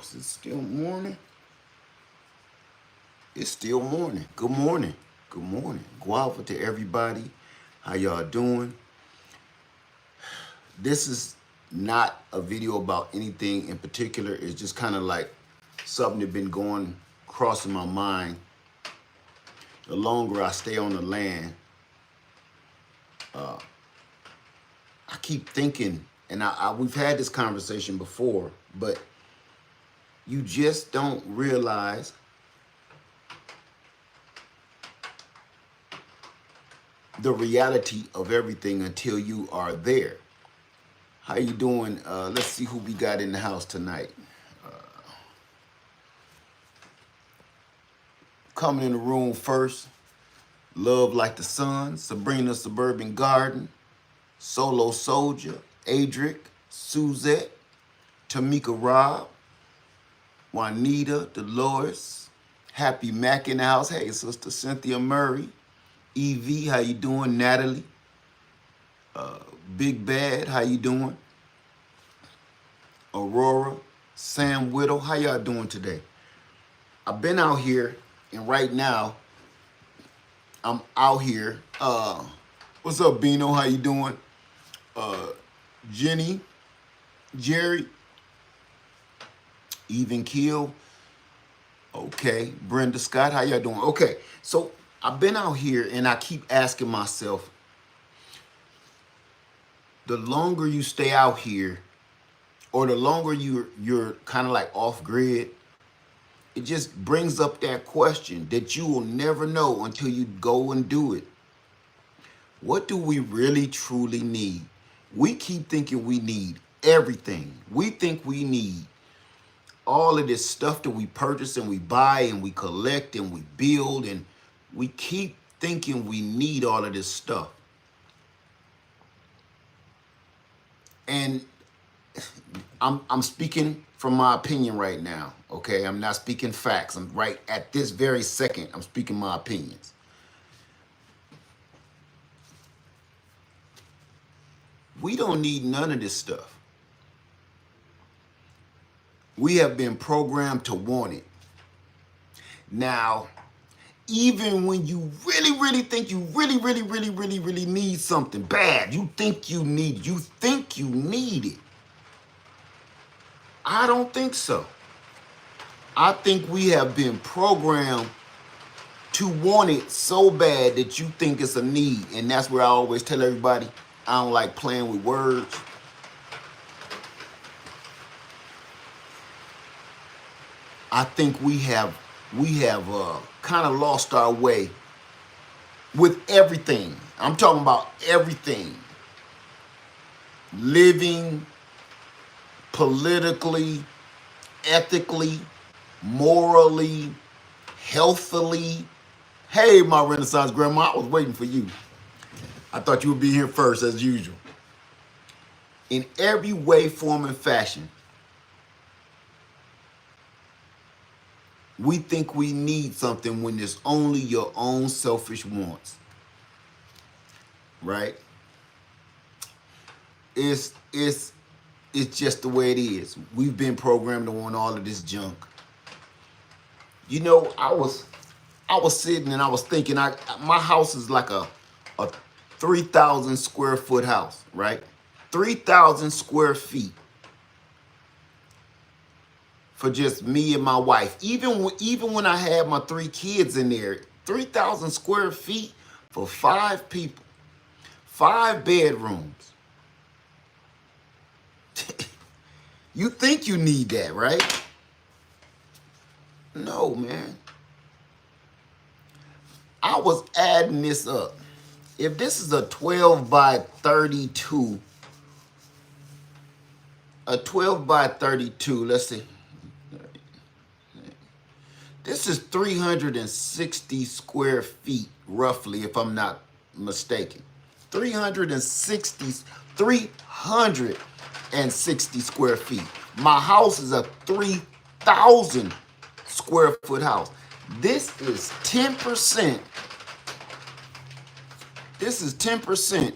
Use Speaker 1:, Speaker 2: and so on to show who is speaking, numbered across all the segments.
Speaker 1: Is it still morning? It's still morning. Good morning. Good morning. Guava to everybody. How y'all doing? This is not a video about anything in particular. It's just kind of like something that's been going crossing my mind. The longer I stay on the land, I keep thinking, and we've had this conversation before, but you just don't realize the reality of everything until you are there. How you doing? Let's see who we got in the house tonight. Coming in the room first, Love Like the Sun, Sabrina Suburban Garden, Solo Soldier, Adric, Suzette, Tamika Robb, Juanita, Dolores, Happy Mac in the house. Hey, Sister Cynthia Murray, Evie, how you doing? Natalie, Big Bad, how you doing? Aurora, Sam Whittle, how y'all doing today? I've been out here, and right now, I'm out here. What's up, Bino? How you doing? Jenny, Jerry, Even Keel. Okay, Brenda Scott, how y'all doing? Okay, so I've been out here and I keep asking myself, the longer you stay out here, or the longer you're kind of like off grid, it just brings up that question that you will never know until you go and do it. What do we really truly need? We keep thinking we need everything. We think we need all of this stuff that we purchase and we buy and we collect and we build, and we keep thinking we need all of this stuff. And I'm speaking from my opinion right now, okay? I'm not speaking facts. I'm right at this very second, I'm speaking my opinions. We don't need none of this stuff. We have been programmed to want it. Now, even when you really think you really need something bad, you think you need it. I don't think so. I think we have been programmed to want it so bad that you think it's a need. And that's where I always tell everybody, I don't like playing with words. I think we have kind of lost our way with everything. I'm talking about everything. Living, politically, ethically, morally, healthily. Hey, my Renaissance grandma, I was waiting for you. I thought you would be here first, as usual. In every way, form, and fashion, we think we need something when it's only your own selfish wants. Right? It's just the way it is. We've been programmed to want all of this junk. You know, I was sitting and I was thinking, my house is like a 3,000 square foot house, right? 3,000 square feet for just me and my wife. Even when I had my 3 kids in there, 3,000 square feet for 5 people, 5 bedrooms. You think you need that, right? No, man. I was adding this up. If this is a 12 by 32, let's see. This is 360 square feet, roughly, if I'm not mistaken. 360 square feet. My house is a 3,000 square foot house. This is 10%. This is 10%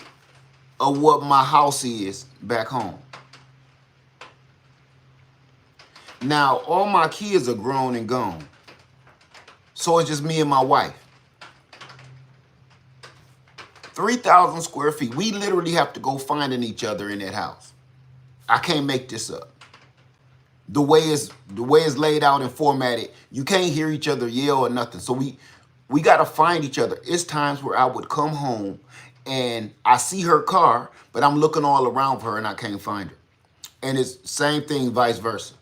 Speaker 1: of what my house is back home. Now, all my kids are grown and gone. So it's just me and my wife. 3,000 square feet. We literally have to go finding each other in that house. I can't make this up. The way it's laid out and formatted, you can't hear each other yell or nothing. So we gotta find each other. It's times where I would come home and I see her car, but I'm looking all around for her and I can't find her. And it's same thing, vice versa.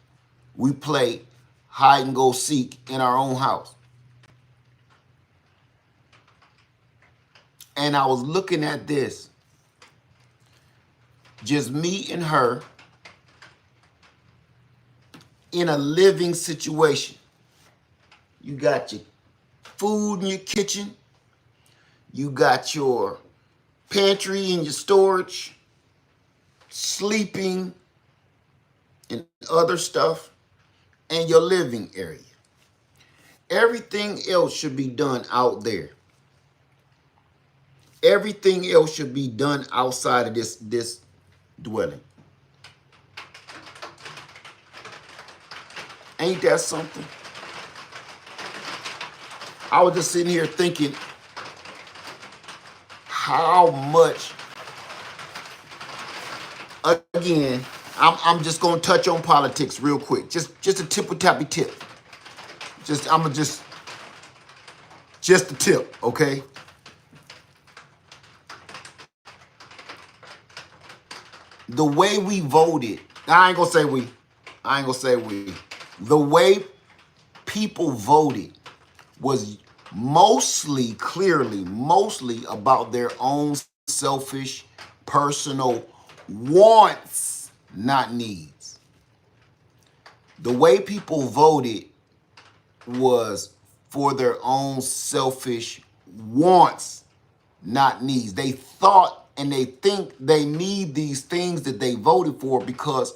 Speaker 1: We play hide and go seek in our own house. And I was looking at this, just me and her in a living situation. You got your food in your kitchen, you got your pantry and your storage, sleeping and other stuff, and your living area. Everything else should be done out there. Everything else should be done outside of this dwelling. Ain't that something? I was just sitting here thinking how much, again, I'm just gonna touch on politics real quick. Just a tippy tip. Just a tip, okay? The way we voted, I ain't gonna say we. The way people voted was mostly about their own selfish, personal wants, not needs. The way people voted was for their own selfish wants, not needs. They thought and they think they need these things that they voted for because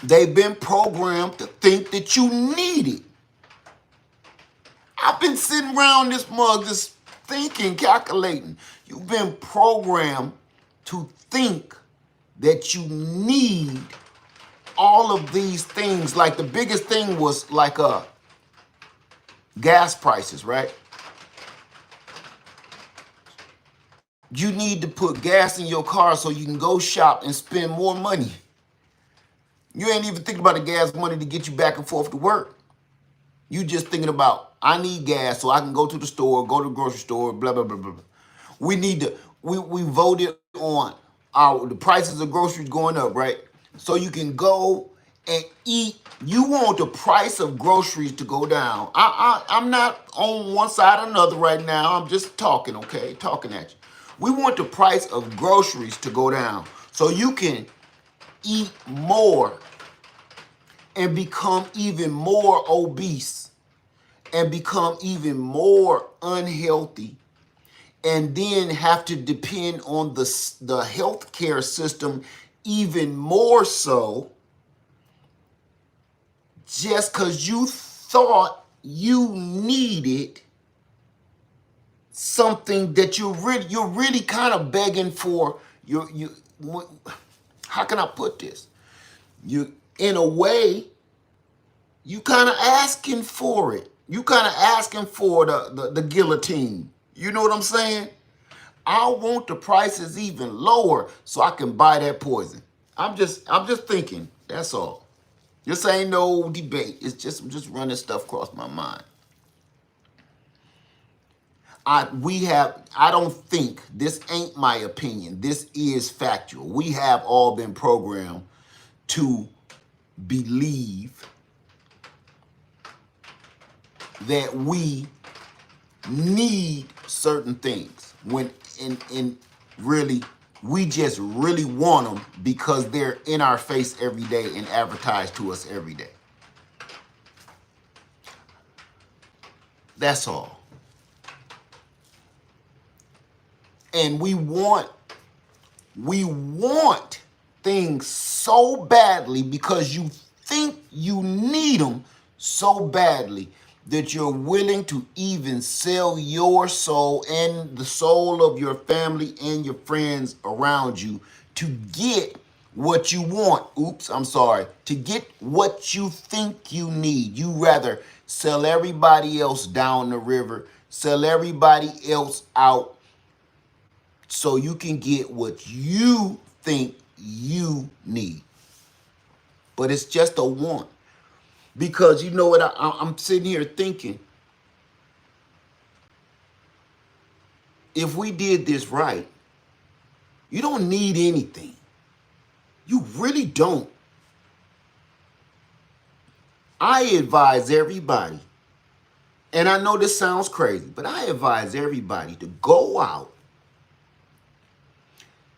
Speaker 1: they've been programmed to think that you need it. I've been sitting around this mug just thinking, calculating. You've been programmed to think that you need all of these things. Like the biggest thing was like gas prices, right? You need to put gas in your car so you can go shop and spend more money. You ain't even thinking about the gas money to get you back and forth to work. You just thinking about, I need gas so I can go to the store, go to the grocery store, blah, blah, blah, blah. We voted on the prices of groceries going up, right? So you can go and eat. You want the price of groceries to go down. I'm not on one side or another right now. I'm just talking, okay? Talking at you. We want the price of groceries to go down so you can eat more and become even more obese and become even more unhealthy, and then have to depend on the healthcare system even more so, just because you thought you needed something that you're really kind of begging for. How can I put this? You, in a way, you kind of asking for it. You kind of asking for the guillotine. You know what I'm saying? I want the prices even lower so I can buy that poison. I'm just thinking. That's all. This ain't no debate. It's just I'm just running stuff across my mind. I don't think, this ain't my opinion. This is factual. We have all been programmed to believe that we need certain things when in really we just really want them because they're in our face every day and advertised to us every day. That's all. And we want things so badly because you think you need them so badly that you're willing to even sell your soul and the soul of your family and your friends around you to get what you want. Oops, I'm sorry. To get what you think you need. You rather sell everybody else down the river, sell everybody else out so you can get what you think you need. But it's just a want. Because you know what, I'm sitting here thinking, if we did this right, you don't need anything. You really don't. I advise everybody, and I know this sounds crazy, but I advise everybody to go out,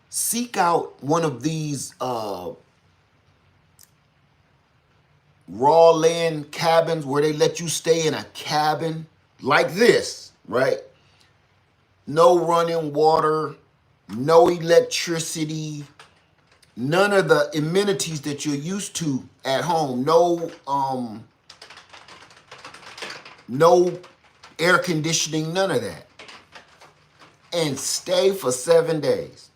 Speaker 1: seek out one of these raw land cabins where they let you stay in a cabin like this, right? No running water, no electricity, none of the amenities that you're used to at home. No air conditioning, none of that. And stay for 7 days.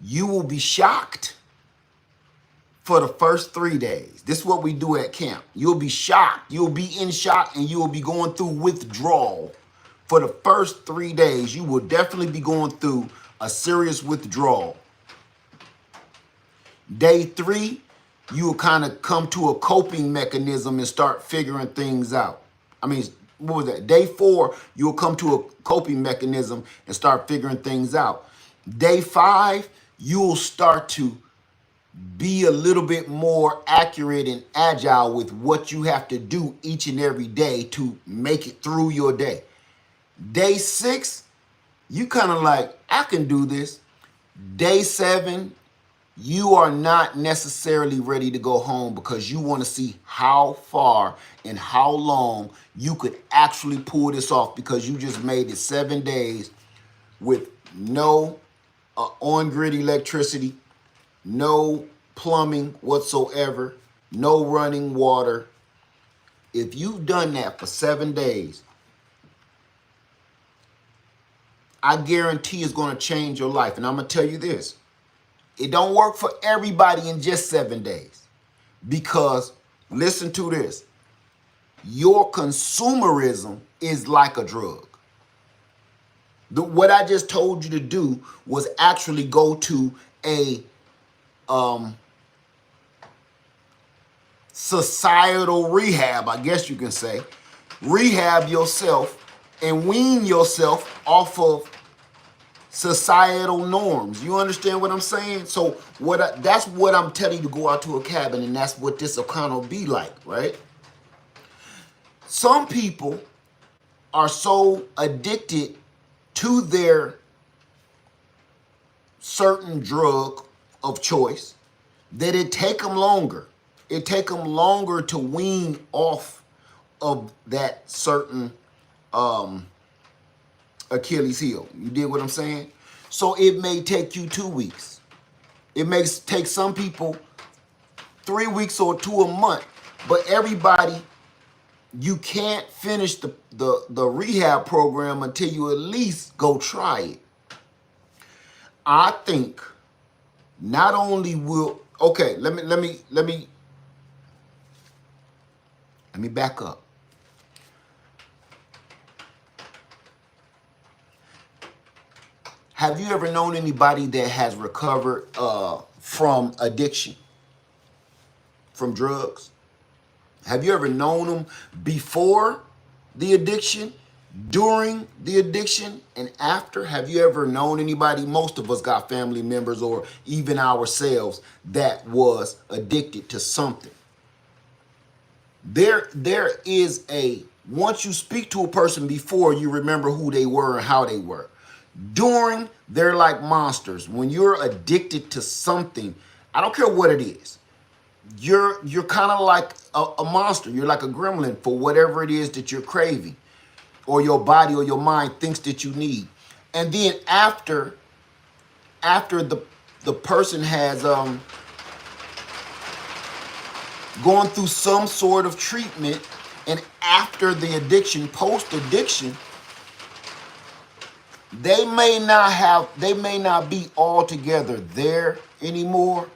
Speaker 1: You will be shocked for the first 3 days. This is what we do at camp. You'll be shocked. You'll be in shock and you'll be going through withdrawal. For the first 3 days, you will definitely be going through a serious withdrawal. Day 3, you will kind of come to a coping mechanism and start figuring things out. I mean, what was that? Day 4, you'll come to a coping mechanism and start figuring things out. Day 5, you'll start to be a little bit more accurate and agile with what you have to do each and every day to make it through your day. Day 6, you kind of like, I can do this. Day 7, you are not necessarily ready to go home because you want to see how far and how long you could actually pull this off, because you just made it 7 days with no on-grid electricity, no plumbing whatsoever, no running water. If you've done that for 7 days, I guarantee it's going to change your life. And I'm going to tell you this. It don't work for everybody in just 7 days. Because, listen to this, your consumerism is like a drug. What I just told you to do was actually go to a societal rehab, I guess you can say. Rehab yourself and wean yourself off of societal norms. You understand what I'm saying? So that's what I'm telling you, to go out to a cabin, and that's what this account will be like, right? Some people are so addicted to their certain drug of choice that it take them longer. It take them longer to wean off of that certain Achilles heel. You dig what I'm saying? So it may take you 2 weeks. It may take some people 3 weeks or to a month. But everybody, you can't finish the rehab program until you at least go try it. I think not only will, okay, let me back up. Have you ever known anybody that has recovered from addiction, from drugs? Have you ever known them before the addiction, during the addiction, and after? Have you ever known anybody? Most of us got family members or even ourselves that was addicted to something. There is once you speak to a person before, you remember who they were and how they were. During, they're like monsters. When you're addicted to something, I don't care what it is, you're kind of like a monster. You're like a gremlin for whatever it is that you're craving, or your body or your mind thinks that you need. And then after the person has gone through some sort of treatment, and after the addiction, post addiction, they may not be altogether there anymore,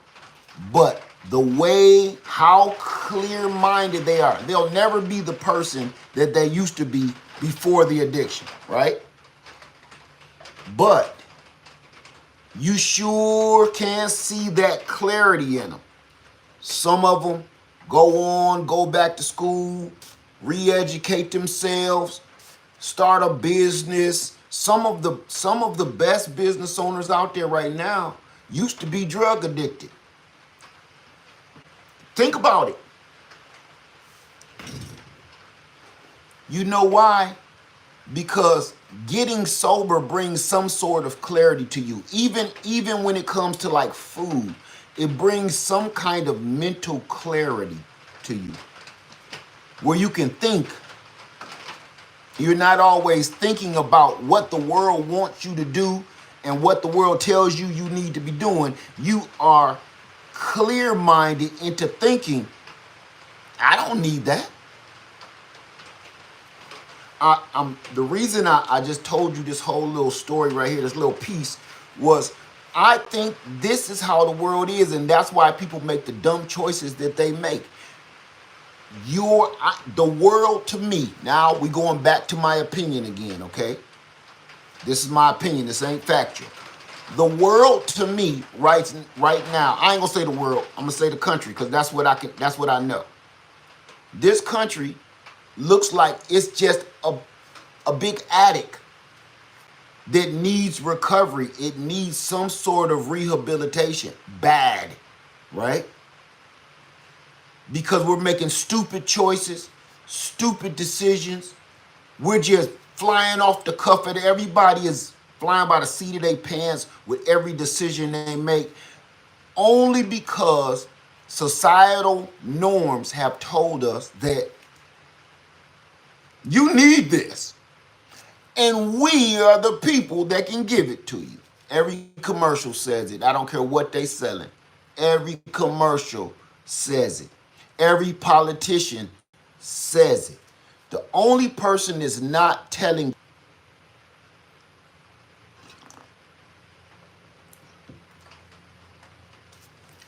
Speaker 1: but the way how clear-minded they are, they'll never be the person that they used to be before the addiction, right? But you sure can see that clarity in them. Some of them go back to school, re-educate themselves, start a business. Some of the best business owners out there right now used to be drug addicted. Think about it. You know why? Because getting sober brings some sort of clarity to you. Even when it comes to like food, it brings some kind of mental clarity to you where you can think. You're not always thinking about what the world wants you to do and what the world tells you you need to be doing. You are clear-minded into thinking, I don't need that. The reason I just told you this whole little story right here, this little piece, was I think this is how the world is, and that's why people make the dumb choices that they make. The world to me, now we going back to my opinion again, okay? This is my opinion, this ain't factual. The world to me right now, I ain't gonna say the world, I'm gonna say the country, because that's what I know. This country looks like it's just a big addict that needs recovery. It needs some sort of rehabilitation. Bad, right? Because we're making stupid choices, stupid decisions. We're just flying off the cuff at everybody is flying by the seat of their pants with every decision they make, only because societal norms have told us that you need this. And we are the people that can give it to you. Every commercial says it. I don't care what they selling. Every commercial says it. Every politician says it. The only person is not telling.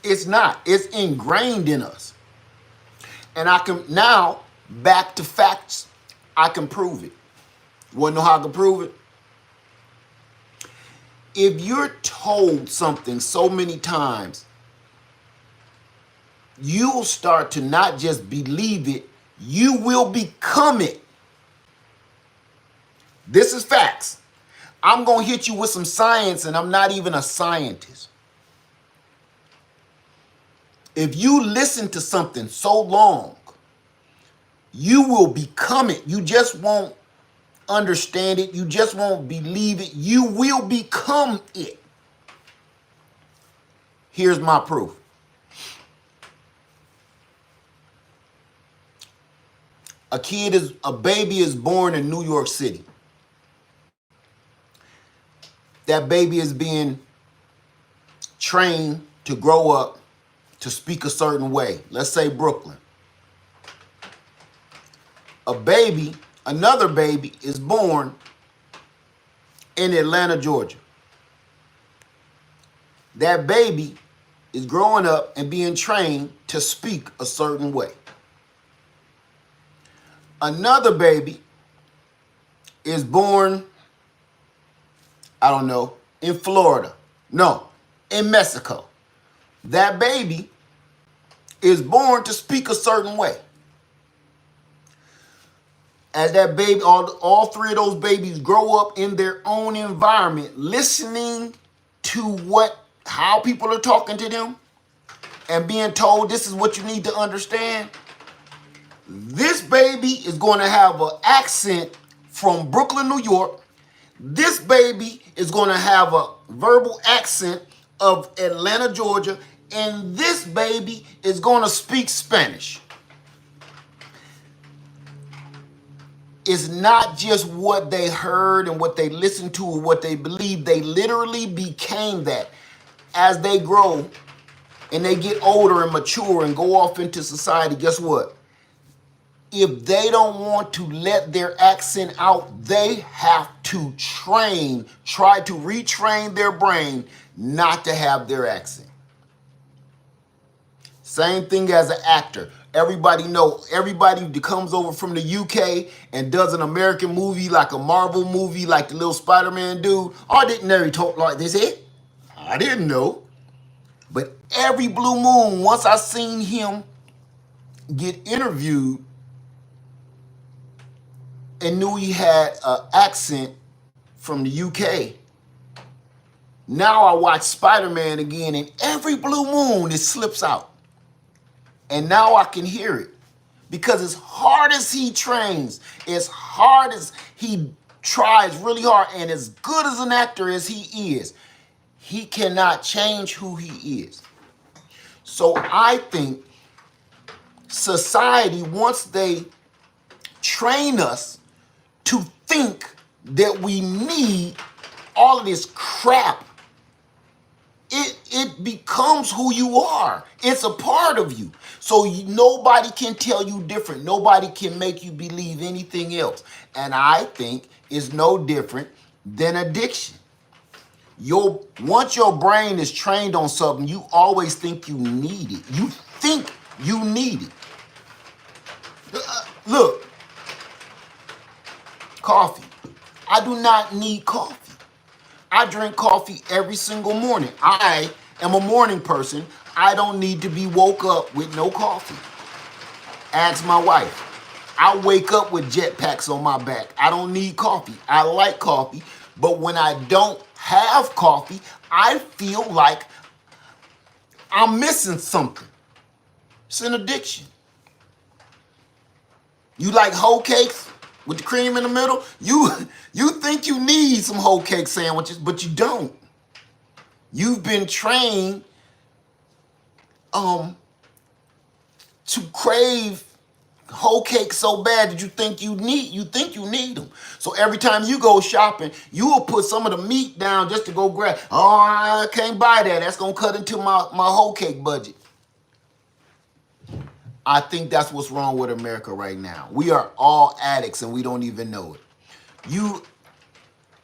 Speaker 1: It's not. It's ingrained in us. And I can now, back to facts, I can prove it. You want to know how I can prove it? If you're told something so many times, you'll start to not just believe it, you will become it. This is facts. I'm going to hit you with some science, and I'm not even a scientist. If you listen to something so long, you will become it. You just won't understand it. You just won't believe it. You will become it. Here's my proof. A baby is born in New York City. That baby is being trained to grow up to speak a certain way. Let's say Brooklyn. Another baby is born in Atlanta, Georgia. That baby is growing up and being trained to speak a certain way. Another baby is born, I don't know, in Florida. No, in Mexico. That baby is born to speak a certain way. As that baby, all three of those babies grow up in their own environment, listening to how people are talking to them and being told this is what you need to understand. This baby is going to have an accent from Brooklyn, New York. This baby is going to have a verbal accent of Atlanta, Georgia. And this baby is going to speak Spanish. It's not just what they heard and what they listened to or what they believed. They literally became that. As they grow and they get older and mature and go off into society, guess what? If they don't want to let their accent out, they have to try to retrain their brain not to have their accent. Same thing as an actor. Everybody that comes over from the UK and does an American movie, like a Marvel movie, like the little Spider-Man dude. I didn't know he talked like this. I didn't know. But every blue moon, once I seen him get interviewed and knew he had an accent from the UK. Now I watch Spider-Man again, and every blue moon it slips out. And now I can hear it. Because as hard as he trains, as hard as he tries really hard, and as good as an actor as he is, he cannot change who he is. So I think society, once they train us to think that we need all of this crap, it becomes who you are. It's a part of you. So nobody can tell you different. Nobody can make you believe anything else. And I think it's no different than addiction. Once your brain is trained on something, you always think you need it. You think you need it. Look, coffee. I do not need coffee. I drink coffee every single morning. I am a morning person. I don't need to be woke up with no coffee. Ask my wife. I wake up with jetpacks on my back. I don't need coffee. I like coffee. But when I don't have coffee, I feel like I'm missing something. It's an addiction. You like whole cakes with the cream in the middle? You think you need some whole cake sandwiches, but you don't. You've been trained to crave whole cake so bad that you think you need them. So every time you go shopping, you will put some of the meat down just to go grab. Oh, I can't buy that. That's gonna cut into my whole cake budget. I think that's what's wrong with America right now. We are all addicts and we don't even know it.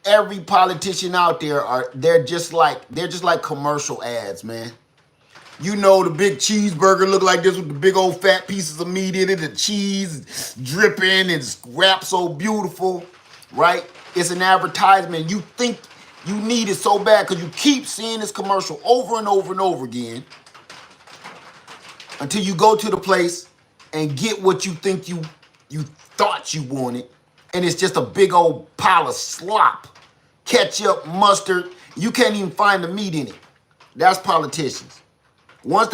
Speaker 1: Every politician out there they're just like commercial ads, man. You know, the big cheeseburger look like this with the big old fat pieces of meat in it, the cheese dripping, it's wrapped so beautiful, right? It's an advertisement. You think you need it so bad because you keep seeing this commercial over and over and over again until you go to the place and get what you think you thought you wanted, and it's just a big old pile of slop, ketchup, mustard. You can't even find the meat in it. That's politicians. Once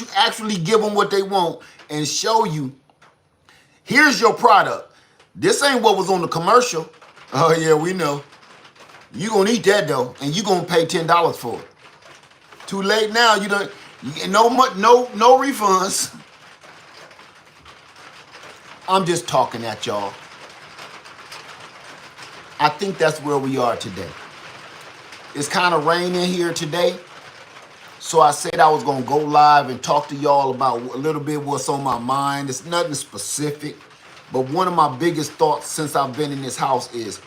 Speaker 1: you actually give them what they want and show you, here's your product. This ain't what was on the commercial. Oh yeah, we know. You gonna eat that though, and you gonna pay $10 for it. Too late now. You don't. No refunds. I'm just talking at y'all. I think that's where we are today. It's kind of raining here today. So I said I was going to go live and talk to y'all about a little bit what's on my mind. It's nothing specific. But one of my biggest thoughts since I've been in this house is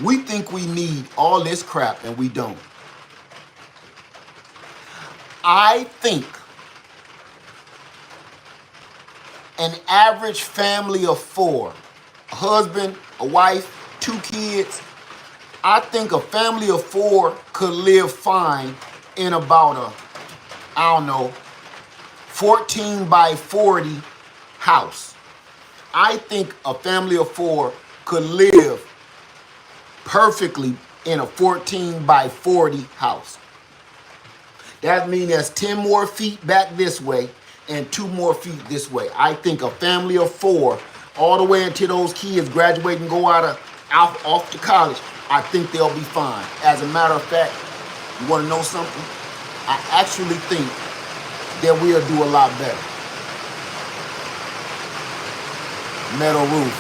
Speaker 1: we think we need all this crap and we don't. I think an average family of 4, a husband, a wife, 2 kids, I think a family of 4 could live fine in about 14 by 40 house. I think a family of 4 could live perfectly in a 14 by 40 house. That means there's 10 more feet back this way and 2 more feet this way. I think a family of 4, all the way until those kids graduate and go off to college, I think they'll be fine. As a matter of fact, you want to know something? I actually think that we'll do a lot better. Metal roof.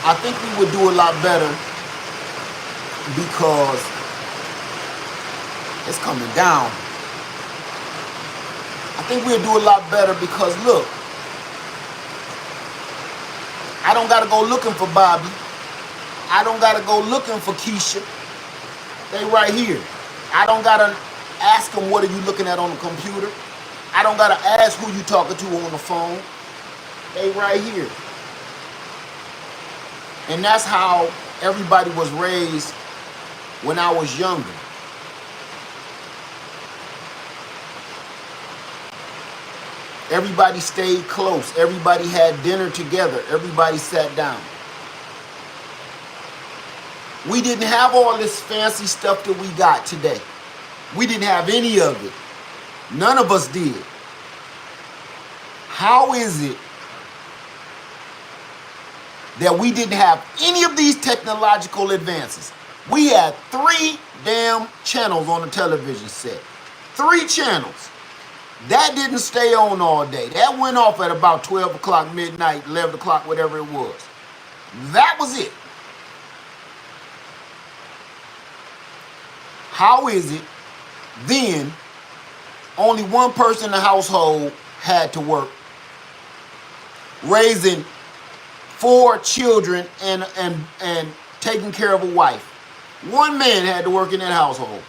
Speaker 1: I think we would do a lot better because it's coming down. think we'll do a lot better because look, I don't gotta go looking for Bobby. I don't gotta go looking for Keisha. They right here. I don't gotta ask them what are you looking at on the computer. I don't gotta ask who you talking to on the phone. They right here. And that's how everybody was raised when I was younger. Everybody stayed close. Everybody had dinner together. Everybody sat down. We didn't have all this fancy stuff that we got today. We didn't have any of it. None of us did. How is it that we didn't have any of these technological advances? We had 3 damn channels on the television set. 3 channels. That didn't stay on all day. That went off at about 12 o'clock, midnight, 11 o'clock, whatever it was. That was it. How is it then only one person in the household had to work, raising 4 children and taking care of a wife? One man had to work in that household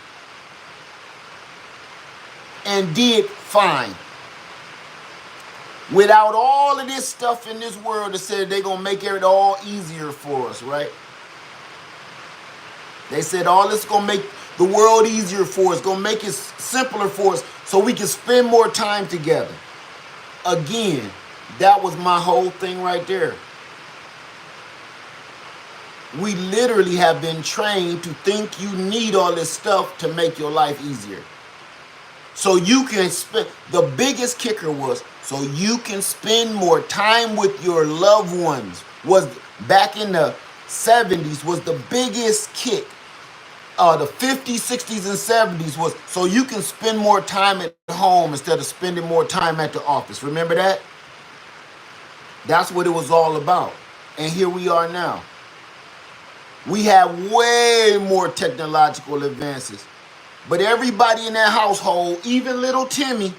Speaker 1: and did fine. Without all of this stuff in this world that said they're going to make it all easier for us, right? They said all this is going to make the world easier for us, going to make it simpler for us so we can spend more time together. Again, that was my whole thing right there. We literally have been trained to think you need all this stuff to make your life easier. So you can spend, the biggest kicker was, so you can spend more time with your loved ones. Was back in the 70s was the biggest kick. The 50s, 60s, and 70s was so you can spend more time at home instead of spending more time at the office. Remember that? That's what it was all about. And here we are now. We have way more technological advances. But everybody in that household, even little Timmy,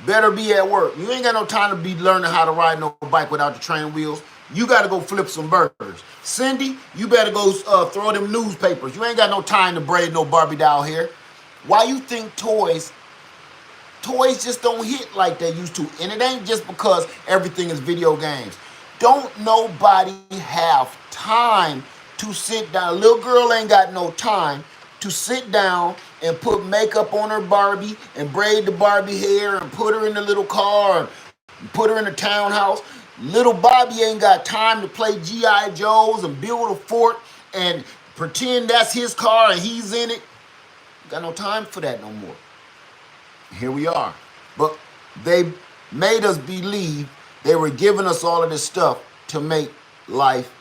Speaker 1: better be at work. You ain't got no time to be learning how to ride no bike without the training wheels. You got to go flip some burgers. Cindy, you better go throw them newspapers. You ain't got no time to braid no Barbie doll hair. Why you think toys just don't hit like they used to? And it ain't just because everything is video games. Don't nobody have time to sit down. A little girl ain't got no time to sit down and put makeup on her Barbie and braid the Barbie hair and put her in the little car and put her in the townhouse. Little Bobby ain't got time to play G.I. Joes and build a fort and pretend that's his car and he's in it. Got no time for that no more. Here we are. But they made us believe they were giving us all of this stuff to make life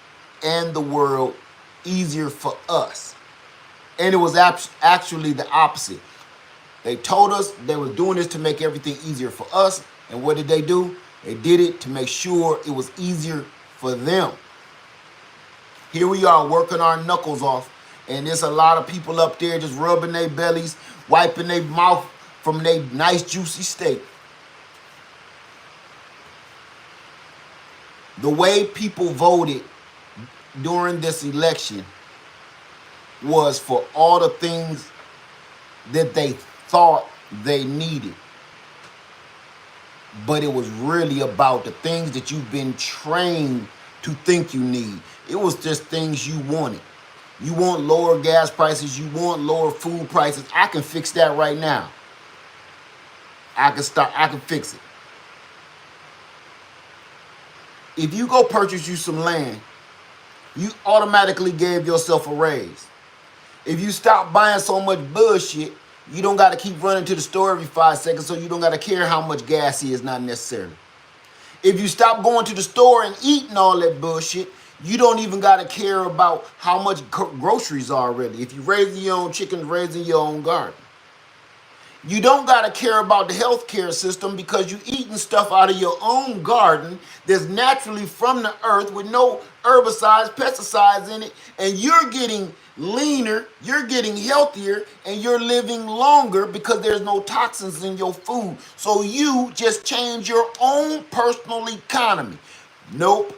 Speaker 1: and the world easier for us. And it was actually the opposite. They told us they were doing this to make everything easier for us. And what did they do? They did it to make sure it was easier for them. Here we are working our knuckles off. And there's a lot of people up there just rubbing their bellies, wiping their mouth from their nice juicy steak. The way people voted during this election was for all the things that they thought they needed. But it was really about the things that you've been trained to think you need. It was just things you wanted. You want lower gas prices. You want lower food prices. I can fix that right now. I can fix it. If you go purchase you some land, you automatically gave yourself a raise. If you stop buying so much bullshit, you don't got to keep running to the store every 5 seconds, so you don't got to care how much gas is, not necessarily. If you stop going to the store and eating all that bullshit, you don't even got to care about how much groceries are already. If you're raising your own chickens, raising your own garden. You don't got to care about the healthcare system because you eating stuff out of your own garden that's naturally from the earth with no herbicides, pesticides in it, and you're getting leaner, you're getting healthier, and you're living longer because there's no toxins in your food. So you just change your own personal economy. Nope.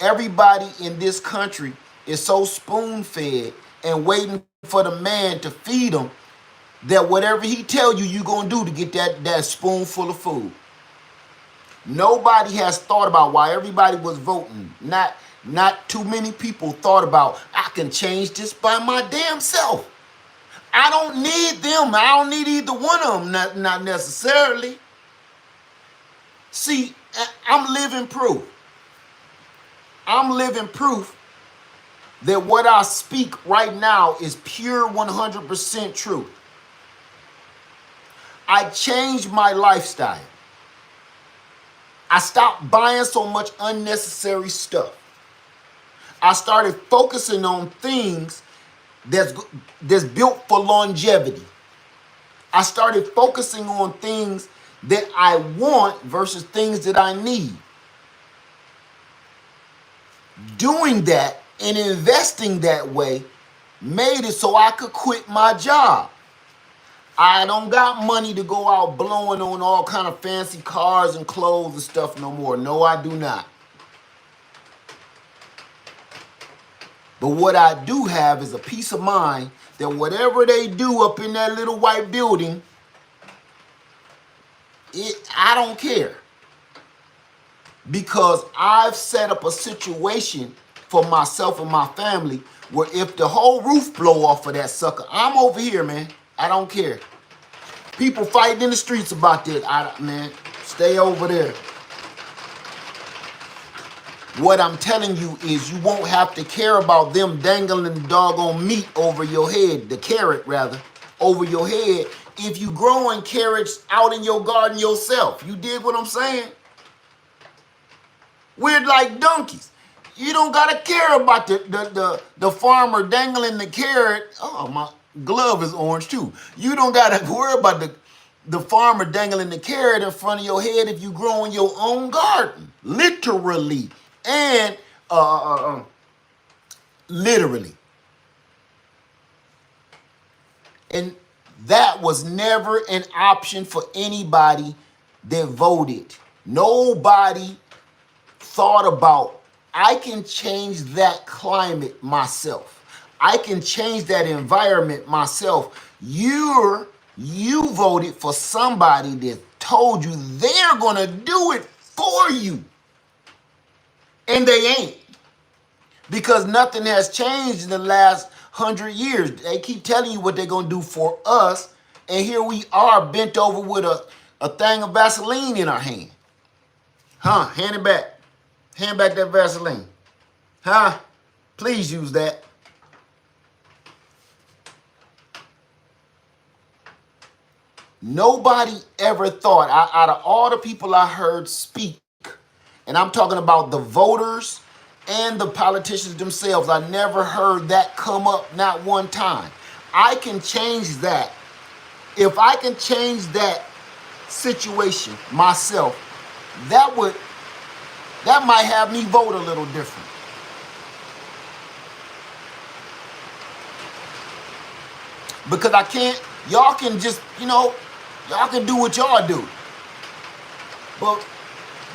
Speaker 1: Everybody in this country is so spoon-fed and waiting for the man to feed them that whatever he tell you, you're going to do to get that spoonful of food. Nobody has thought about why everybody was voting. Not too many people thought about, I can change this by my damn self. I don't need them. I don't need either one of them, not necessarily. See, I'm living proof. I'm living proof that what I speak right now is pure 100% true. I changed my lifestyle. I stopped buying so much unnecessary stuff. I started focusing on things that's built for longevity. I started focusing on things that I want versus things that I need. Doing that and investing that way made it so I could quit my job. I don't got money to go out blowing on all kind of fancy cars and clothes and stuff no more. No, I do not. But what I do have is a peace of mind that whatever they do up in that little white building, I don't care. Because I've set up a situation for myself and my family where if the whole roof blow off of that sucker, I'm over here, man. I don't care. People fighting in the streets about that. Man, stay over there. What I'm telling you is you won't have to care about them dangling the doggone meat over your head, the carrot rather, over your head, if you growing carrots out in your garden yourself. You dig what I'm saying? We're like donkeys. You don't gotta care about the farmer dangling the carrot. Oh, my glove is orange too. You don't gotta worry about the farmer dangling the carrot in front of your head if you grow in your own garden, literally and literally. And that was never an option for anybody that voted. Nobody thought about, I can change that climate myself. I can change that environment myself. You voted for somebody that told you they're gonna do it for you. And they ain't. Because nothing has changed in the last 100 years. They keep telling you what they're gonna do for us, and here we are bent over with a thing of Vaseline in our hand. Hand it back. Hand back that Vaseline. Please use that. Nobody ever thought, out of all the people I heard speak, and I'm talking about the voters and the politicians themselves, I never heard that come up not one time. I can change that. If I can change that situation myself, that might have me vote a little different. Because I can't, y'all can just, y'all can do what y'all do. But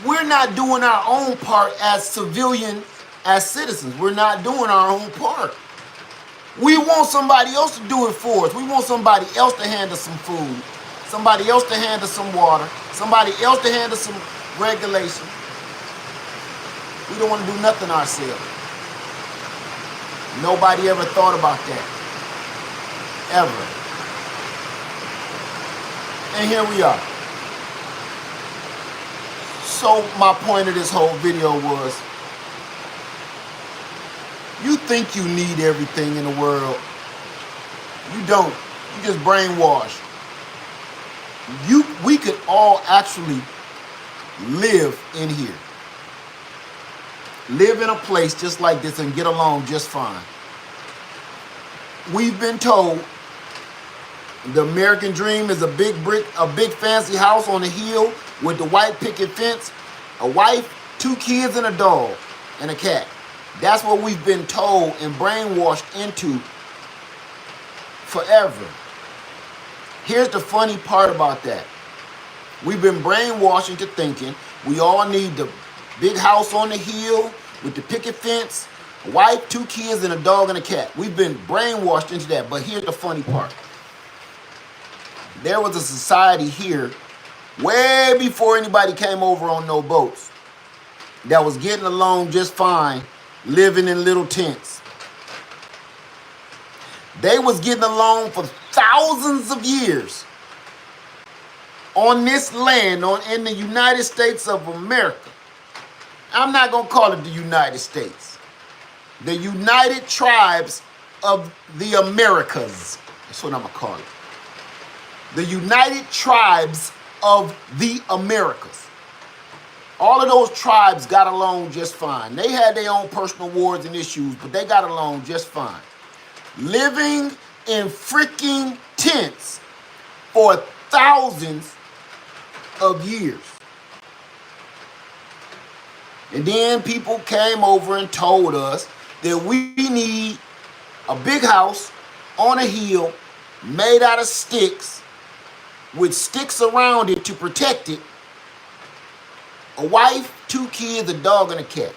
Speaker 1: we're not doing our own part as civilians, as citizens. We're not doing our own part. We want somebody else to do it for us. We want somebody else to hand us some food, somebody else to hand us some water, somebody else to hand us some regulation. We don't want to do nothing ourselves. Nobody ever thought about that. Ever. And here we are. So my point of this whole video was, you think you need everything in the world. You don't. You just brainwashed. We could all actually live in here. Live in a place just like this and get along just fine. We've been told The American dream is a big brick, a big fancy house on a hill with the white picket fence, a wife, 2 kids, and a dog, and a cat. That's what we've been told and brainwashed into forever. Here's the funny part about that. We've been brainwashed into thinking we all need the big house on the hill with the picket fence, a wife, 2 kids, and a dog and a cat. We've been brainwashed into that. But here's the funny part. There was a society here way before anybody came over on no boats that was getting along just fine, living in little tents. They was getting along for thousands of years on this land, in the United States of America. I'm not going to call it the United States. The United Tribes of the Americas. That's what I'm going to call it. The United Tribes of the Americas. All of those tribes got along just fine. They had their own personal wars and issues, but they got along just fine. Living in freaking tents for thousands of years. And then people came over and told us that we need a big house on a hill made out of sticks with sticks around it to protect it, a wife, 2 kids, a dog, and a cat.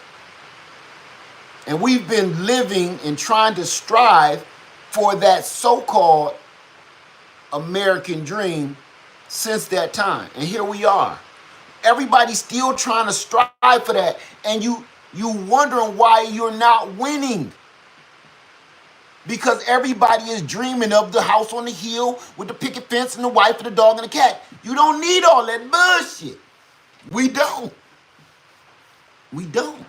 Speaker 1: And we've been living and trying to strive for that so-called American dream since that time. And here we are. Everybody's still trying to strive for that. And you wondering why you're not winning. Because everybody is dreaming of the house on the hill with the picket fence and the wife and the dog and the cat. You don't need all that bullshit. We don't. We don't.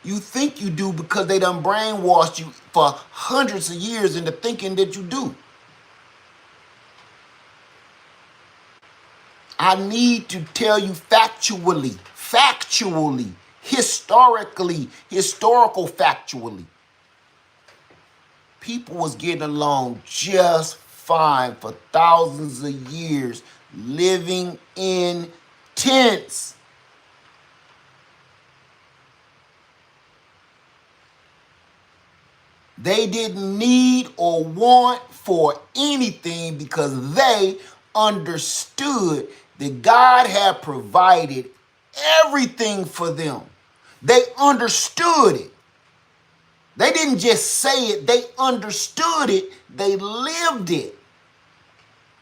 Speaker 1: You think you do because they done brainwashed you for hundreds of years into thinking that you do. I need to tell you factually, historical factually. People was getting along just fine for thousands of years, living in tents. They didn't need or want for anything because they understood that God had provided everything for them. They understood it. They didn't just say it, they understood it, they lived it.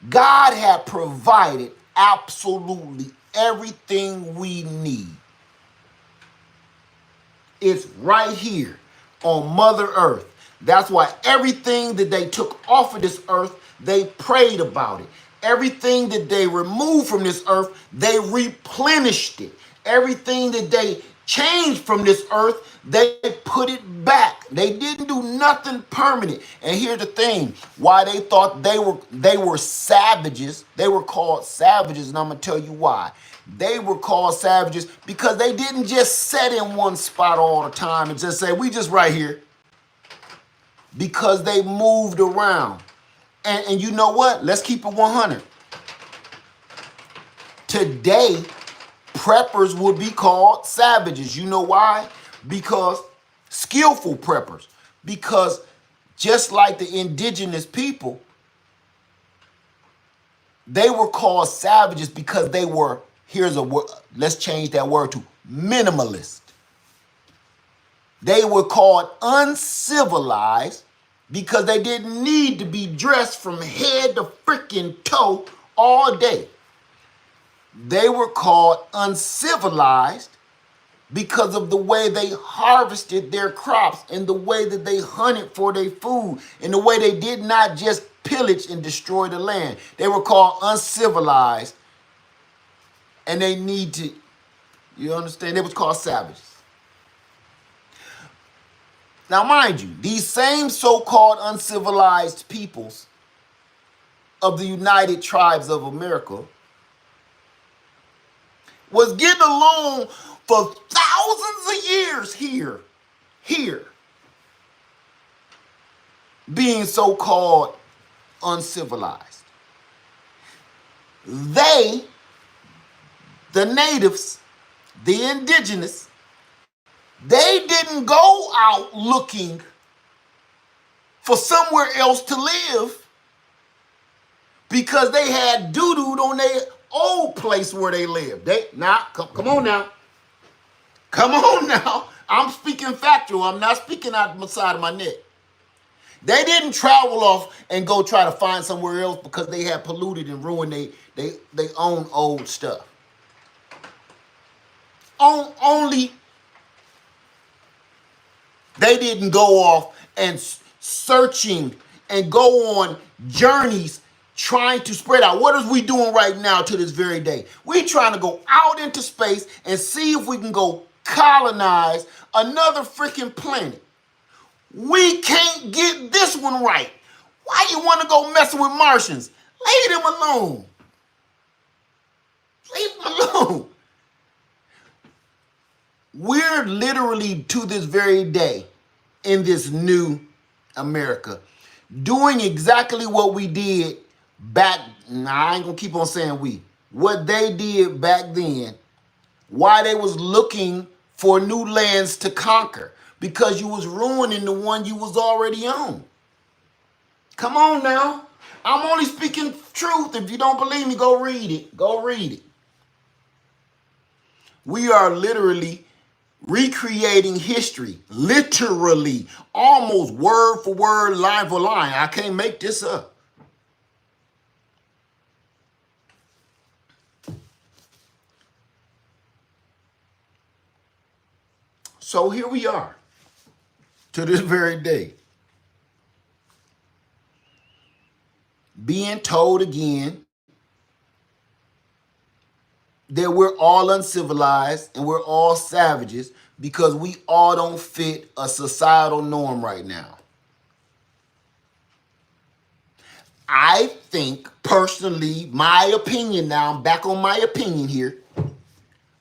Speaker 1: God had provided absolutely everything we need. It's right here on Mother Earth. That's why everything that they took off of this earth, they prayed about it. Everything that they removed from this earth, they replenished it. Everything that they changed from this earth, they put it back. They didn't do nothing permanent. And here's the thing, why they thought they were savages, they were called savages, and I'm going to tell you why. They were called savages because they didn't just sit in one spot all the time and just say, we just right here. Because they moved around. And you know what? Let's keep it 100. Today, preppers would be called savages. You know why? Because skillful preppers. Because just like the indigenous people, they were called savages because they were, here's a word, let's change that word to minimalist. They were called uncivilized because they didn't need to be dressed from head to freaking toe all day. They were called uncivilized because of the way they harvested their crops and the way that they hunted for their food and the way they did not just pillage and destroy the land. They were called uncivilized, and they need to, you understand? They was called savages. Now, mind you, these same so-called uncivilized peoples of the United Tribes of America was getting along for thousands of years here. being so-called uncivilized. They, the natives, the indigenous, they didn't go out looking for somewhere else to live because they had doo-doo on their old place where they lived. Come on now. Come on now. I'm speaking factual. I'm not speaking out the side of my neck. They didn't travel off and go try to find somewhere else because they had polluted and ruined they own old stuff. Only they didn't go off and searching and go on journeys trying to spread out. What are we doing right now to this very day? We're trying to go out into space and see if we can go colonize another freaking planet. We can't get this one right. Why you want to go messing with Martians? Leave them alone. Leave them alone. We're literally to this very day in this new America doing exactly what we did back. Now, I ain't gonna keep on saying we. What they did back then, why they was looking for new lands to conquer, because you was ruining the one you was already on. Come on now. I'm only speaking truth. If you don't believe me, go read it. Go read it. We are literally recreating history, literally, almost word for word, line for line. I can't make this up. So here we are, to this very day, being told again that we're all uncivilized and we're all savages because we all don't fit a societal norm right now. I think, personally, my opinion now, I'm back on my opinion here,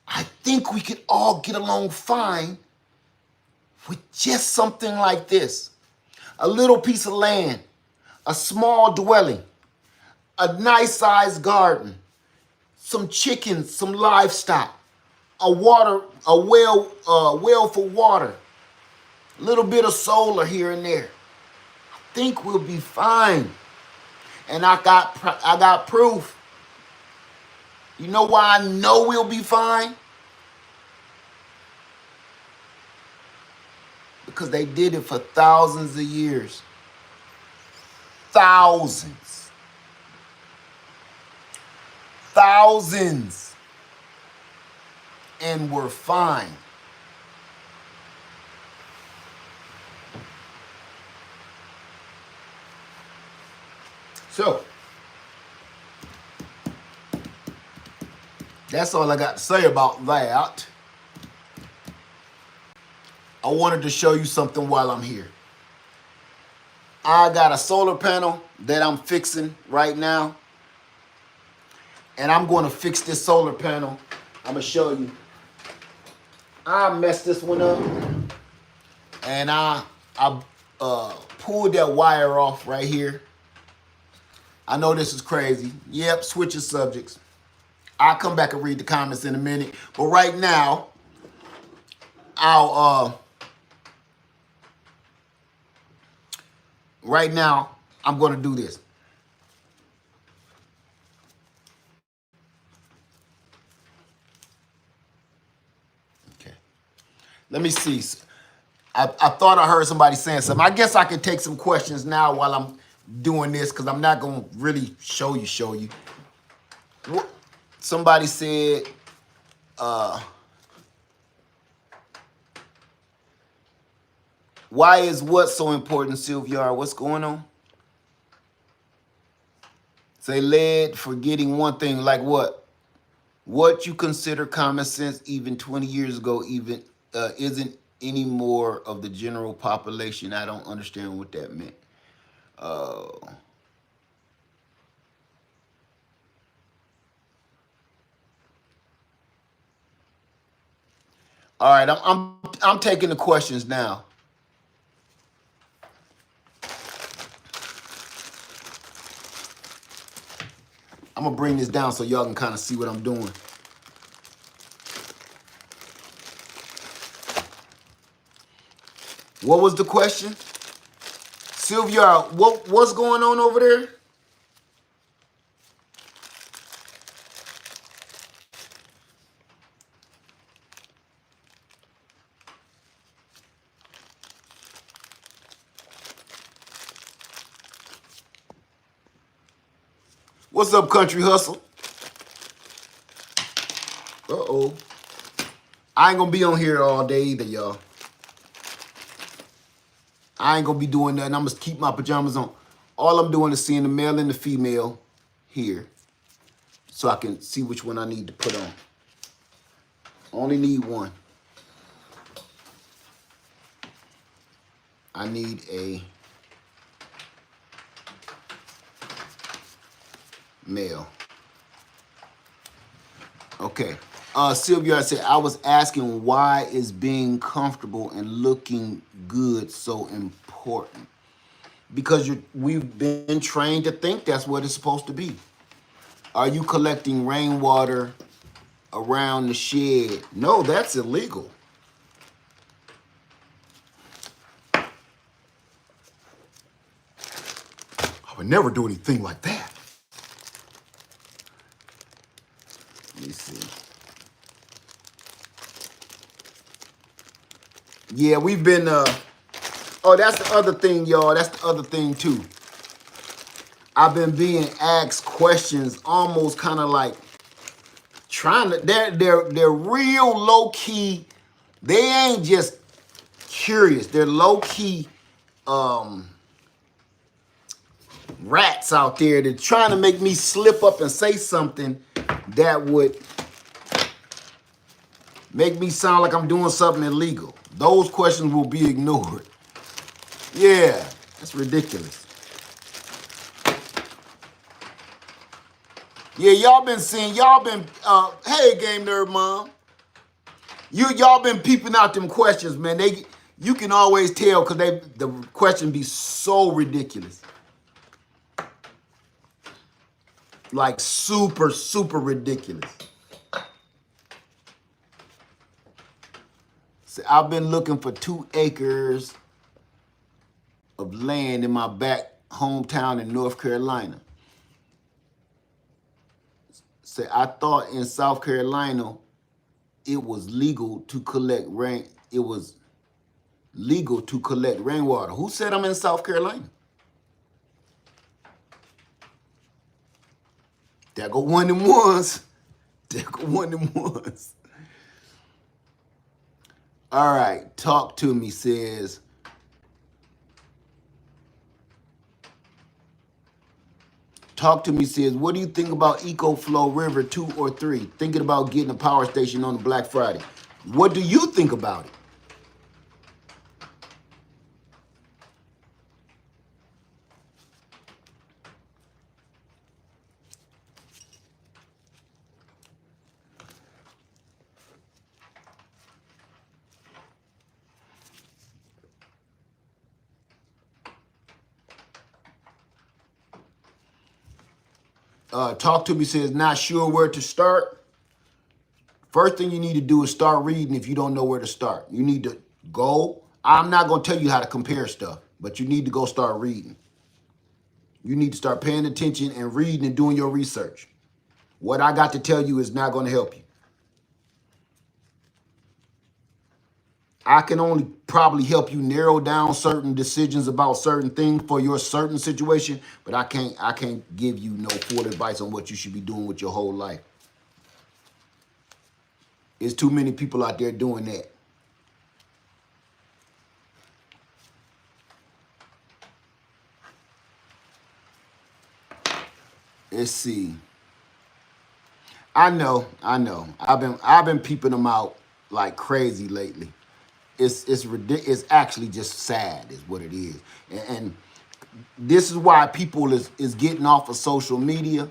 Speaker 1: I think we could all get along fine with just something like this. A little piece of land, a small dwelling, a nice sized garden, some chickens, some livestock, a well for water, a little bit of solar here and there. I think we'll be fine. And I got proof. You know why I know we'll be fine? Because they did it for thousands of years. Thousands. Thousands. And we're fine. So, that's all I got to say about that. I wanted to show you something while I'm here. I got a solar panel that I'm fixing right now. And I'm going to fix this solar panel. I'm going to show you. I messed this one up. And I pulled that wire off right here. I know this is crazy. Yep, switching subjects. I'll come back and read the comments in a minute. But right now, I'm going to do this. Okay. Let me see. I thought I heard somebody saying something. I guess I could take some questions now while I'm doing this, because I'm not going to really show you. Somebody said, why is what so important, Sylvia? What's going on? Say led forgetting one thing, like what? What you consider common sense even 20 years ago even isn't any more of the general population. I don't understand what that meant. All right, I'm taking the questions now. I'm gonna bring this down so y'all can kind of see what I'm doing. What was the question? Sylvia, what's going on over there? What's up, Country Hustle? Uh-oh. I ain't gonna be on here all day either, y'all. I ain't gonna be doing nothing. I'm gonna keep my pajamas on. All I'm doing is seeing the male and the female here so I can see which one I need to put on. Only need one. I need a male. Okay. Sylvia said, I was asking why is being comfortable and looking good so important? Because we've been trained to think that's what it's supposed to be. Are you collecting rainwater around the shed? No, that's illegal. I would never do anything like that. Let me see. Yeah, we've been, oh, that's the other thing, y'all. That's the other thing, too. I've been being asked questions almost kind of like trying to, they're real low-key. They ain't just curious. They're low-key rats out there that trying to make me slip up and say something that would make me sound like I'm doing something illegal. Those questions will be ignored. Yeah, that's ridiculous. Yeah, y'all been seeing, hey, Game Nerd Mom. Y'all been peeping out them questions, man. You can always tell because the question be so ridiculous. Like super, super ridiculous. So I've been looking for 2 acres of land in my back hometown in North Carolina. So I thought in South Carolina it was legal to collect rain. It was legal to collect rainwater. Who said I'm in South Carolina? There go one of them ones. There go one of them ones. All right, Talk to Me says, what do you think about EcoFlow River 2 or 3? Thinking about getting a power station on the Black Friday. What do you think about it? Talk to Me says, not sure where to start. First thing you need to do is start reading if you don't know where to start. You need to go. I'm not going to tell you how to compare stuff, but you need to go start reading. You need to start paying attention and reading and doing your research. What I got to tell you is not going to help you. I can only probably help you narrow down certain decisions about certain things for your certain situation, but I can't give you no full advice on what you should be doing with your whole life. There's too many people out there doing that. Let's see. I know. I've been peeping them out like crazy lately. It's ridiculous. It's actually just sad, is what it is. And this is why people is getting off of social media.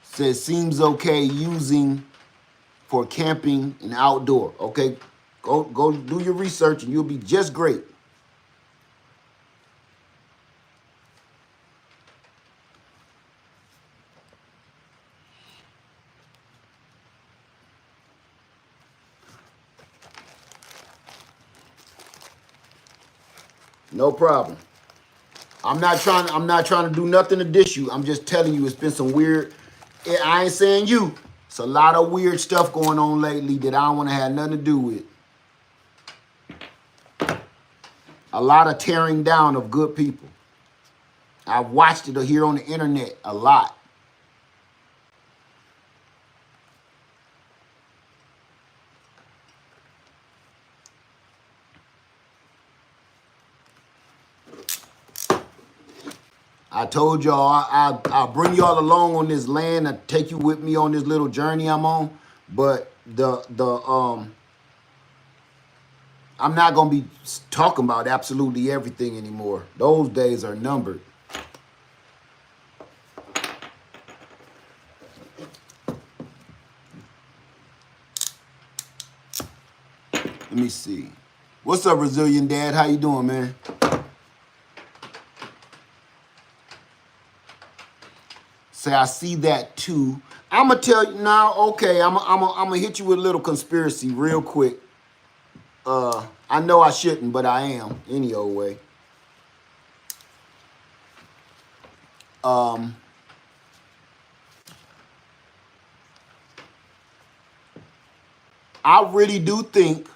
Speaker 1: Says seems okay using for camping and outdoor. Okay, go do your research and you'll be just great. No problem. I'm not trying to do nothing to dish you. I'm just telling you it's been some weird. I ain't saying you. It's a lot of weird stuff going on lately that I don't want to have nothing to do with. A lot of tearing down of good people. I've watched it here on the internet a lot. I told y'all I'll bring y'all along on this land. I take you with me on this little journey I'm on. But I'm not gonna be talking about absolutely everything anymore. Those days are numbered. Let me see. What's up, Resilient Dad? How you doing, man? Say, I see that too. I'm gonna tell you now. Okay, I'm gonna hit you with a little conspiracy real quick. I know I shouldn't, but I am any old way. I really do think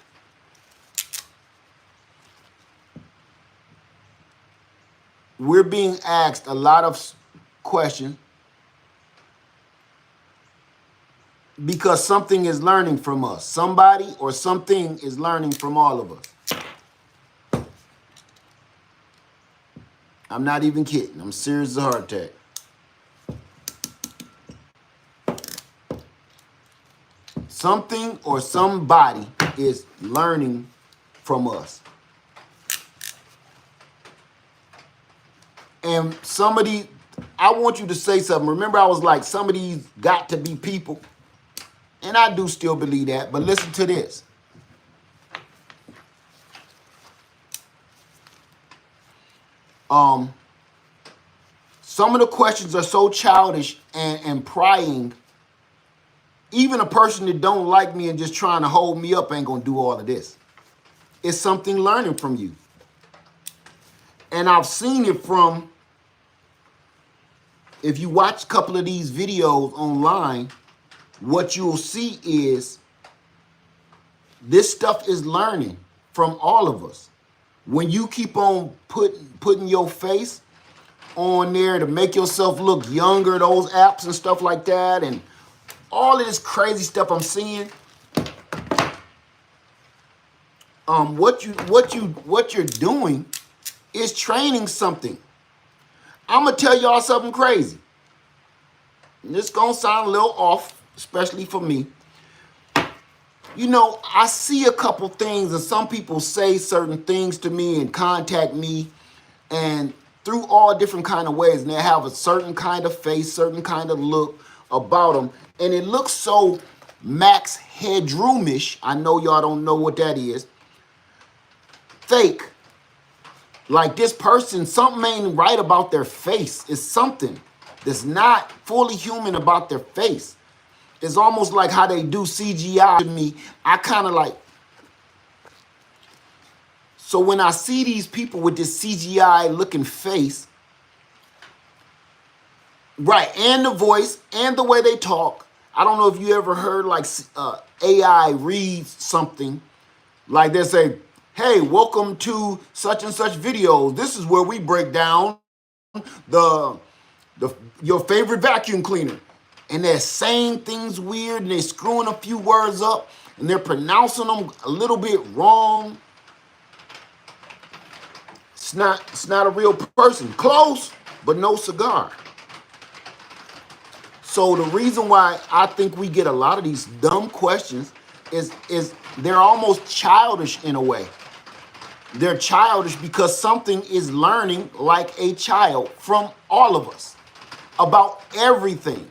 Speaker 1: we're being asked a lot of questions because something is learning from us. Somebody or something is learning from all of us. I'm not even kidding. I'm serious as a heart attack. Something or somebody is learning from us. And somebody, I want you to say something. Remember, I was like, some of these got to be people. And I do still believe that, but listen to this. Some of the questions are so childish and prying. Even a person that don't like me and just trying to hold me up ain't gonna do all of this. It's something learning from you. And I've seen it from, if you watch a couple of these videos online, what you'll see is this stuff is learning from all of us. When you keep on putting your face on there to make yourself look younger, those apps and stuff like that, and all of this crazy stuff I'm seeing, what you're doing is training something. I'm gonna tell y'all something crazy. And this gonna sound a little off, especially for me. You know, I see a couple things and some people say certain things to me and contact me and through all different kind of ways, and they have a certain kind of face, certain kind of look about them, and it looks so max headroomish. I know y'all don't know what that is. Fake. Like this person, something ain't right about their face. It's something that's not fully human about their face. It's almost like how they do CGI to me. I kind of like. So when I see these people with this CGI looking face, right, and the voice and the way they talk, I don't know if you ever heard like AI read something, like they say, hey, welcome to such and such videos. This is where we break down your favorite vacuum cleaner. And they're saying things weird and they're screwing a few words up and they're pronouncing them a little bit wrong. It's not a real person. Close, but no cigar. So the reason why I think we get a lot of these dumb questions is they're almost childish in a way. They're childish because something is learning like a child from all of us about everything.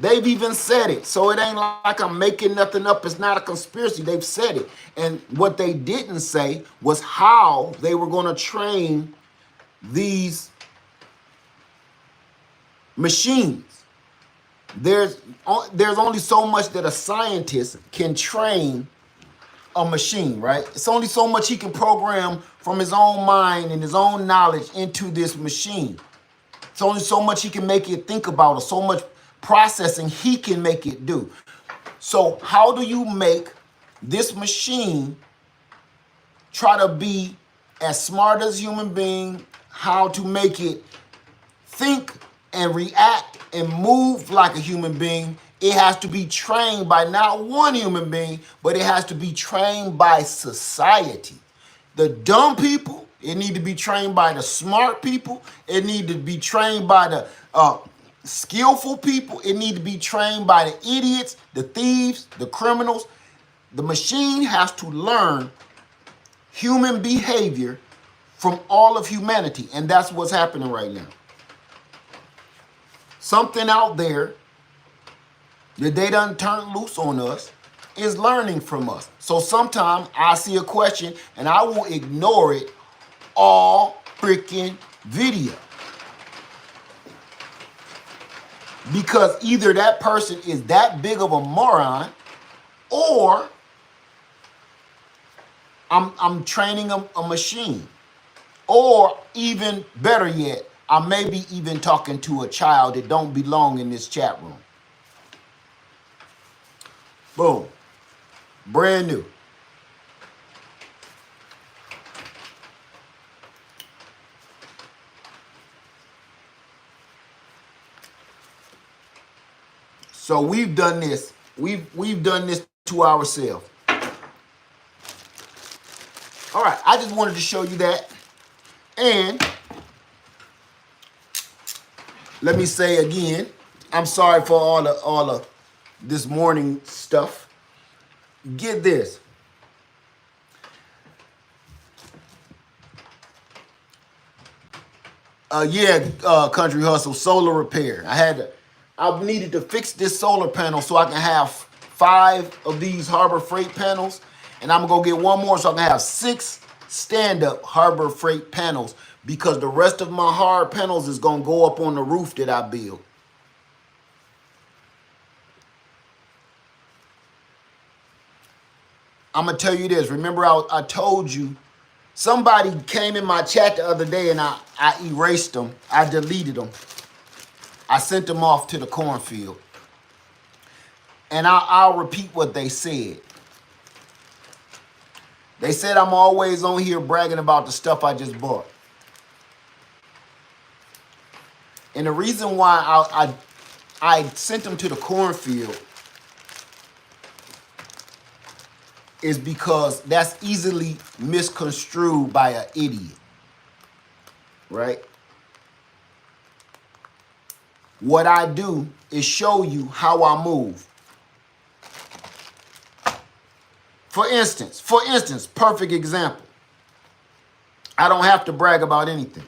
Speaker 1: They've even said it. So it ain't like I'm making nothing up. It's not a conspiracy. They've said it. And what they didn't say was how they were going to train these machines. There's only so much that a scientist can train a machine, right? It's only so much he can program from his own mind and his own knowledge into this machine. It's only so much he can make it think about, or so much processing he can make it do. So how do you make this machine try to be as smart as a human being? How to make it think and react and move like a human being? It has to be trained by not one human being, but it has to be trained by society. The dumb people, it need to be trained by the smart people. It need to be trained by the skillful people. It need to be trained by the idiots, the thieves, the criminals. The machine has to learn human behavior from all of humanity, and that's what's happening right now. Something out there that they done turned loose on us is learning from us. So sometimes I see a question and I will ignore it all freaking video. Because either that person is that big of a moron, or I'm training a machine. Or even better yet, I may be even talking to a child that don't belong in this chat room. Boom. Brand new. So we've done this. We've done this to ourselves. All right, I just wanted to show you that. And let me say again, I'm sorry for all of this morning stuff. Get this. Country hustle, solar repair. I needed to fix this solar panel so I can have 5 of these Harbor Freight panels, and I'm gonna go get one more so I can have 6 stand-up Harbor Freight panels, because the rest of my hard panels is gonna go up on the roof that I built. I'm gonna tell you this. Remember, I told you, somebody came in my chat the other day and I erased them. I deleted them. I sent them off to the cornfield. And I'll repeat what they said. They said I'm always on here bragging about the stuff I just bought. And the reason why I sent them to the cornfield is because that's easily misconstrued by an idiot, right? What I do is show you how I move. For instance, perfect example. I don't have to brag about anything.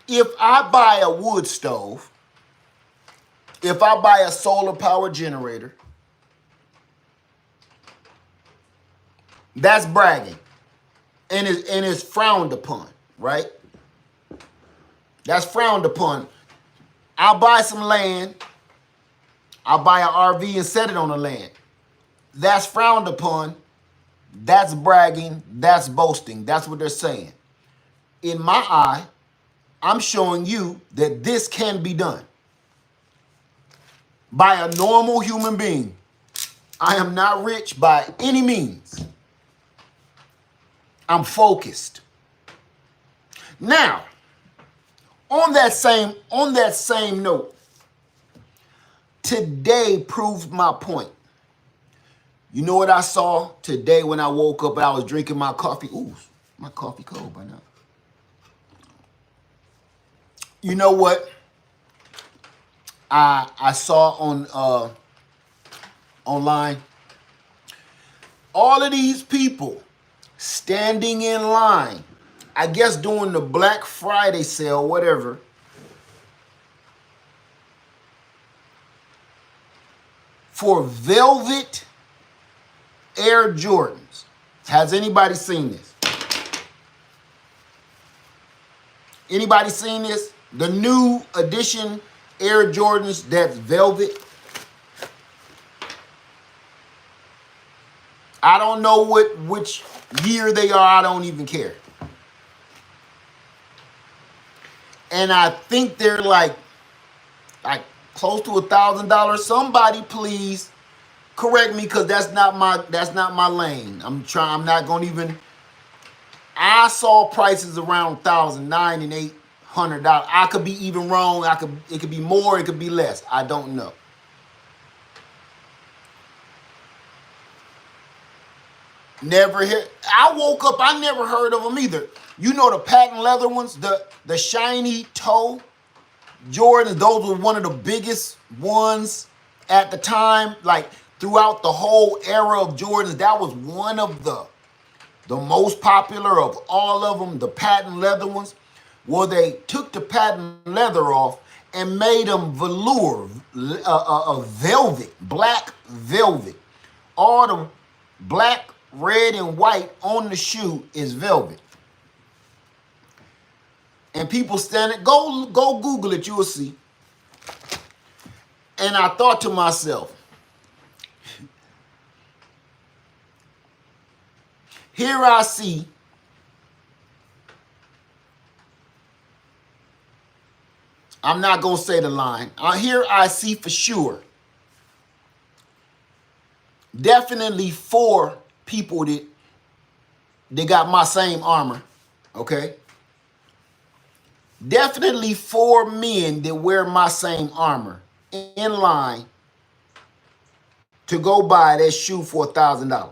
Speaker 1: If I buy a wood stove, if I buy a solar power generator, that's bragging. And it's frowned upon, right? That's frowned upon. I'll buy some land. I'll buy an RV and set it on the land. That's frowned upon. That's bragging. That's boasting. That's what they're saying. In my eye, I'm showing you that this can be done by a normal human being. I am not rich by any means. I'm focused. Now, on that same note, today proved my point. You know what I saw today when I woke up and I was drinking my coffee? Ooh, my coffee cold by now. You know what I saw on online? All of these people standing in line, I guess during the Black Friday sale, whatever, for velvet Air Jordans. Has anybody seen this? Anybody seen this? The new edition Air Jordans that's velvet. I don't know which year they are. I don't even care. And I think they're like close to $1,000. Somebody please correct me, because that's not my lane. I'm not gonna even. I saw prices around $1,009 and $800. I could be even wrong. It could be more, it could be less. I don't know. Never hear. I woke up, I never heard of them either. You know the patent leather ones, the shiny toe Jordans, those were one of the biggest ones at the time. Like throughout the whole era of Jordans, that was one of the most popular of all of them, the patent leather ones. Well, they took the patent leather off and made them velour, velvet, black velvet. All the black, red, and white on the shoe is velvet. And people standing, go Google it, you will see. And I thought to myself, here I see I'm not going to say the line. Here I see for sure definitely 4 people that they got my same armor, okay? Definitely 4 men that wear my same armor in line to go buy that shoe for $1,000.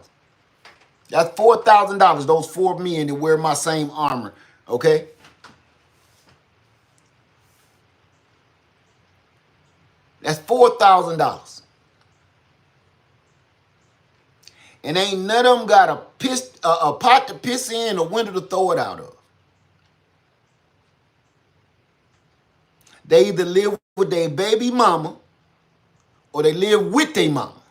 Speaker 1: That's $4,000, those 4 men that wear my same armor, okay? That's $4,000. And ain't none of them got a pot to piss in, a window to throw it out of. They either live with their baby mama or they live with their mama.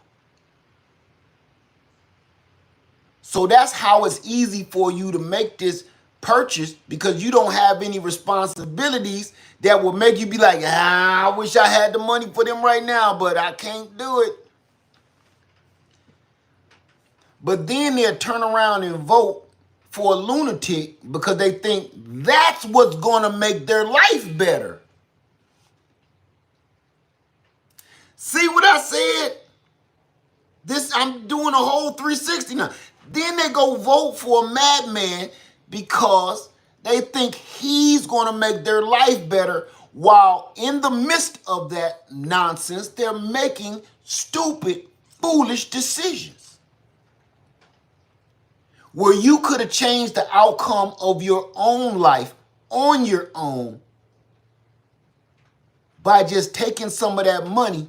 Speaker 1: So that's how it's easy for you to make this purchase, because you don't have any responsibilities that will make you be like, I wish I had the money for them right now, but I can't do it. But then they'll turn around and vote for a lunatic because they think that's what's going to make their life better. See what I said? I'm doing a whole 360 now. Then they go vote for a madman because they think he's going to make their life better, while in the midst of that nonsense, they're making stupid, foolish decisions where you could have changed the outcome of your own life on your own by just taking some of that money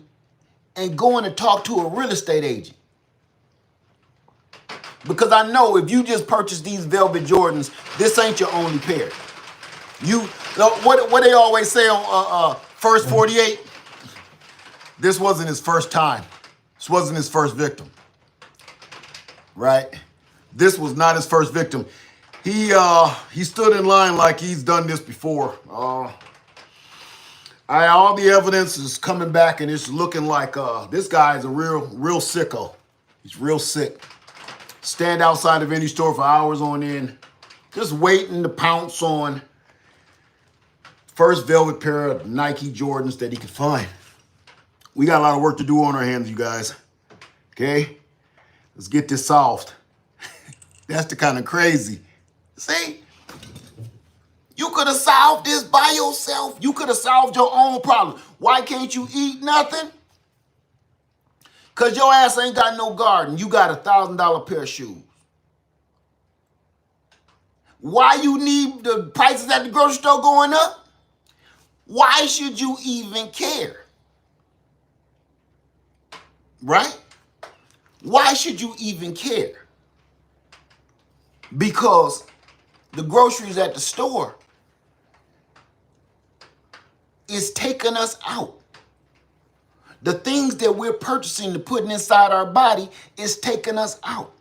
Speaker 1: and going to talk to a real estate agent. Because I know if you just purchase these velvet Jordans, this ain't your only pair. What they always say on First 48, this wasn't his first time. This wasn't his first victim. Right? This was not his first victim. He stood in line like he's done this before. All the evidence is coming back, and it's looking like this guy is a real sicko. He's real sick. Stand outside of any store for hours on end, just waiting to pounce on first velvet pair of Nike Jordans that he could find. We got a lot of work to do on our hands, you guys. Okay? Let's get this solved. That's the kind of crazy. See? You could have solved this by yourself. You could have solved your own problem. Why can't you eat nothing? Because your ass ain't got no garden. You got $1,000 pair of shoes. Why you need the prices at the grocery store going up? Why should you even care? Right? Why should you even care? Because the groceries at the store is taking us out. The things that we're purchasing to putting inside our body is taking us out.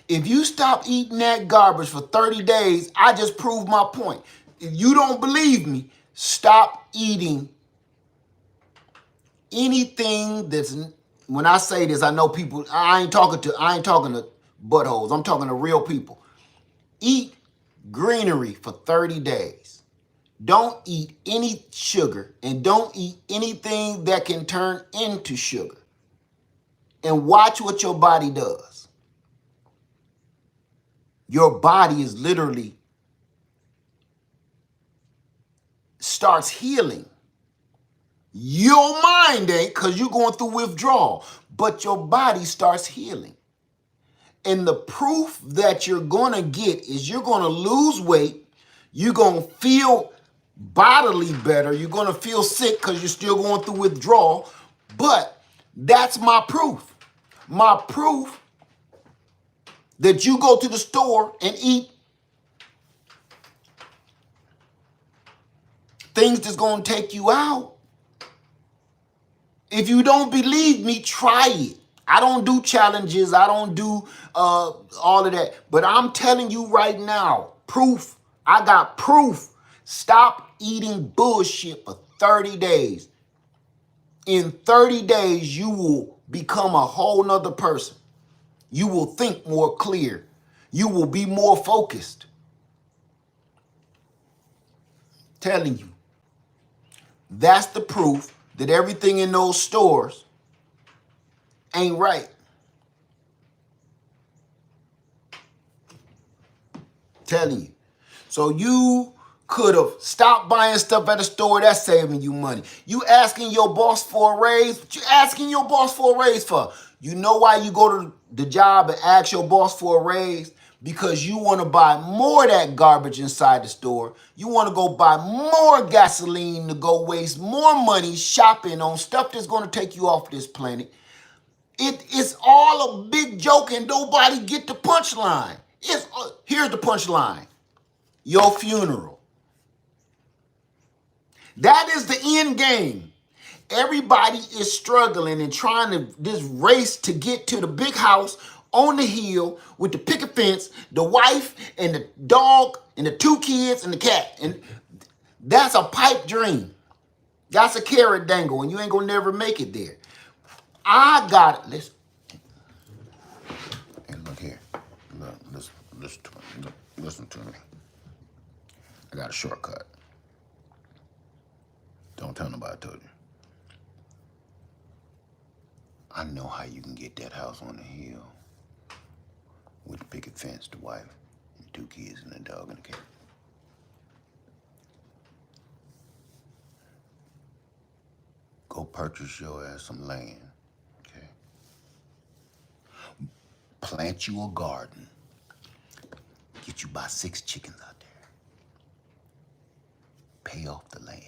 Speaker 1: If you stop eating that garbage for 30 days, I just proved my point. If you don't believe me, stop eating anything that's, when I say this, I know people, I ain't talking to buttholes. I'm talking to real people. Eat greenery for 30 days. Don't eat any sugar and don't eat anything that can turn into sugar. And watch what your body does. Your body is literally starts healing. Your mind ain't, because you're going through withdrawal, but your body starts healing. And the proof that you're going to get is you're going to lose weight. You're going to feel bodily better. You're going to feel sick because you're still going through withdrawal. But that's my proof. My proof that you go to the store and eat things that's going to take you out. If you don't believe me, try it. I don't do challenges. I don't do all of that. But I'm telling you right now, proof. I got proof. Stop eating bullshit for 30 days. In 30 days, you will become a whole nother person. You will think more clear. You will be more focused. Telling you. That's the proof that everything in those stores ain't right. Telling you. So you could have stopped buying stuff at the store. That's saving you money. You asking your boss for a raise? What you asking your boss for a raise for? You know why you go to the job and ask your boss for a raise? Because you want to buy more of that garbage inside the store. You want to go buy more gasoline to go waste more money shopping on stuff that's going to take you off this planet. It's all a big joke and nobody get the punchline. Here's the punchline. Your funeral. That is the end game. Everybody is struggling and trying to, this race to get to the big house on the hill with the picket fence, the wife and the dog and the 2 kids and the cat. And that's a pipe dream. That's a carrot dangle and you ain't gonna never make it there. I got it. Listen. And look here. Look, listen to me. I got a shortcut. Don't tell nobody I told you. I know how you can get that house on the hill with the picket fence, the wife, and 2 kids, and the dog and the cat. Go purchase your ass some land, okay? Plant you a garden. Get you about 6 chickens out there. Pay off the land.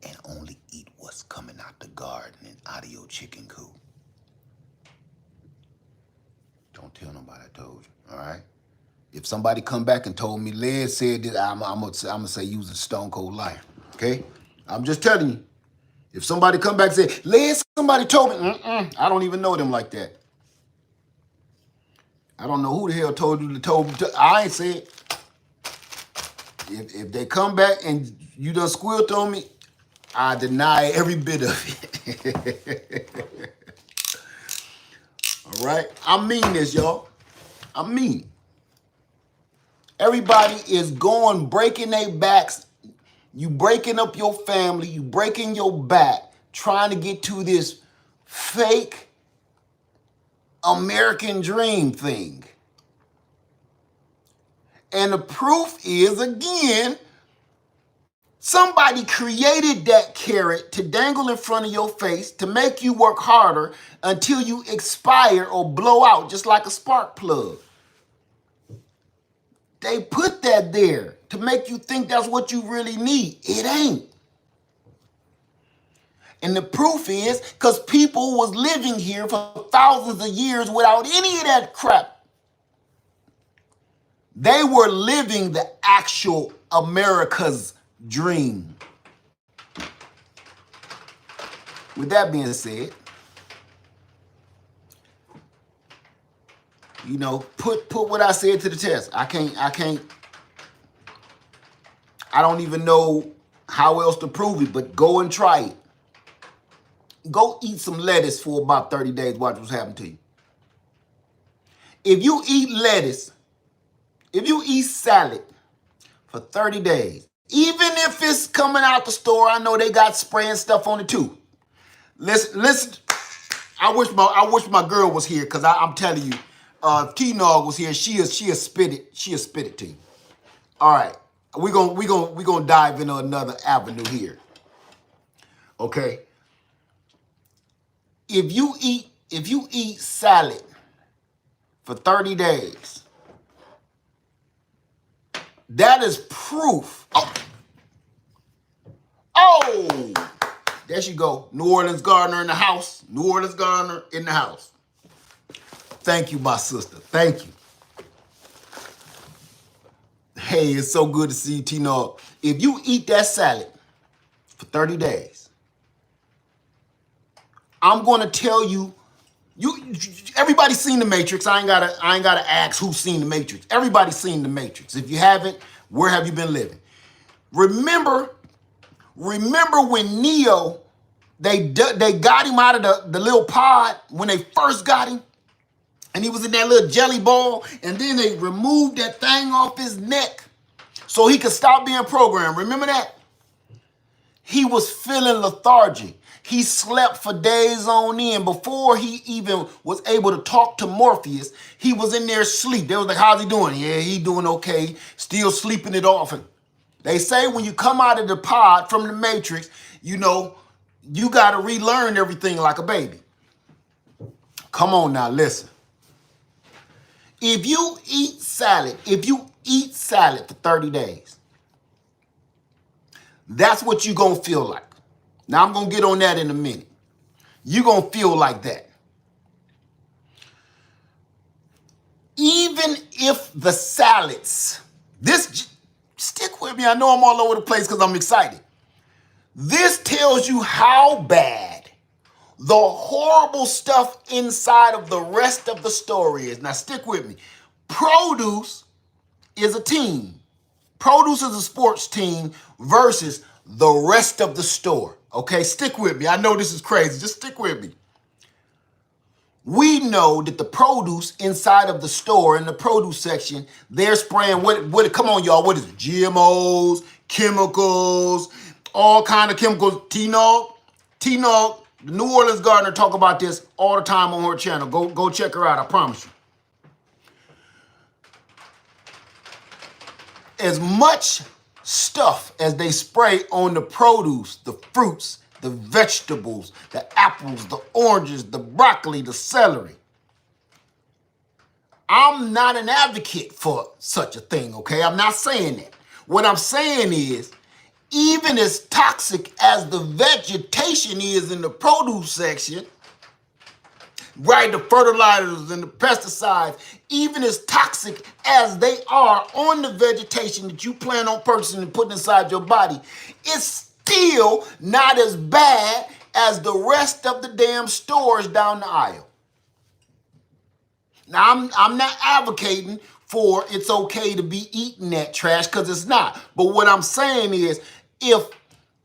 Speaker 1: And only eat what's coming out the garden and out of your chicken coop. Don't tell nobody I told you, all right? If somebody come back and told me, Les said that, I'm gonna say you was a stone cold liar, okay? I'm just telling you. If somebody come back and say, Les, somebody told me, I don't even know them like that. I don't know who the hell told you I ain't said. If they come back and you done squealed on me, I deny every bit of it. All right? I mean this, y'all. I mean it. Everybody is going, breaking their backs. You breaking up your family. You breaking your back, trying to get to this fake American dream thing. And the proof is, again, somebody created that carrot to dangle in front of your face to make you work harder until you expire or blow out just like a spark plug. They put that there to make you think that's what you really need. It ain't. And the proof is because people was living here for thousands of years without any of that crap. They were living the actual America's dream. With that being said, You know, put what I said to the test. I don't even know how else to prove it, but go and try it. Go eat some lettuce for about 30 days. Watch what's happening to you. If you eat lettuce, if you eat salad for 30 days, even if it's coming out the store, I know they got spraying stuff on it too. Listen. I wish my girl was here, because I'm telling you, if T-Nog was here, she'll spit it to you. All right, we gonna dive into another avenue here. Okay, if you eat salad for 30 days, that is proof. Oh, there she go. New Orleans Gardener in the house. New Orleans Gardener in the house. Thank you, my sister. Thank you. Hey, it's so good to see you, Tina. If you eat that salad for 30 days, I'm gonna tell you, everybody's seen the Matrix. I ain't gotta ask who's seen the Matrix. Everybody's seen the Matrix. If you haven't, where have you been living? Remember when Neo, they got him out of the little pod when they first got him, and he was in that little jelly ball, and then they removed that thing off his neck so he could stop being programmed. Remember that? He was feeling lethargic. He slept for days on end. Before he even was able to talk to Morpheus, he was in there asleep. They was like, how's he doing? Yeah, he doing okay. Still sleeping it off. And they say when you come out of the pod from the Matrix, you know, you got to relearn everything like a baby. Come on now, listen. If you eat salad for 30 days, that's what you're going to feel like. Now, I'm going to get on that in a minute. You're going to feel like that. Even if the salads, stick with me. I know I'm all over the place because I'm excited. This tells you how bad the horrible stuff inside of the rest of the story is. Now, stick with me. Produce is a team. Produce is a sports team versus the rest of the store. Okay, stick with me. I know this is crazy. Just stick with me. We know that the produce inside of the store, in the produce section, they're spraying what come on, y'all, what is it? GMOs, chemicals, all kind of chemicals. T-Nog, the New Orleans Gardener, talk about this all the time on her channel. Go check her out, I promise you. As much stuff as they spray on the produce, the fruits, the vegetables, the apples, the oranges, the broccoli, the celery. I'm not an advocate for such a thing, okay? I'm not saying that. What I'm saying is, even as toxic as the vegetation is in the produce section, right, the fertilizers and the pesticides, even as toxic as they are on the vegetation that you plan on purchasing and putting inside your body, it's still not as bad as the rest of the damn stores down the aisle. Now, I'm not advocating for it's okay to be eating that trash, because it's not. But what I'm saying is, if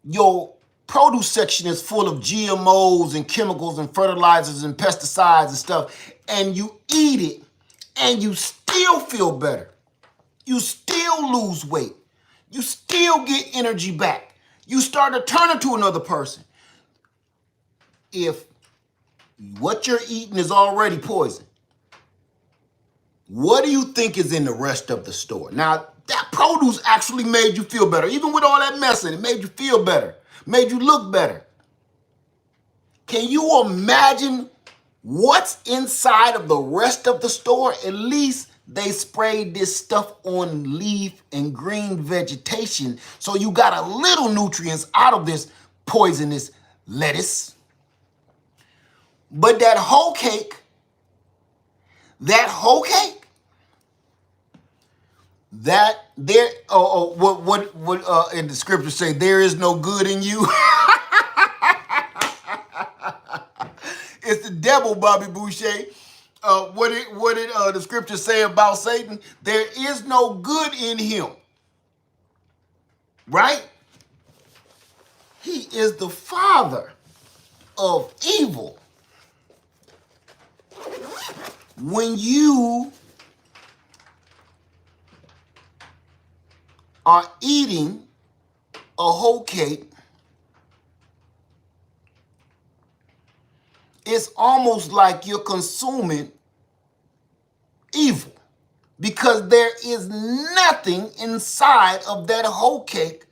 Speaker 1: your produce section is full of GMOs and chemicals and fertilizers and pesticides and stuff, and you eat it and you still feel better, you still lose weight, you still get energy back, you start to turn into another person. If what you're eating is already poison, what do you think is in the rest of the store? Now, that produce actually made you feel better. Even with all that mess in it, made you feel better, made you look better. Can you imagine what's inside of the rest of the store? At least they sprayed this stuff on leaf and green vegetation, so you got a little nutrients out of this poisonous lettuce. But that whole cake, that there, what in the scripture say, there is no good in you. It's the devil, Bobby Boucher. What did the scripture say about Satan? There is no good in him, right? He is the father of evil. When you are eating a whole cake, it's almost like you're consuming evil, because there is nothing inside of that whole cake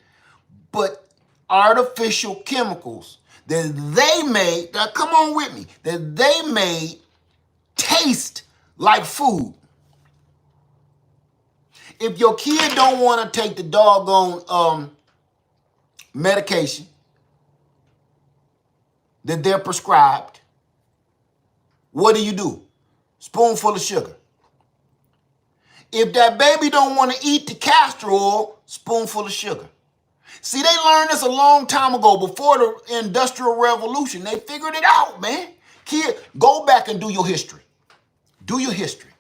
Speaker 1: but artificial chemicals that they made, now come on with me, that they made taste like food. If your kid don't want to take the doggone medication that they're prescribed, what do? Spoonful of sugar. If that baby don't want to eat the castor oil, spoonful of sugar. See, they learned this a long time ago, before the Industrial Revolution. They figured it out, man. Kid, go back and do your history. Do your history.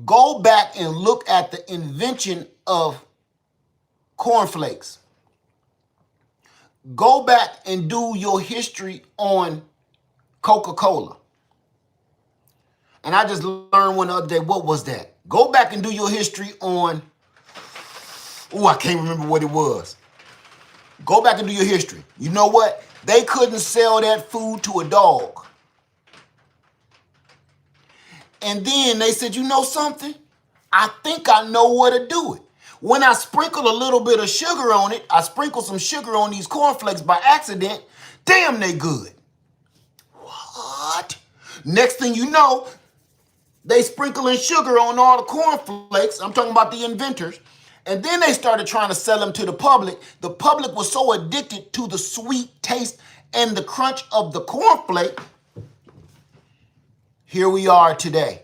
Speaker 1: Go back and look at the invention of cornflakes. Go back and do your history on Coca-Cola. And I just learned one the other day, what was that? Go back and do your history on, I can't remember what it was. Go back and do your history. You know what? They couldn't sell that food to a dog. And then they said, you know something? I think I know what to do it. When I sprinkle a little bit of sugar on it, I sprinkle some sugar on these cornflakes by accident, damn, they good. What? Next thing you know, they sprinkling sugar on all the cornflakes. I'm talking about the inventors. And then they started trying to sell them to the public. The public was so addicted to the sweet taste and the crunch of the cornflake. Here we are today.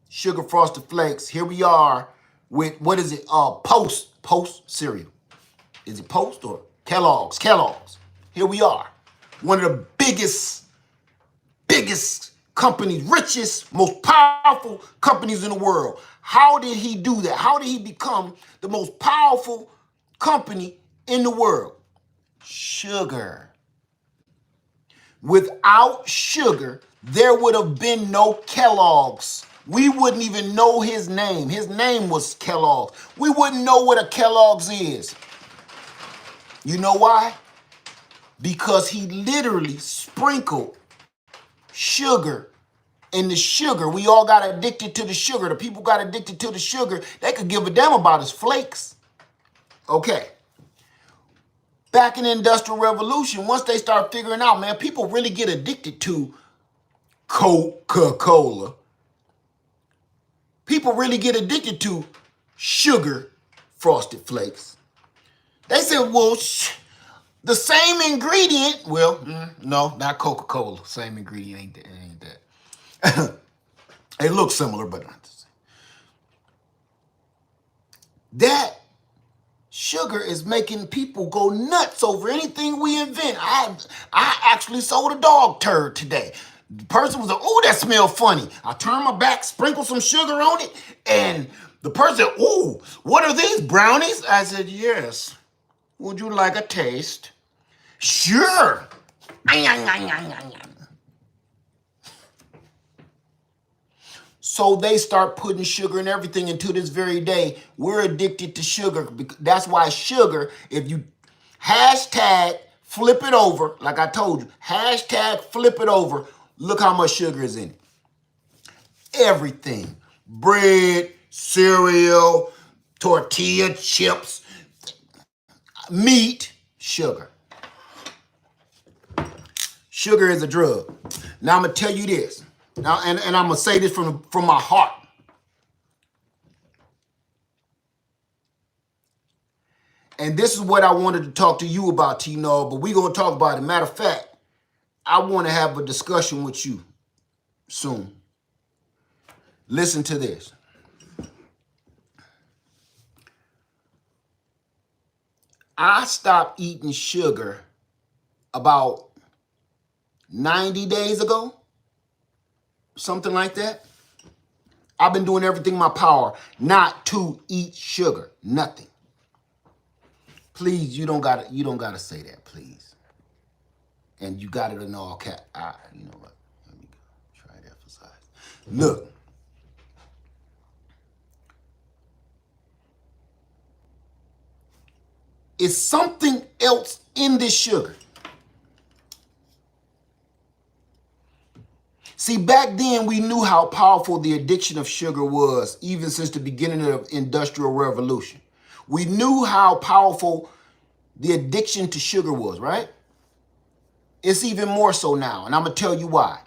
Speaker 1: Sugar Frosted Flakes. Here we are with, what is it? Post cereal. Is it Post or Kellogg's? Kellogg's. Here we are. One of the biggest companies, richest, most powerful companies in the world. How did he do that? How did he become the most powerful company in the world? Sugar. Without sugar, there would have been no Kellogg's. We wouldn't even know his name. His name was Kellogg's. We wouldn't know what a Kellogg's is. You know why? Because he literally sprinkled sugar. And the sugar, we all got addicted to the sugar. The people got addicted to the sugar. They could give a damn about his flakes. Okay. Back in the Industrial Revolution, once they start figuring out, man, people really get addicted to Coca-Cola. People really get addicted to sugar Frosted Flakes. They said, well, the same ingredient, no, not Coca-Cola. Same ingredient ain't that. It looks similar, but not the same. That sugar is making people go nuts over anything we invent. I actually sold a dog turd today. The person was like, oh, that smells funny. I turned my back, sprinkled some sugar on it, and the person, oh, what are these, brownies? I said, yes. Would you like a taste? Sure. So they start putting sugar in everything, and to this very day, we're addicted to sugar. That's why sugar, if you hashtag flip it over, like I told you, hashtag flip it over, look how much sugar is in it. Everything. Bread, cereal, tortilla, chips, meat, sugar. Sugar is a drug. Now I'm going to tell you this. Now, and I'm going to say this from my heart. And this is what I wanted to talk to you about, Tino, but we're going to talk about it. Matter of fact, I want to have a discussion with you soon. Listen to this. I stopped eating sugar about 90 days ago. something like that. I've been doing everything in my power not to eat sugar. Nothing. Please, you don't gotta say that, please. And you got it in all cap. You know what? Let me go. Try to emphasize. Look. It's something else in this sugar. See, back then we knew how powerful the addiction of sugar was, even since the beginning of the Industrial Revolution. We knew how powerful the addiction to sugar was, right? It's even more so now, and I'm going to tell you why.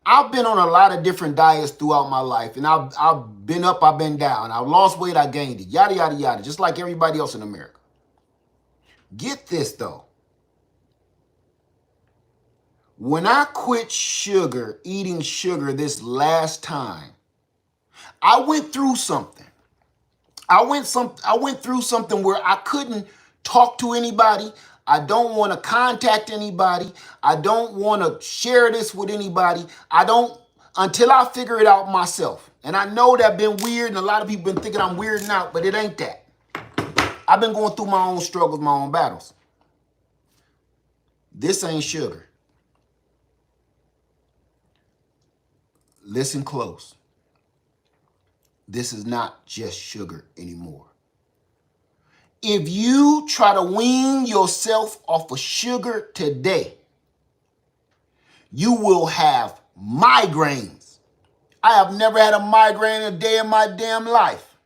Speaker 1: I've been on a lot of different diets throughout my life, and I've been up, I've been down. I've lost weight, I gained it, yada, yada, yada, just like everybody else in America. Get this, though. When I quit sugar, eating sugar this last time, I went through something. I went through something where I couldn't talk to anybody. I don't want to contact anybody. I don't want to share this with anybody. Until I figure it out myself. And I know that's been weird, and a lot of people been thinking I'm weirding out, but it ain't that. I've been going through my own struggles, my own battles. This ain't sugar. Listen close. This is not just sugar anymore. If you try to wean yourself off of sugar today, you will have migraines. I have never had a migraine a day in my damn life.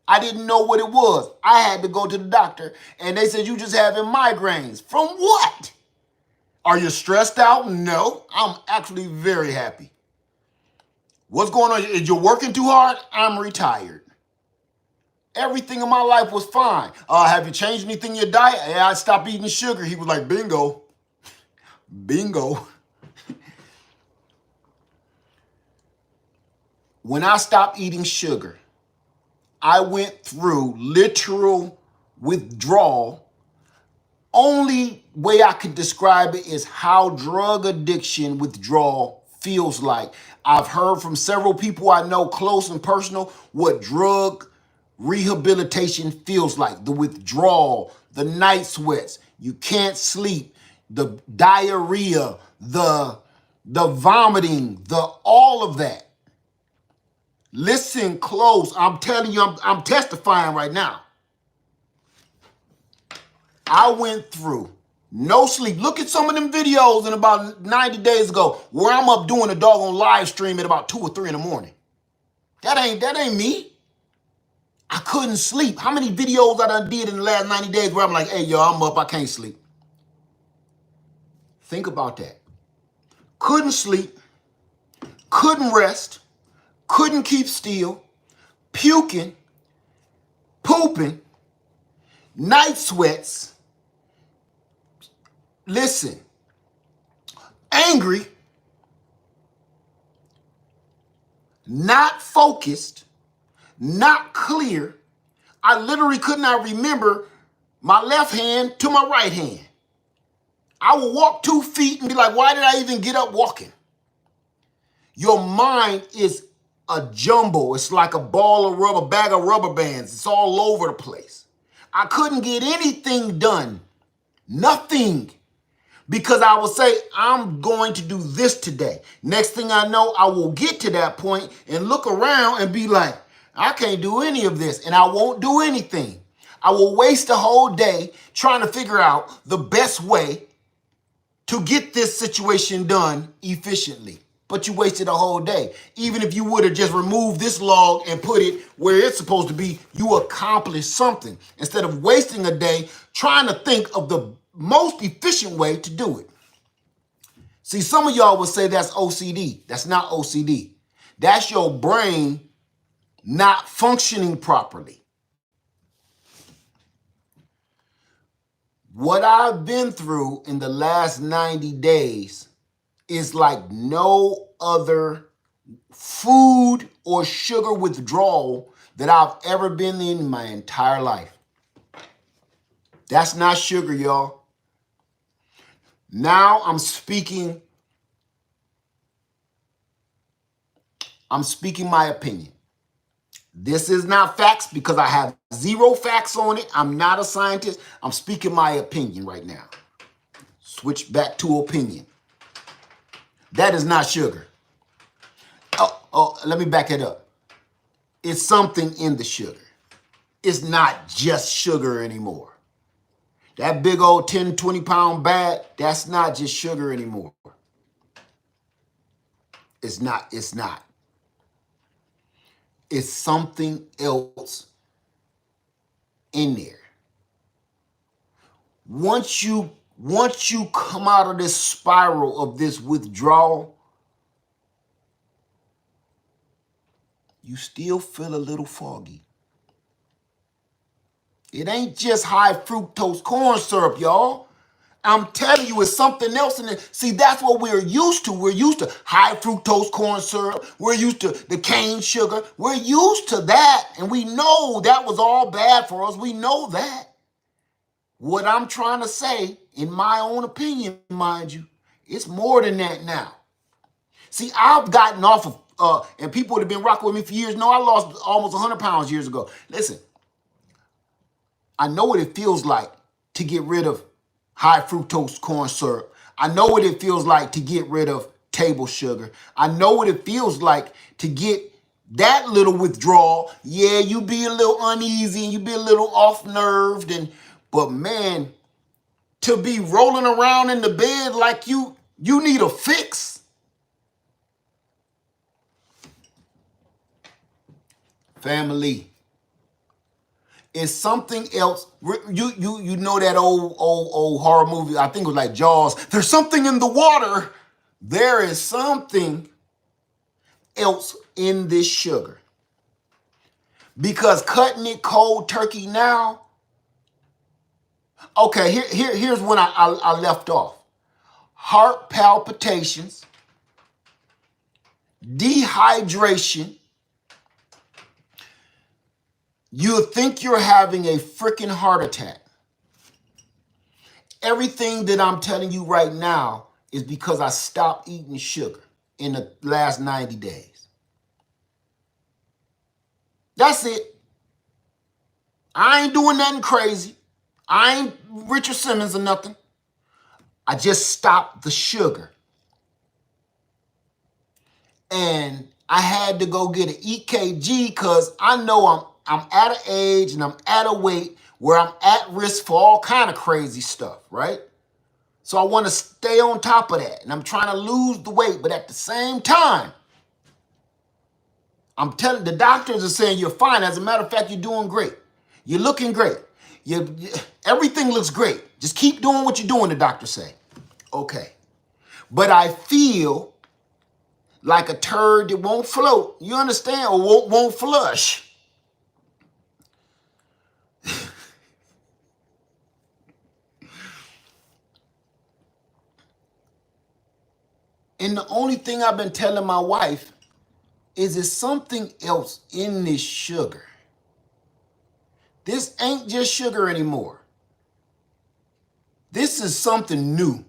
Speaker 1: I didn't know what it was. I had to go to the doctor, and they said, you just having migraines. From what? Are you stressed out? No, I'm actually very happy. What's going on? Is you working too hard? I'm retired. Everything in my life was fine. Have you changed anything in your diet? Yeah, I stopped eating sugar. He was like, bingo. Bingo. When I stopped eating sugar, I went through literal withdrawal. Only way I could describe it is how drug addiction withdrawal feels like. I've heard from several people I know close and personal what drug rehabilitation feels like. The withdrawal, the night sweats, you can't sleep, the diarrhea, the vomiting, all of that. Listen close. I'm telling you, I'm testifying right now. I went through no sleep. Look at some of them videos in about 90 days ago where I'm up doing a doggone live stream at about 2 or 3 in the morning. That ain't me. I couldn't sleep. How many videos I done did in the last 90 days where I'm like, hey, yo, I'm up, I can't sleep. Think about that. Couldn't sleep, couldn't rest, couldn't keep still, puking, pooping, night sweats. Listen, angry, not focused, not clear. I literally could not remember my left hand to my right hand. I would walk 2 feet and be like, why did I even get up walking? Your mind is a jumble. It's like a bag of rubber bands. It's all over the place. I couldn't get anything done. Nothing. Because I will say, I'm going to do this today. Next thing I know, I will get to that point and look around and be like, I can't do any of this, and I won't do anything. I will waste a whole day trying to figure out the best way to get this situation done efficiently. But you wasted a whole day. Even if you would have just removed this log and put it where it's supposed to be, you accomplished something. Instead of wasting a day trying to think of the most efficient way to do it. See, some of y'all would say that's OCD. That's not OCD. That's your brain not functioning properly. What I've been through in the last 90 days is like no other food or sugar withdrawal that I've ever been in my entire life. That's not sugar, y'all. Now I'm speaking I'm speaking my opinion. This is not facts because I have zero facts on it. I'm not a scientist. I'm speaking my opinion right now. Switch back to opinion. That is not sugar. Let me back it up. It's something in the sugar. It's not just sugar anymore. That big old 10, 20 pound bag, that's not just sugar anymore. It's not. It's something else in there. Once you come out of this spiral of this withdrawal, you still feel a little foggy. It ain't just high fructose corn syrup, y'all. I'm telling you, it's something else in it. See, that's what we're used to. We're used to high fructose corn syrup. We're used to the cane sugar. We're used to that, and we know that was all bad for us. We know that. What I'm trying to say, in my own opinion, mind you, it's more than that now. See, I've gotten off of, and people that have been rocking with me for years know I lost almost 100 pounds years ago. Listen, I know what it feels like to get rid of high fructose corn syrup. I know what it feels like to get rid of table sugar. I know what it feels like to get that little withdrawal. Yeah, you be a little uneasy and you be a little off-nerved, but man, to be rolling around in the bed like you need a fix. Family. It's something else. You know that old horror movie, I think it was like Jaws. There's something in the water. There is something else in this sugar. Because cutting it cold turkey now, okay, here's when I left off. Heart palpitations, dehydration. You think you're having a freaking heart attack. Everything that I'm telling you right now is because I stopped eating sugar in the last 90 days. That's it. I ain't doing nothing crazy. I ain't Richard Simmons or nothing. I just stopped the sugar. And I had to go get an EKG because I know I'm at an age and I'm at a weight where I'm at risk for all kind of crazy stuff, right? So I want to stay on top of that. And I'm trying to lose the weight. But at the same time, I'm telling the doctors are saying you're fine. As a matter of fact, you're doing great. You're looking great. Everything looks great. Just keep doing what you're doing, the doctors say. Okay. But I feel like a turd that won't float. You understand? Or won't flush. And the only thing I've been telling my wife is there's something else in this sugar. This ain't just sugar anymore. This is something new.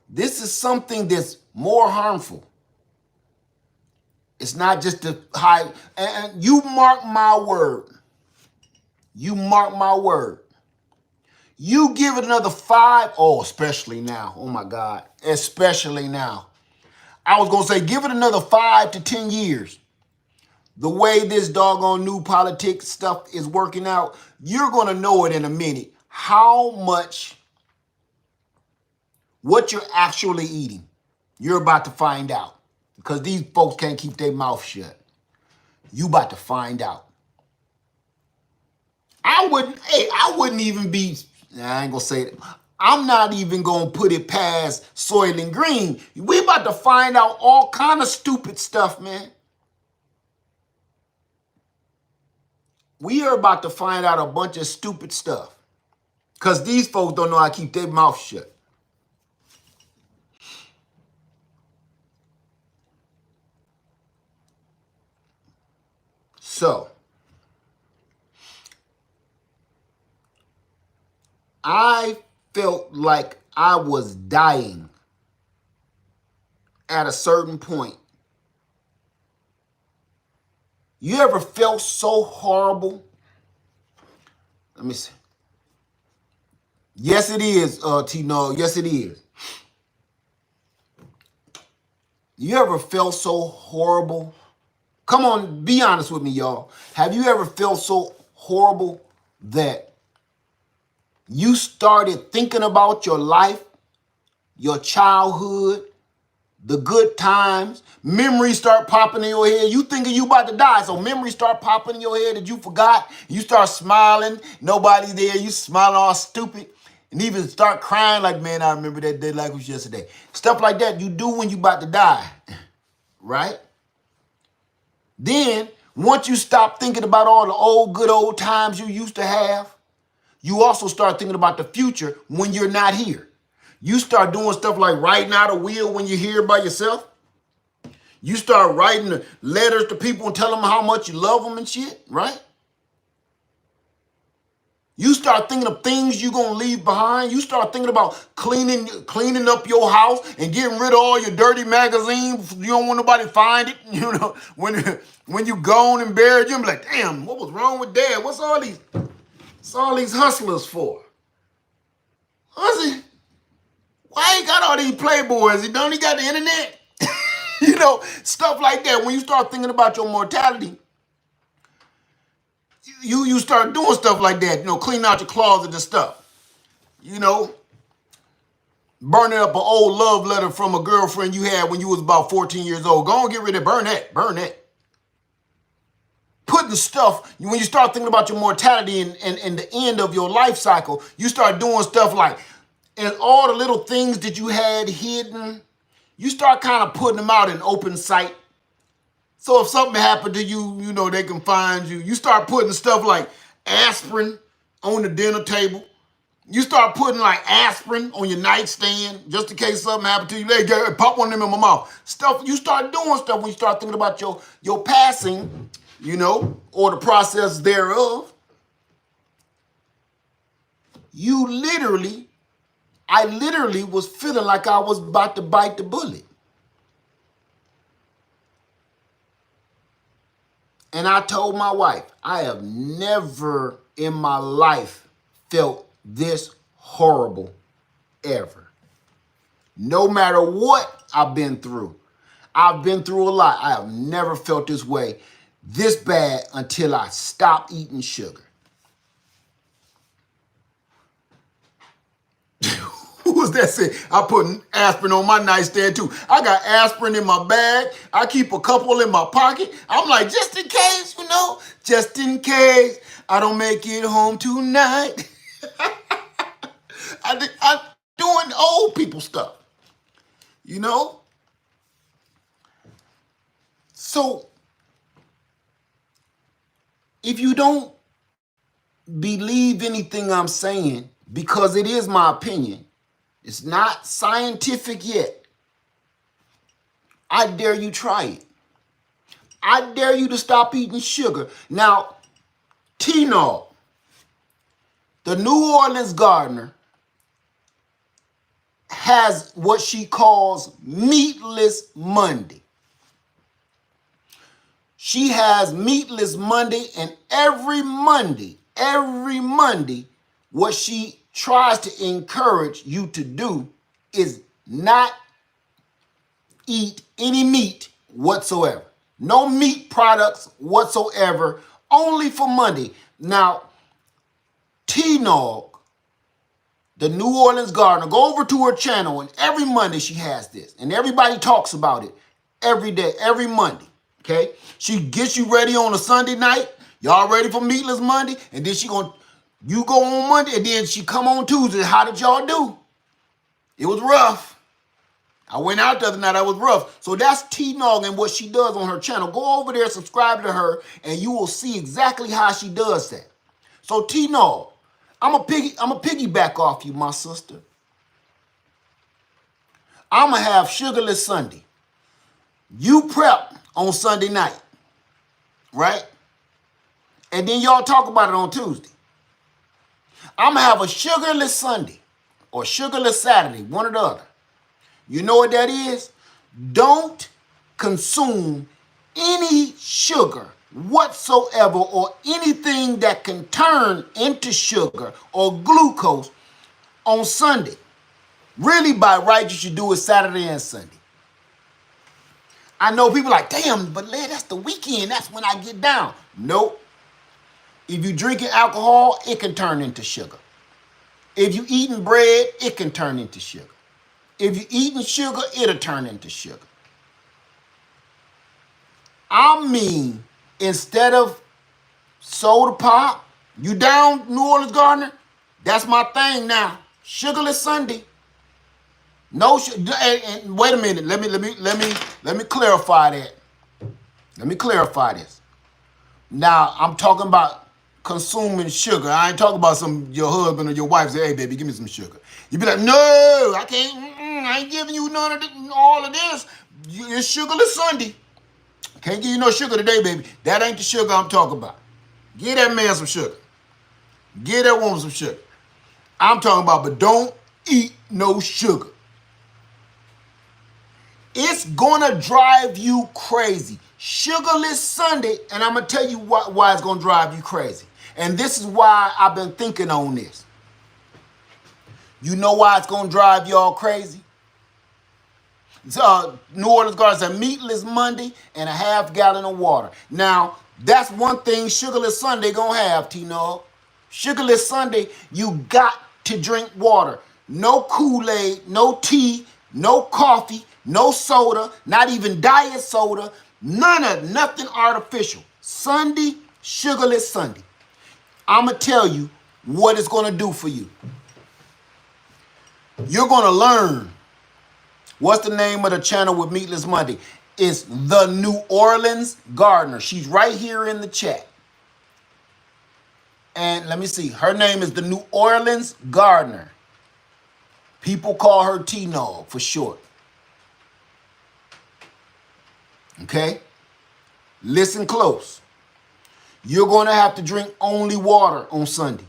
Speaker 1: This is something that's more harmful. It's not just the high, and you mark my word. You mark my word. You give it another 5, especially now. Oh my God, especially now. I was gonna say, give it another 5 to 10 years. The way this doggone new politics stuff is working out, you're gonna know it in a minute. How much, what you're actually eating. You're about to find out. Because these folks can't keep their mouth shut. You about to find out. I wouldn't even be, I ain't gonna say it. I'm not even gonna put it past Soylent Green. We about to find out all kind of stupid stuff, man. We are about to find out a bunch of stupid stuff. Because these folks don't know how to keep their mouth shut. So, I felt like I was dying at a certain point You ever felt so horrible? Let me see. Yes, it is, T-No. Yes, it is. You ever felt so horrible? Come on, be honest with me, y'all. Have you ever felt so horrible that you started thinking about your life, your childhood, the good times? Memories start popping in your head. You thinking you about to die, so memories start popping in your head that you forgot. You start smiling, nobody there. You smiling all stupid, and even start crying like, man, I remember that day like it was yesterday. Stuff like that you do when you about to die, right? Then, once you stop thinking about all the good old times you used to have, you also start thinking about the future when you're not here. You start doing stuff like writing out a will when you're here by yourself. You start writing letters to people and telling them how much you love them and shit, right? You start thinking of things you're going to leave behind. You start thinking about cleaning up your house and getting rid of all your dirty magazines. You don't want nobody to find it. You know, when you gone and buried, you'll be like, damn, what was wrong with Dad? What's all these hustlers for? What's it? Why he got all these Playboys? He don't he got the internet? You know, stuff like that. When you start thinking about your mortality, you start doing stuff like that, you know, cleaning out your closet and stuff. You know, burning up an old love letter from a girlfriend you had when you was about 14 years old. Go on, get rid of it. Burn that. Putting stuff, when you start thinking about your mortality and the end of your life cycle, you start doing stuff like, and all the little things that you had hidden, you start kind of putting them out in open sight. So if something happened to you, you know, they can find you. You start putting stuff like aspirin on the dinner table. You start putting like aspirin on your nightstand just in case something happened to you. Hey, pop one of them in my mouth. Stuff, you start doing stuff when you start thinking about your passing, you know, or the process thereof. I literally was feeling like I was about to bite the bullet. And I told my wife, I have never in my life felt this horrible ever. No matter what I've been through a lot. I have never felt this way, this bad until I stopped eating sugar. Who was that saying? I put aspirin on my nightstand too. I got aspirin in my bag. I keep a couple in my pocket. I'm like, just in case, you know, just in case I don't make it home tonight. I'm doing old people stuff, you know? So if you don't believe anything I'm saying, because it is my opinion, it's not scientific yet, I dare you try it. I dare you to stop eating sugar. Now, Tino, the New Orleans gardener, has what she calls Meatless Monday. She has Meatless Monday, and every Monday, what she tries to encourage you to do is not eat any meat whatsoever. No meat products whatsoever, only for Monday. Now, T-Nog, the New Orleans gardener, go over to her channel, and every Monday she has this, and everybody talks about it every day, every Monday, okay? She gets you ready on a Sunday night. Y'all ready for Meatless Monday? And then you go on Monday, and then she come on Tuesday. How did y'all do? It was rough. I went out the other night, I was rough. So that's T-Nog and what she does on her channel. Go over there, subscribe to her, and you will see exactly how she does that. So T-Nog, I'm a piggyback off you, my sister. I'm going to have Sugarless Sunday. You prep on Sunday night, right? And then y'all talk about it on Tuesday. I'm going to have a Sugarless Sunday or Sugarless Saturday, one or the other. You know what that is? Don't consume any sugar whatsoever or anything that can turn into sugar or glucose on Sunday. Really, by right, you should do it Saturday and Sunday. I know people like, damn, but Led, that's the weekend. That's when I get down. Nope. If you're drinking alcohol, it can turn into sugar. If you're eating bread, it can turn into sugar. If you're eating sugar, it'll turn into sugar. I mean, instead of soda pop, you down, New Orleans Gardener? That's my thing now. Sugarless Sunday. No, and wait a minute. Let me clarify that. Let me clarify this. Now I'm talking about consuming sugar. I ain't talking about your husband or your wife say, "Hey, baby, give me some sugar." You be like, "No, I can't. I ain't giving you none of all of this. It's sugarless Sunday. Can't give you no sugar today, baby. That ain't the sugar I'm talking about. Give that man some sugar. Give that woman some sugar. I'm talking about, but don't eat no sugar. It's gonna drive you crazy. Sugarless Sunday, and I'm gonna tell you why it's gonna drive you crazy. And this is why I've been thinking on this. You know why it's gonna drive y'all crazy? New Orleans Garden said meatless Monday and a half gallon of water. Now, that's one thing Sugarless Sunday gonna have, Tino. Sugarless Sunday, you got to drink water. No Kool-Aid, no tea, no coffee, no soda, not even diet soda, nothing artificial. Sunday, Sugarless Sunday. I'ma tell you what it's gonna do for you. You're gonna learn. What's the name of the channel with Meatless Monday? It's the New Orleans Gardener. She's right here in the chat. And let me see. Her name is the New Orleans Gardener. People call her T-Nog for short. Okay? Listen close. You're going to have to drink only water on Sunday.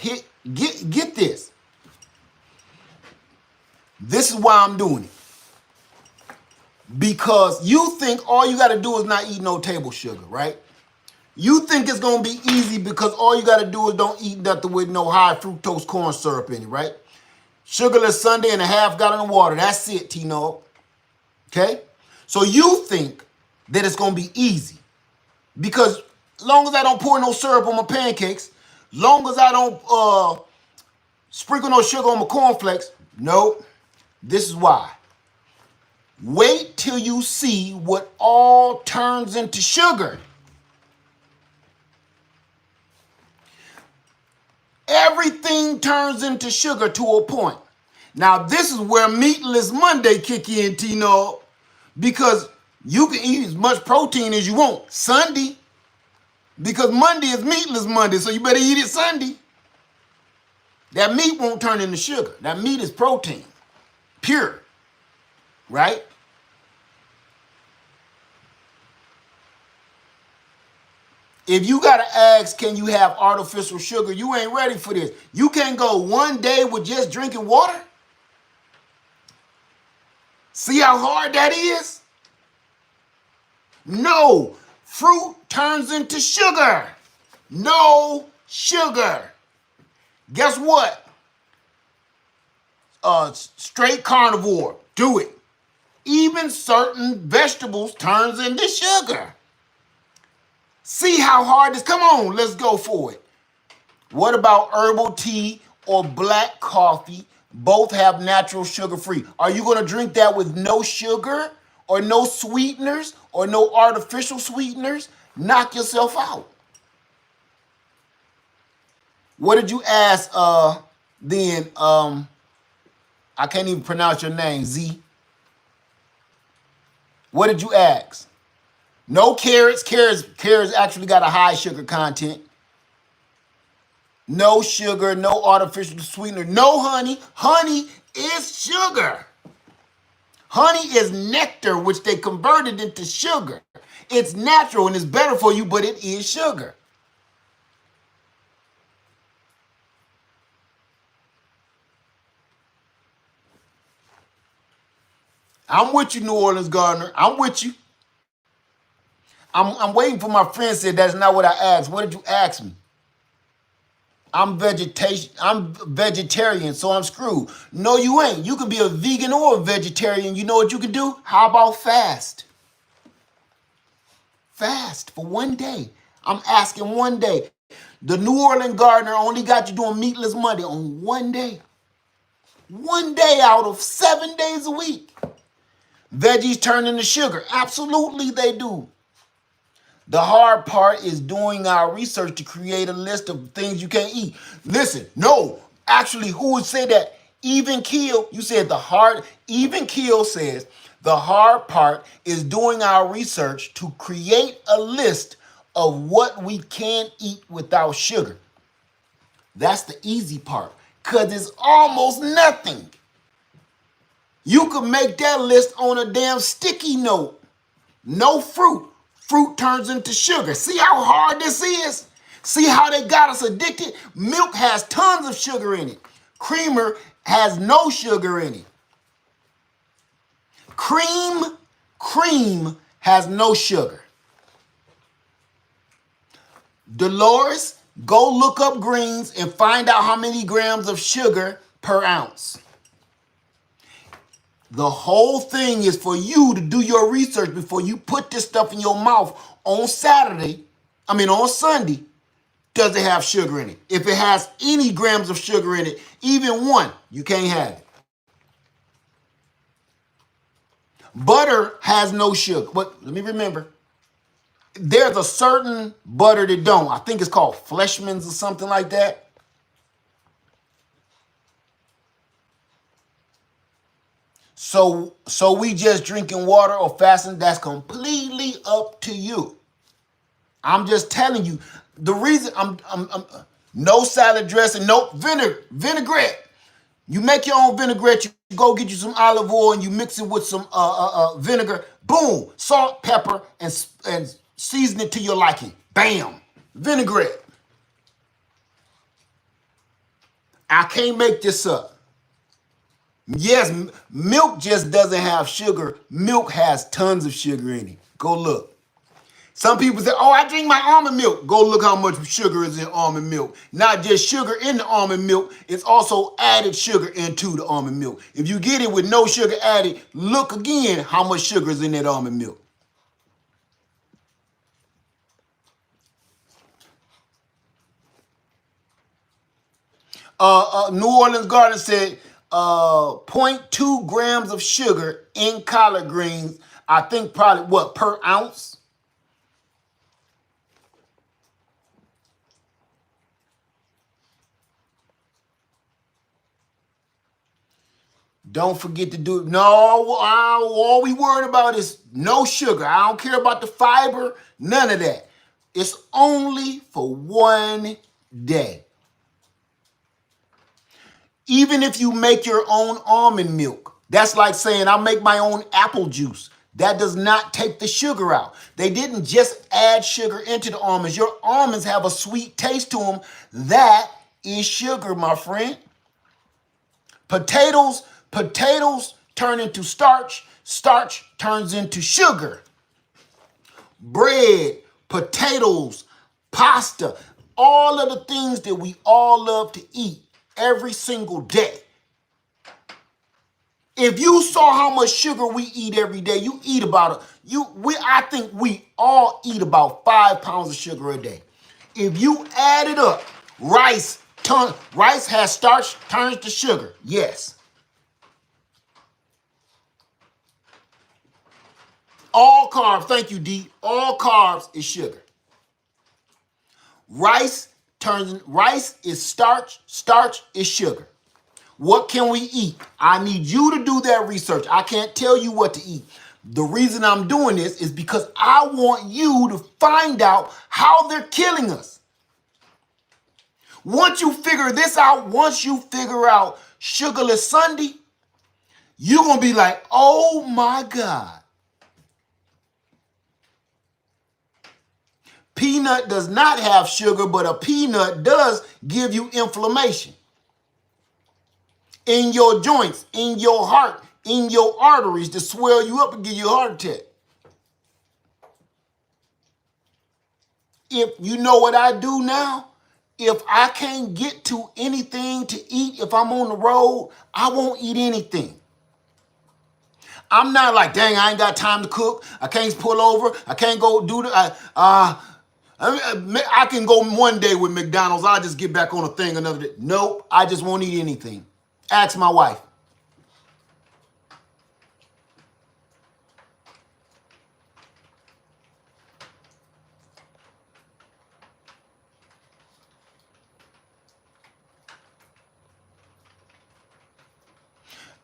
Speaker 1: Get this. This is why I'm doing it. Because you think all you got to do is not eat no table sugar, right? You think it's going to be easy because all you got to do is don't eat nothing with no high fructose corn syrup in it, right? Sugarless Sunday and a half gallon of water. That's it, Tino. Okay? So you think that it's going to be easy. Because long as I don't pour no syrup on my pancakes, long as I don't sprinkle no sugar on my cornflakes, nope. This is why. Wait till you see what all turns into sugar. Everything turns into sugar to a point. Now, this is where Meatless Monday kick in, Tino, because you can eat as much protein as you want Sunday, because Monday is Meatless Monday, so you better eat it Sunday. That meat won't turn into sugar. That meat is protein, pure, right? If you got to ask, can you have artificial sugar? You ain't ready for this. You can't go one day with just drinking water. See how hard that is? No, fruit turns into sugar. No sugar. Guess what? Straight carnivore, do it. Even certain vegetables turns into sugar. See how hard this? Come on, let's go for it. What about herbal tea or black coffee? Both have natural sugar-free. Are you going to drink that with no sugar or no sweeteners or no artificial sweeteners? Knock yourself out. What did you ask then? I can't even pronounce your name, Z. What did you ask? No carrots. Carrots actually got a high sugar content. No sugar, no artificial sweetener, no honey. Honey is sugar. Honey is nectar, which they converted into sugar. It's natural and it's better for you, but it is sugar. I'm with you, New Orleans Gardener. I'm with you. I'm waiting for my friend said that's not what I asked. What did you ask me? I'm vegetarian, so I'm screwed. No, you ain't. You can be a vegan or a vegetarian. You know what you can do? How about fast? Fast for one day. I'm asking one day. The New Orleans gardener only got you doing meatless Monday on one day. One day out of 7 days a week. Veggies turn into sugar. Absolutely they do. The hard part is doing our research to create a list of things you can't eat. Listen, no, actually, who would say that? Even Keel, you said the hard, even Keel says the hard part is doing our research to create a list of what we can eat without sugar. That's the easy part, because it's almost nothing. You could make that list on a damn sticky note. No fruit. Fruit turns into sugar. See how hard this is? See how they got us addicted? Milk has tons of sugar in it. Creamer has no sugar in it. Cream has no sugar. Dolores, go look up greens and find out how many grams of sugar per ounce. The whole thing is for you to do your research before you put this stuff in your mouth on on Sunday. Does it have sugar in it? If it has any grams of sugar in it, even one, you can't have it. Butter has no sugar. But let me remember. There's a certain butter that don't. I think it's called Fleshman's or something like that. So we just drinking water or fasting, that's completely up to you. I'm just telling you the reason I'm no salad dressing, no vinaigrette. You make your own vinaigrette, you go get you some olive oil and you mix it with some vinegar. Boom, salt, pepper, and season it to your liking. Bam, vinaigrette. I can't make this up. Yes, milk just doesn't have sugar. Milk has tons of sugar in it. Go look. Some people say, oh, I drink my almond milk. Go look how much sugar is in almond milk. Not just sugar in the almond milk, it's also added sugar into the almond milk. If you get it with no sugar added, look again how much sugar is in that almond milk. New Orleans Garden said 0.2 grams of sugar in collard greens. I think probably what, per ounce? Don't forget to do, no, all we worried about is no sugar. I don't care about the fiber, none of that. It's only for one day. Even if you make your own almond milk, that's like saying I make my own apple juice. That does not take the sugar out. They didn't just add sugar into the almonds. Your almonds have a sweet taste to them. That is sugar, my friend. Potatoes turn into starch. Starch turns into sugar. Bread, potatoes, pasta, all of the things that we all love to eat every single day. If you saw how much sugar we eat every day, you eat I think we all eat about 5 pounds of sugar a day. If you add it up, rice has starch, turns to sugar. Yes. All carbs, thank you, D. All carbs is sugar. Rice is starch, starch is sugar. What can we eat? I need you to do that research. I can't tell you what to eat. The reason I'm doing this is because I want you to find out how they're killing us. Once you figure this out, once you figure out Sugarless Sunday, you're going to be like, oh my God. Peanut does not have sugar, but a peanut does give you inflammation in your joints, in your heart, in your arteries to swell you up and give you a heart attack. If you know what I do now, if I can't get to anything to eat, if I'm on the road, I won't eat anything. I'm not like, dang, I ain't got time to cook. I can't pull over. I can't go do the. I can go one day with McDonald's. I'll just get back on a thing another day. Nope, I just won't eat anything. Ask my wife.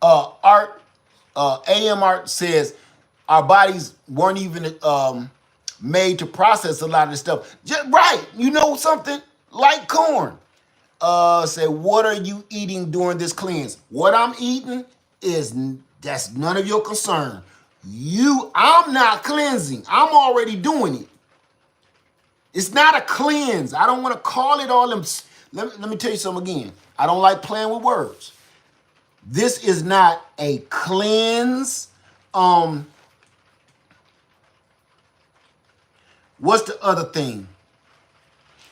Speaker 1: Art, AM Art says our bodies weren't even made to process a lot of this stuff. Just right, you know something like corn. Say, what are you eating during this cleanse? What I'm eating is that's none of your concern. I'm not cleansing. I'm already doing it. It's not a cleanse. I don't want to call it all them. Let me tell you something again. I don't like playing with words. This is not a cleanse. What's the other thing?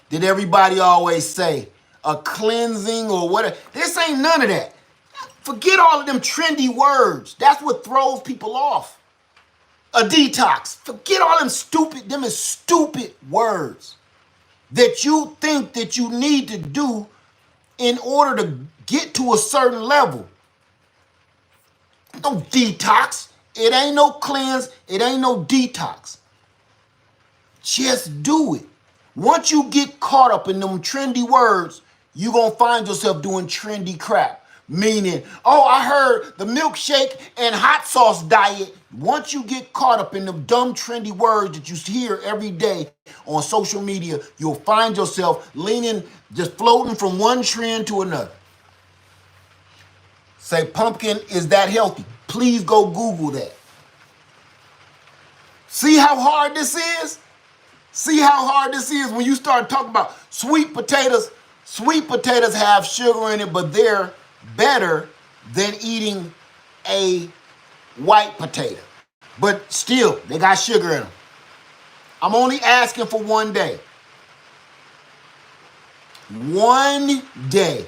Speaker 1: Did everybody always say a cleansing or whatever? This ain't none of that. Forget all of them trendy words. That's what throws people off. A detox. Forget all them is stupid words that you think that you need to do in order to get to a certain level. No detox. It ain't no cleanse. It ain't no detox. Just do it. Once you get caught up in them trendy words, you're going to find yourself doing trendy crap. Meaning, oh, I heard the milkshake and hot sauce diet. Once you get caught up in them dumb trendy words that you hear every day on social media, you'll find yourself leaning, just floating from one trend to another. Say, pumpkin, is that healthy? Please go Google that. See how hard this is? See how hard this is when you start talking about sweet potatoes. Sweet potatoes have sugar in it, but they're better than eating a white potato. But still, they got sugar in them. I'm only asking for one day. One day.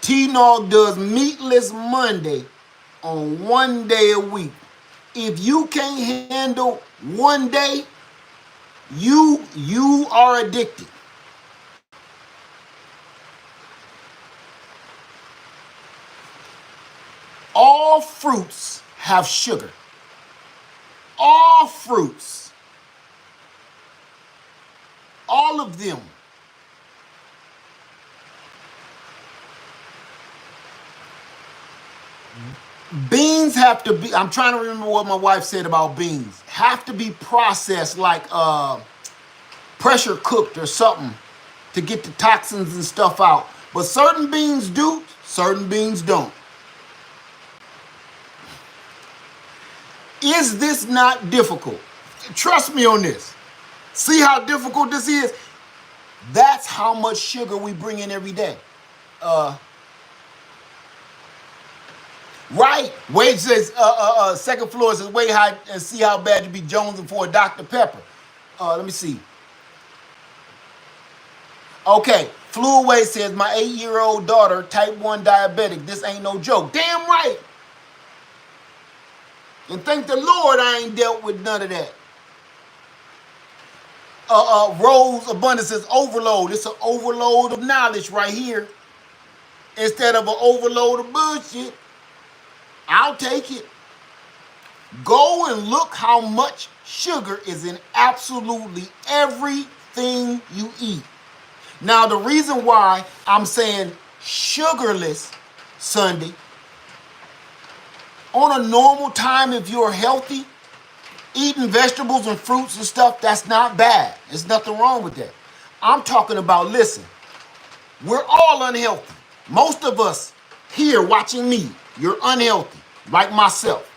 Speaker 1: T-Nog does Meatless Monday on one day a week. If you can't handle one day, you are addicted. All fruits have sugar. All fruits. All of them. Beans have to be, I'm trying to remember what my wife said about beans, have to be processed like pressure cooked or something to get the toxins and stuff out. But certain beans do, certain beans don't. Is this not difficult? Trust me on this. See how difficult this is? That's how much sugar we bring in every day. Right. Wade says, second floor says, way high and see how bad you be jonesing for a Dr. Pepper. Let me see. Okay. Flew Away says, my 8-year-old daughter, type 1 diabetic. This ain't no joke. Damn right. And thank the Lord I ain't dealt with none of that. Rose Abundance says, overload. It's an overload of knowledge right here. Instead of an overload of bullshit. I'll take it. Go and look how much sugar is in absolutely everything you eat. Now, the reason why I'm saying Sugarless Sunday, on a normal time, if you're healthy, eating vegetables and fruits and stuff, that's not bad. There's nothing wrong with that. I'm talking about, listen, we're all unhealthy. Most of us here watching me, you're unhealthy, like myself.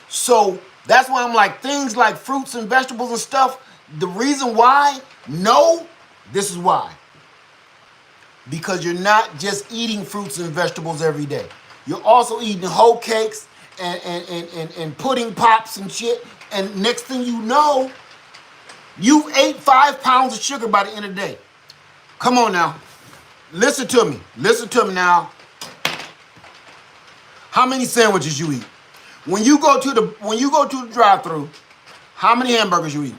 Speaker 1: So that's why I'm like, things like fruits and vegetables and stuff, the reason why, no, this is why. Because you're not just eating fruits and vegetables every day. You're also eating whole cakes and pudding pops and shit. And next thing you know, You've ate 5 pounds of sugar by the end of the day. Come on now. Listen to me. Listen to me now. How many sandwiches you eat? When you go to the drive-thru, how many hamburgers you eat?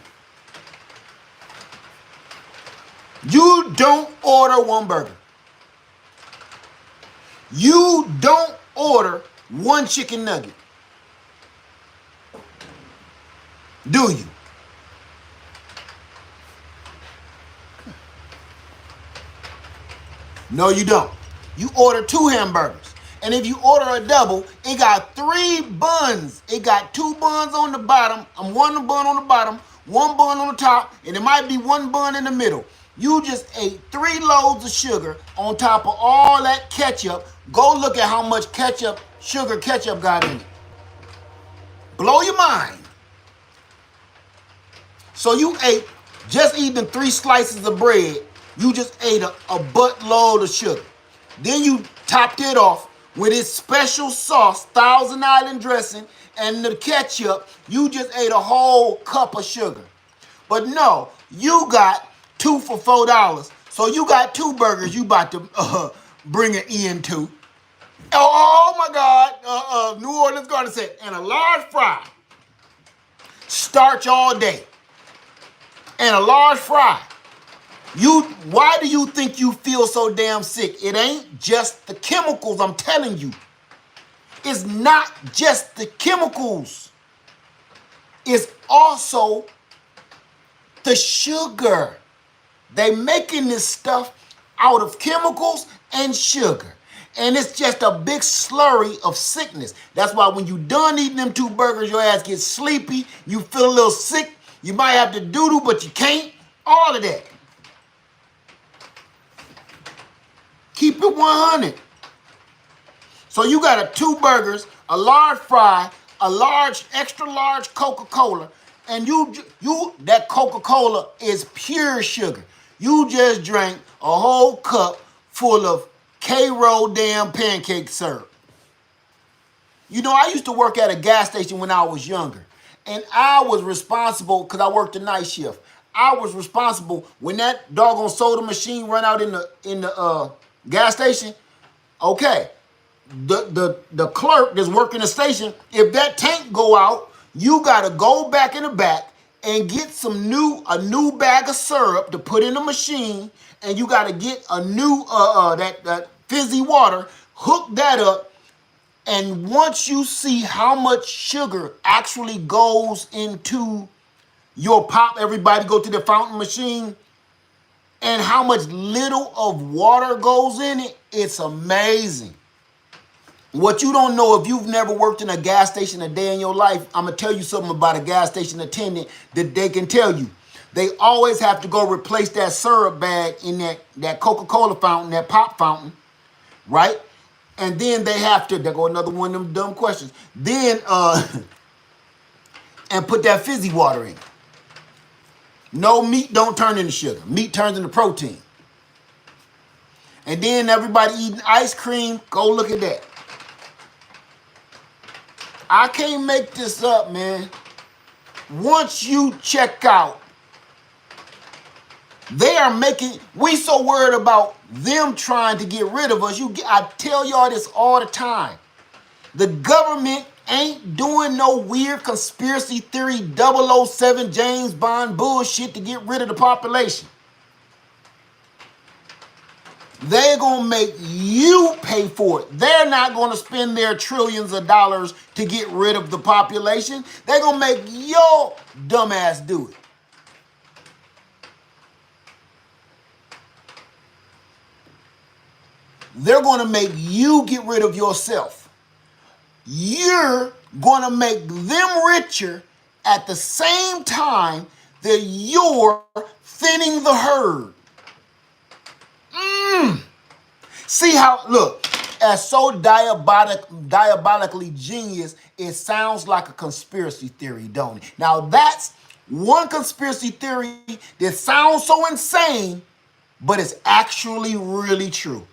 Speaker 1: You don't order one burger. You don't order one chicken nugget. Do you? No, you don't. You order 2 hamburgers. And if you order a double, it got 3 buns. It got 2 buns on the bottom, 1 bun on the bottom, 1 bun on the top, and it might be 1 bun in the middle. You just ate 3 loads of sugar on top of all that ketchup. Go look at how much sugar ketchup got in it. Blow your mind. So you ate, just eating 3 slices of bread, you just ate a buttload of sugar. Then you topped it off with its special sauce, Thousand Island dressing, and the ketchup. You just ate a whole cup of sugar. But no, you got 2 for $4. So you got 2 burgers you about to bring an end to. Oh my God, New Orleans Garden said, and a large fry. Starch all day. And a large fry. Why do you think you feel so damn sick? It ain't just the chemicals, I'm telling you. It's not just the chemicals. It's also the sugar. They making this stuff out of chemicals and sugar. And it's just a big slurry of sickness. That's why when you done eating them 2 burgers, your ass gets sleepy, you feel a little sick, you might have to doo-doo, but you can't. All of that. Keep it 100. So you got a 2 burgers, a large fry, a large, extra large Coca-Cola, and that Coca-Cola is pure sugar. You just drank a whole cup full of K-Roll damn pancake syrup. You know, I used to work at a gas station when I was younger, and I was responsible, because I worked the night shift. I was responsible when that doggone soda machine run out in the gas station. Okay, the clerk that's working the station, if that tank go out, you gotta go back in the back and get a new bag of syrup to put in the machine, and you gotta get a new that fizzy water, hook that up, and once you see how much sugar actually goes into your pop, everybody go to the fountain machine, and how much little of water goes in it, it's amazing. What you don't know, if you've never worked in a gas station a day in your life, I'm going to tell you something about a gas station attendant that they can tell you. They always have to go replace that syrup bag in that Coca-Cola fountain, that pop fountain, right? And then they have to, there go another one of them dumb questions, then, and put that fizzy water in. No, meat don't turn into sugar. Meat turns into protein. And then everybody eating ice cream, go look at that. I can't make this up, man. Once you check out, we so worried about them trying to get rid of us. I tell y'all this all the time. The government ain't doing no weird conspiracy theory 007 James Bond bullshit to get rid of the population. They're going to make you pay for it. They're not going to spend their trillions of dollars to get rid of the population. They're going to make your dumbass do it. They're going to make you get rid of yourself. You're going to make them richer at the same time that you're thinning the herd. See how, look, as so diabolically genius, it sounds like a conspiracy theory, don't it? Now that's one conspiracy theory that sounds so insane, but it's actually really true.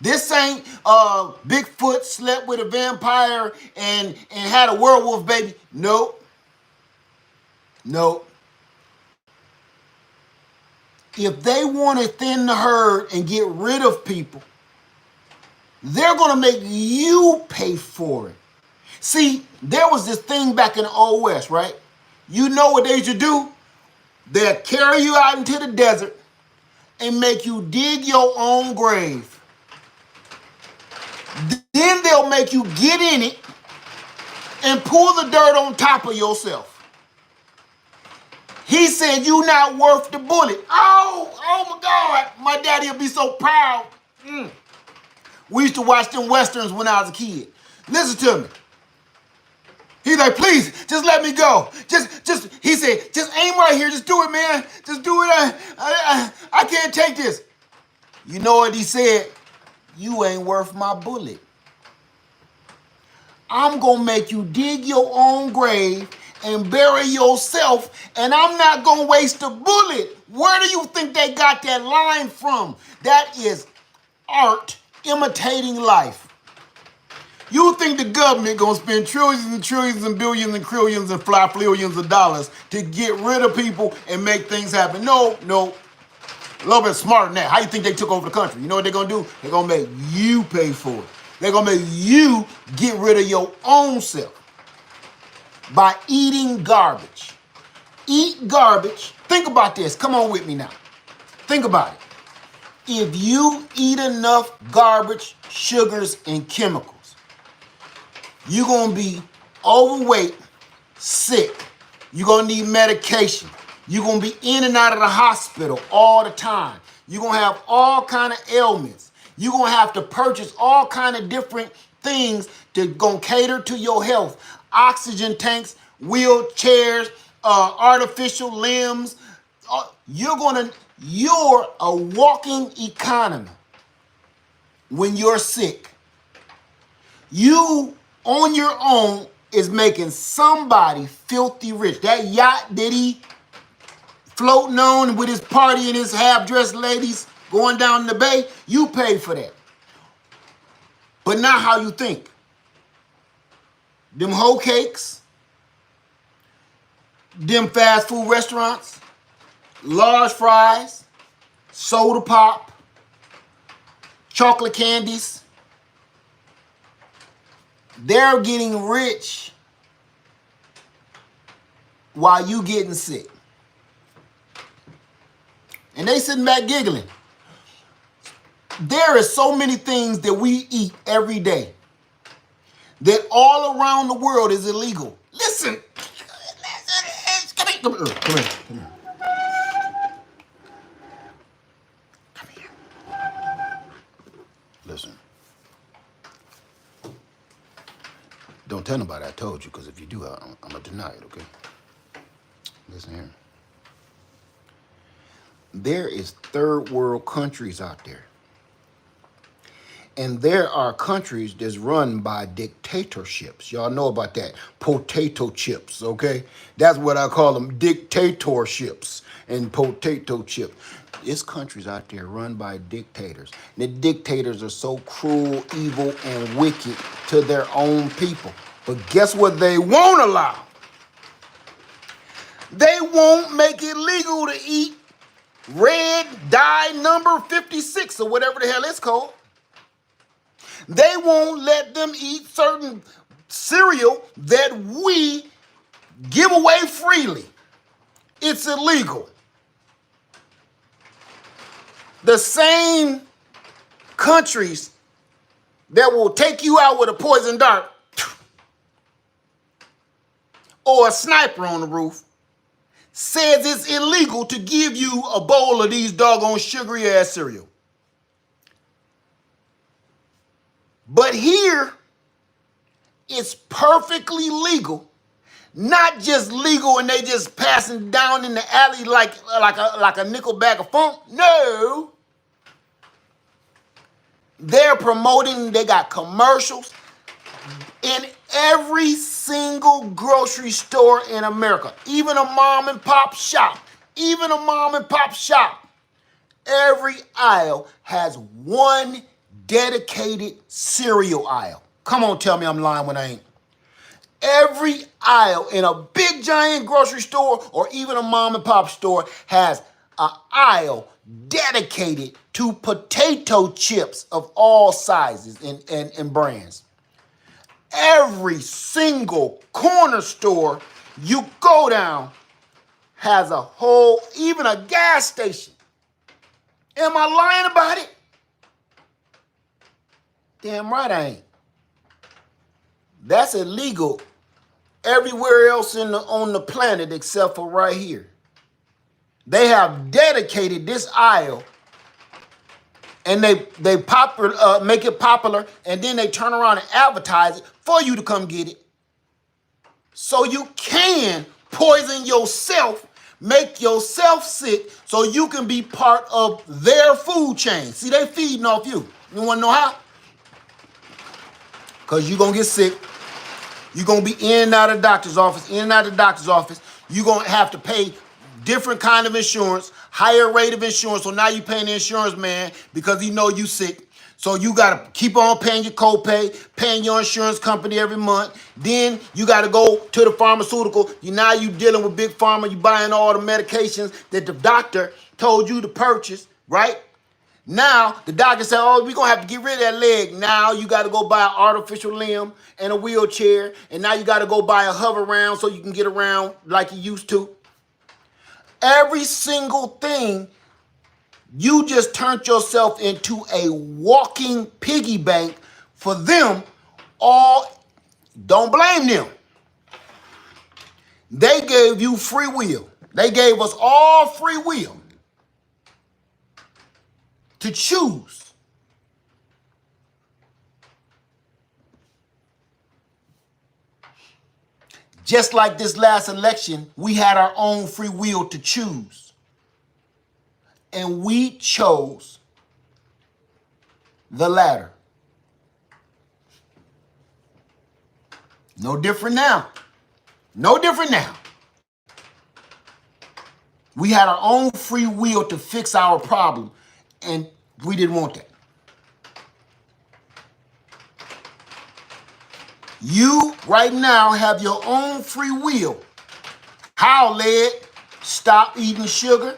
Speaker 1: This ain't Bigfoot slept with a vampire and had a werewolf baby. Nope. Nope. if they want to thin the herd and get rid of people, they're going to make you pay for it. See, there was this thing back in the Old West, right? You know what they used to do? They'll carry you out into the desert and make you dig your own grave. Then they'll make you get in it and pull the dirt on top of yourself. He said, you not worth the bullet. Oh my God. My daddy will be so proud. We used to watch them Westerns when I was a kid. Listen to me. He's like, please, just let me go. He said, just aim right here. Just do it, man. Just do it. I can't take this. You know what he said? You ain't worth my bullet. I'm going to make you dig your own grave and bury yourself, and I'm not going to waste a bullet. Where do you think they got that line from? That is art imitating life. You think the government gonna spend trillions and trillions and billions and trillions and flillions of dollars to get rid of people and make things happen? No. A little bit smarter than that. How you think they took over the country? You know what they're gonna do? They're gonna make you pay for it. They're gonna make you get rid of your own self by eating garbage. Eat garbage. Think about this. Come on with me now. Think about it. If you eat enough garbage, sugars, and chemicals, you're going to be overweight, sick. You're going to need medication. You're going to be in and out of the hospital all the time. You're going to have all kind of ailments. You're going to have to purchase all kind of different things to go cater to your health. Oxygen tanks, wheelchairs, artificial limbs. You're a walking economy when you're sick. You on your own is making somebody filthy rich. That yacht that he floating on with his party and his half-dressed ladies going down the bay, you pay for that. But not how you think. Them hoe cakes, them fast food restaurants, large fries, soda pop, chocolate candies, they're getting rich while you getting sick. And they sitting back giggling. There is so many things that we eat every day that all around the world is illegal. Listen. Come here. Listen. Don't tell nobody I told you, because if you do, I'm going to deny it, okay? Listen here. There is third world countries out there. And there are countries that's run by dictatorships. Y'all know about that. Potato chips, okay? That's what I call them, dictatorships and potato chips. There's countries out there run by dictators. The dictators are so cruel, evil, and wicked to their own people. But guess what they won't allow? They won't make it legal to eat red dye number 56 or whatever the hell it's called. They won't let them eat certain cereal that we give away freely. It's illegal. The same countries that will take you out with a poison dart or a sniper on the roof says it's illegal to give you a bowl of these doggone sugary ass cereal. But here, it's perfectly legal. Not just legal and they just passing down in the alley like a nickel bag of funk. No. They're promoting, they got commercials in every single grocery store in America. Even a mom and pop shop. Every aisle has one dedicated cereal aisle. Come on, tell me I'm lying when I ain't. Every aisle in a big giant grocery store or even a mom and pop store has an aisle dedicated to potato chips of all sizes and brands. Every single corner store you go down has a whole, even a gas station. Am I lying about it? Damn right I ain't. That's illegal everywhere else on the planet except for right here. They have dedicated this aisle and they make it popular, and then they turn around and advertise it for you to come get it. So you can poison yourself, make yourself sick, so you can be part of their food chain. See, they feeding off you. You want to know how? Because you're going to get sick. You're going to be in and out of the doctor's office, in and out of the doctor's office. You're going to have to pay different kind of insurance, higher rate of insurance. So now you're paying the insurance man because he know you sick. So you got to keep on paying your copay, paying your insurance company every month. Then you got to go to the pharmaceutical. Now you dealing with big pharma. You buying all the medications that the doctor told you to purchase, right? Now the doctor said, oh, we're going to have to get rid of that leg. Now you got to go buy an artificial limb and a wheelchair. And now you got to go buy a hover round so you can get around like you used to. Every single thing, you just turned yourself into a walking piggy bank for them. All, don't blame them. They gave you free will. They gave us all free will to choose. Just like this last election, we had our own free will to choose. And we chose the latter. No different now. No different now. We had our own free will to fix our problem, and we didn't want that. You, right now, have your own free will. How, Led? Stop eating sugar.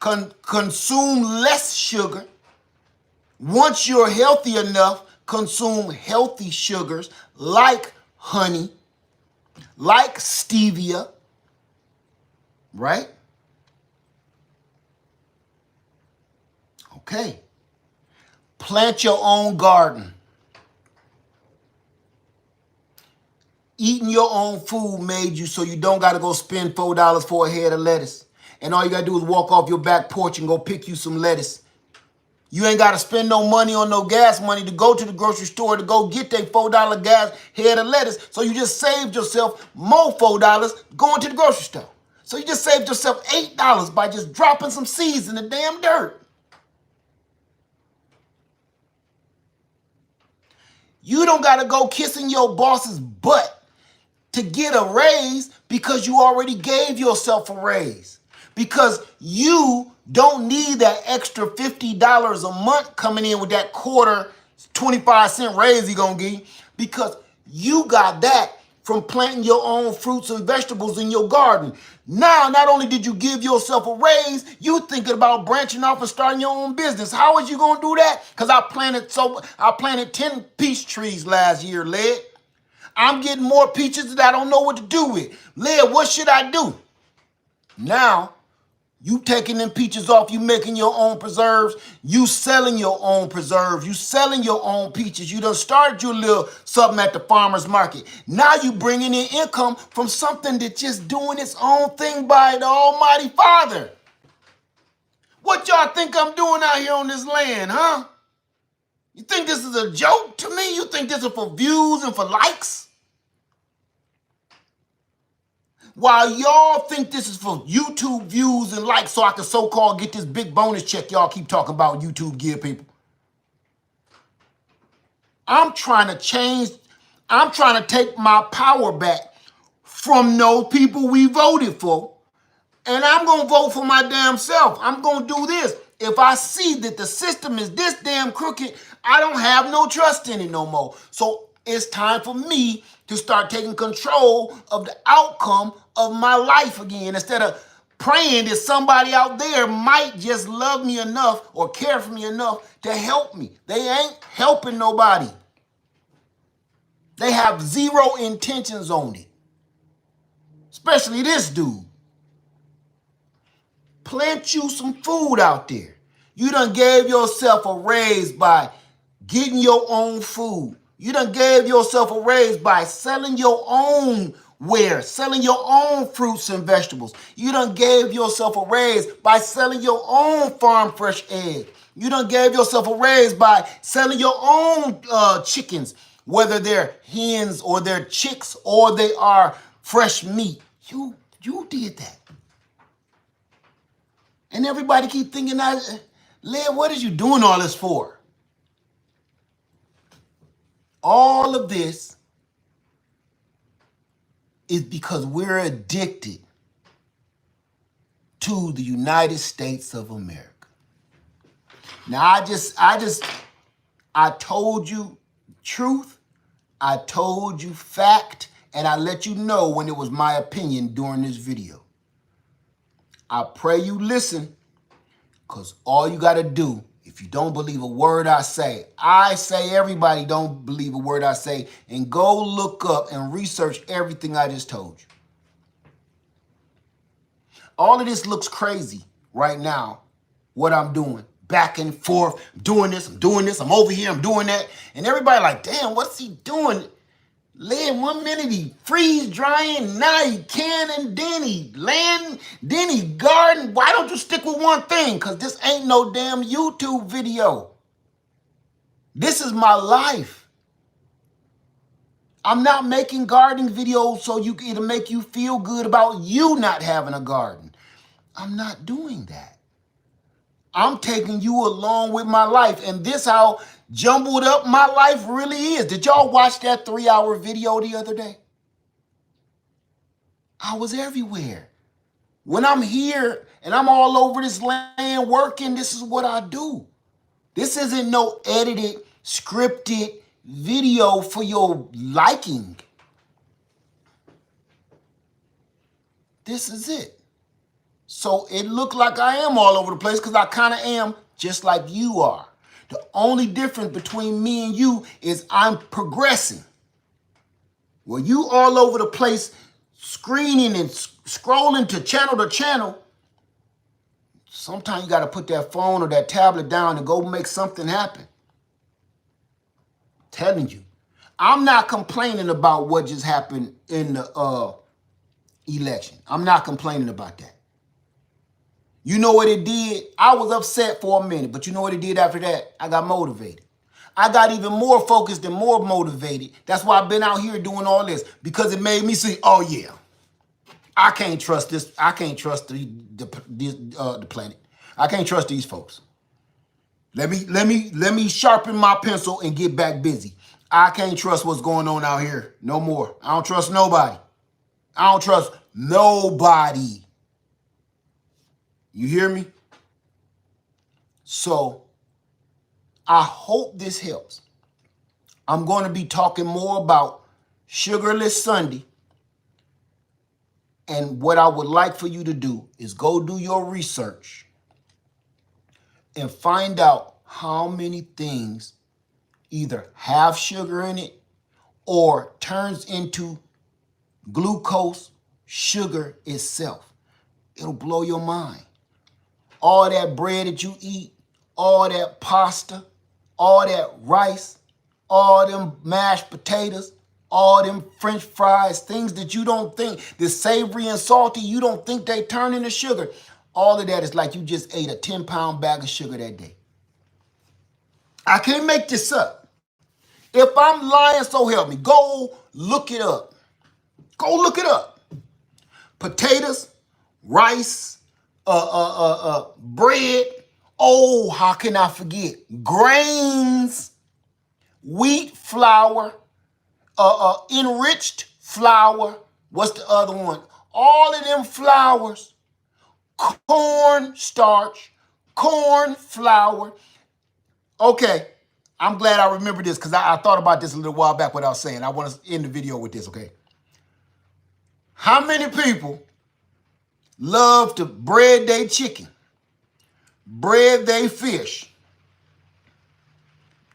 Speaker 1: Consume less sugar. Once you're healthy enough, consume healthy sugars like honey, like stevia, right? Okay. Plant your own garden. Eating your own food made you so you don't got to go spend $4 for a head of lettuce. And all you got to do is walk off your back porch and go pick you some lettuce. You ain't got to spend no money on no gas money to go to the grocery store to go get that $4 gas head of lettuce. So you just saved yourself more $4 going to the grocery store. So you just saved yourself $8 by just dropping some seeds in the damn dirt. You don't got to go kissing your boss's butt to get a raise because you already gave yourself a raise. Because you don't need that extra $50 a month coming in with that quarter 25-cent raise you're going to give you, because you got that from planting your own fruits and vegetables in your garden. Now, not only did you give yourself a raise, you thinking about branching off and starting your own business. How is you going to do that? Because I planted 10 peach trees last year, Led. I'm getting more peaches that I don't know what to do with. Led, what should I do? Now, you taking them peaches off, you making your own preserves, you selling your own preserves, you selling your own peaches. You done started your little something at the farmer's market. Now you bringing in income from something that's just doing its own thing by the Almighty Father. What y'all think I'm doing out here on this land, huh? You think this is a joke to me? You think this is for views and for likes? While y'all think this is for YouTube views and likes so I can so-called get this big bonus check y'all keep talking about YouTube give people. I'm trying to take my power back from those people we voted for, and I'm going to vote for my damn self. I'm going to do this. If I see that the system is this damn crooked, I don't have no trust in it no more. So it's time for me to start taking control of the outcome of my life again, instead of praying that somebody out there might just love me enough or care for me enough to help me. They ain't helping nobody. They have zero intentions on it. Especially this dude. Plant you some food out there. You done gave yourself a raise by getting your own food. You done gave yourself a raise by selling your own ware, selling your own fruits and vegetables. You done gave yourself a raise by selling your own farm fresh eggs. You done gave yourself a raise by selling your own chickens, whether they're hens or they're chicks or they are fresh meat. You did that. And everybody keep thinking, Leah, what are you doing all this for? All of this is because we're addicted to the United States of America. Now, I told you truth, I told you fact, and I let you know when it was my opinion during this video. I pray you listen, because all you got to do, if you don't believe a word I say everybody don't believe a word I say, and go look up and research everything I just told you. All of this looks crazy right now, what I'm doing. Back and forth, I'm doing this, I'm over here, I'm doing that. And everybody like, damn, what's he doing? Led 1 minute he freeze drying, now he canning, then he garden. Why don't you stick with one thing? Because this ain't no damn YouTube video. This is my life. I'm not making gardening videos so it'll make you feel good about you not having a garden. I'm not doing that. I'm taking you along with my life, and this how jumbled up my life really is. Did y'all watch that 3-hour video the other day? I was everywhere. When I'm here and I'm all over this land working, this is what I do. This isn't no edited, scripted video for your liking. This is it. So it looked like I am all over the place because I kind of am just like you are. The only difference between me and you is I'm progressing. Well, you all over the place screening and scrolling to channel. Sometimes you got to put that phone or that tablet down and go make something happen. Telling you. I'm not complaining about what just happened in the election. I'm not complaining about that. You know what it did? I was upset for a minute, but you know what it did after that? I got motivated. I got even more focused and more motivated. That's why I've been out here doing all this, because it made me see, oh yeah, I can't trust this. I can't trust the planet. I can't trust these folks. Let me sharpen my pencil and get back busy. I can't trust what's going on out here no more. I don't trust nobody. I don't trust nobody. You hear me? So I hope this helps. I'm going to be talking more about Sugarless Sunday. And what I would like for you to do is go do your research and find out how many things either have sugar in it or turns into glucose, sugar itself. It'll blow your mind. All that bread that you eat, all that pasta, all that rice, all them mashed potatoes, all them French fries, things that you don't think, the savory and salty, you don't think they turn into sugar. All of that is like you just ate a 10-pound bag of sugar that day. I can't make this up. If I'm lying, so help me. Go look it up. Go look it up. Potatoes, rice, bread. Oh, how can I forget? Grains, wheat flour, enriched flour. What's the other one? All of them flours. Corn starch, corn flour. Okay, I'm glad I remember this because I thought about this a little while back without saying. I want to end the video with this, okay? How many people love to bread they chicken, bread they fish.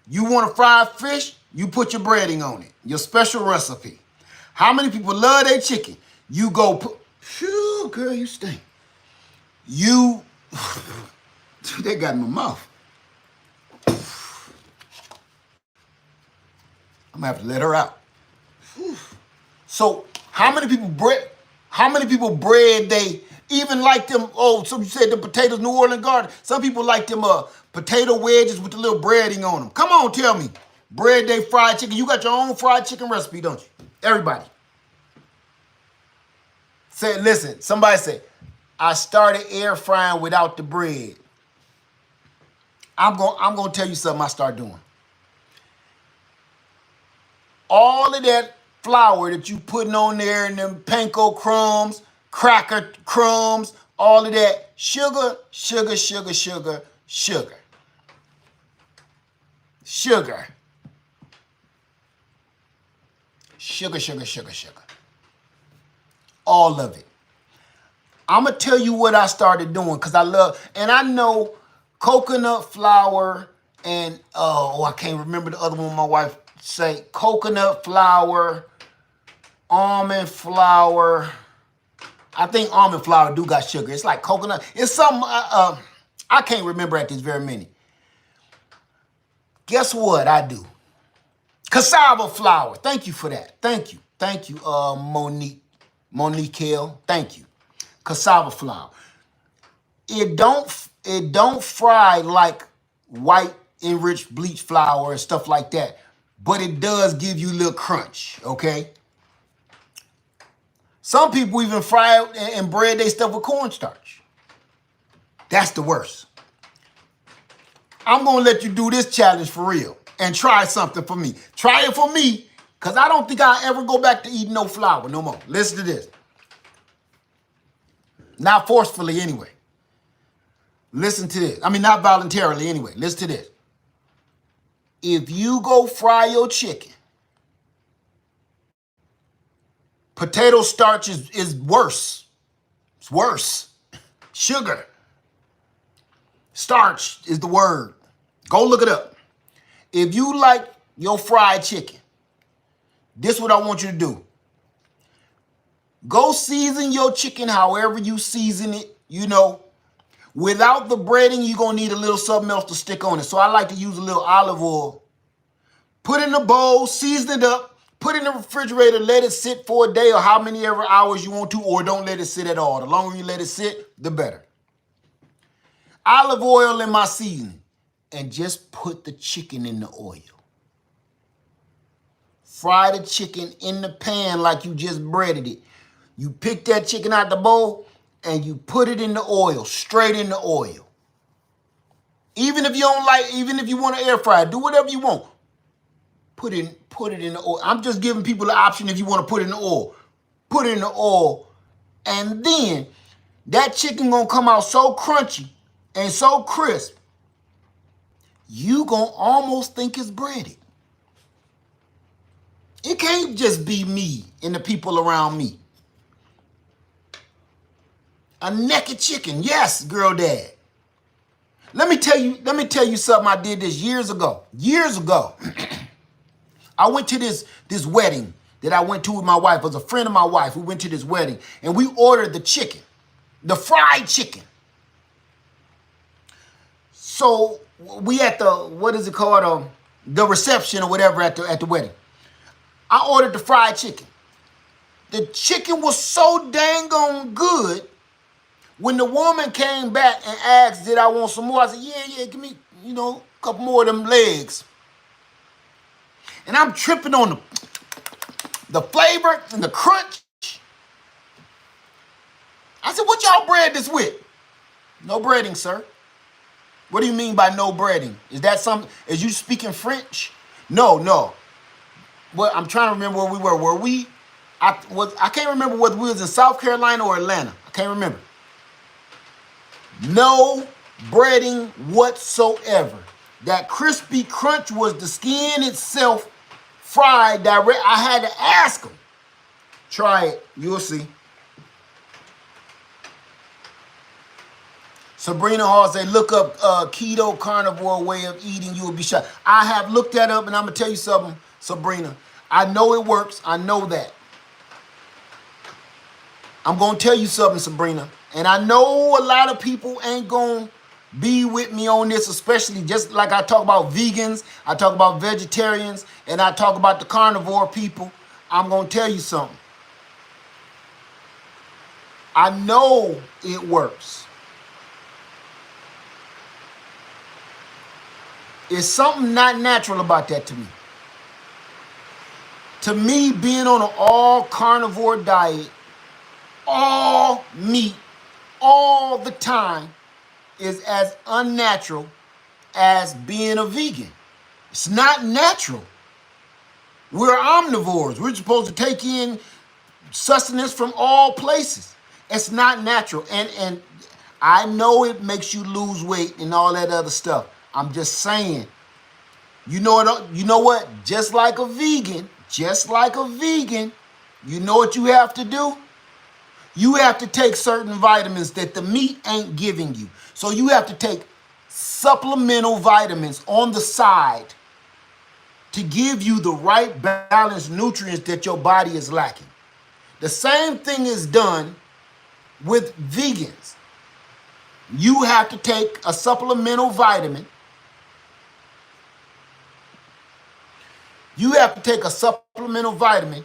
Speaker 1: You want to fry fish? You put your breading on it, your special recipe. How many people love their chicken? You go put, phew, girl, you stink. You, they got in my mouth. I'm gonna have to let her out. So how many people bread they even like them? Oh, some you said the potatoes, New Orleans garden. Some people like them potato wedges with the little breading on them. Come on, tell me. Bread they fried chicken. You got your own fried chicken recipe, don't you? Everybody. Say, listen, somebody say, I started air frying without the bread. I'm gonna tell you something I start doing. All of that flour that you putting on there and them panko crumbs, cracker crumbs, all of that, sugar, sugar, sugar, sugar, sugar. Sugar. Sugar, sugar, sugar, sugar. All of it. I'm going to tell you what I started doing because I love, and I know coconut flour and, I can't remember the other one my wife say, coconut flour, almond flour. I think almond flour do got sugar. It's like coconut. It's something, I can't remember at this very minute. Guess what I do? Cassava flour. Thank you for that. Thank you. Thank you, Monique Hill. Thank you. Cassava flour. It don't fry like white enriched bleach flour and stuff like that, but it does give you a little crunch, okay? Some people even fry it and bread they stuff with cornstarch. That's the worst. I'm gonna let you do this challenge for real and try something for me. Try it for me, because I don't think I'll ever go back to eating no flour no more. Listen to this. Not forcefully anyway. Listen to this. I mean, not voluntarily anyway. Listen to this. If you go fry your chicken, potato starch is worse. It's worse. Sugar. Starch is the word. Go look it up. If you like your fried chicken, this is what I want you to do. Go season your chicken however you season it, Without the breading, you're going to need a little something else to stick on it. So I like to use a little olive oil. Put it in a bowl, season it up, put it in the refrigerator, let it sit for a day or how many ever hours you want to, or don't let it sit at all. The longer you let it sit, the better. Olive oil in my seasoning. And just put the chicken in the oil. Fry the chicken in the pan like you just breaded it. You pick that chicken out the bowl and you put it in the oil, straight in the oil. Even if you want to air fry it, do whatever you want. Put it in the oil. I'm just giving people the option if you want to put it in the oil. Put it in the oil. And then that chicken gonna come out so crunchy and so crisp, you gonna almost think it's breaded. It can't just be me and the people around me. A naked chicken, yes, girl dad. Let me tell you something I did this years ago. Years ago, I went to this wedding that I went to with my wife. It was a friend of my wife. We went to this wedding and we ordered the chicken, the fried chicken. So we at the, what is it called? The reception or whatever at the wedding. I ordered the fried chicken. The chicken was so dang on good. When the woman came back and asked, did I want some more? I said, yeah, give me, a couple more of them legs. And I'm tripping on the flavor and the crunch. I said, what y'all bread this with? No breading, sir. What do you mean by no breading? Is that something, is you speaking French? No. Well, I'm trying to remember where we were. I can't remember whether we was in South Carolina or Atlanta. I can't remember. No breading whatsoever. That crispy crunch was the skin itself fried direct. I had to ask them. Try it. You'll see. Sabrina Hall say, look up keto carnivore way of eating. You will be shocked. I have looked that up, and I'm gonna tell you something, Sabrina. I know it works. I know that. I'm gonna tell you something, Sabrina. And I know a lot of people ain't gonna be with me on this, especially just like I talk about vegans, I talk about vegetarians, and I talk about the carnivore people. I'm gonna tell you something. I know it works. It's something not natural about that to me. To me, being on an all carnivore diet, all meat, all the time, is as unnatural as being a vegan. It's not natural. We're omnivores. We're supposed to take in sustenance from all places. It's not natural. And I know it makes you lose weight and all that other stuff. I'm just saying. You know what? Just like a vegan, you know what you have to do? You have to take certain vitamins that the meat ain't giving you. So you have to take supplemental vitamins on the side to give you the right balanced nutrients that your body is lacking. The same thing is done with vegans. You have to take a supplemental vitamin. You have to take a supplemental vitamin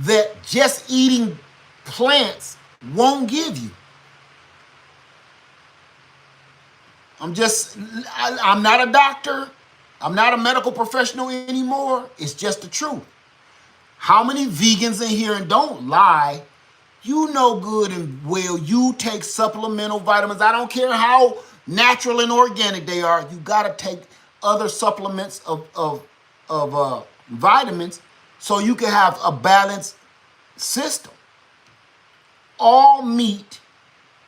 Speaker 1: that just eating plants won't give you. I'm not a doctor. I'm not a medical professional anymore. It's just the truth. How many vegans in here, and don't lie, you know good and well you take supplemental vitamins. I don't care how natural and organic they are. You got to take other supplements of vitamins so you can have a balanced system. All meat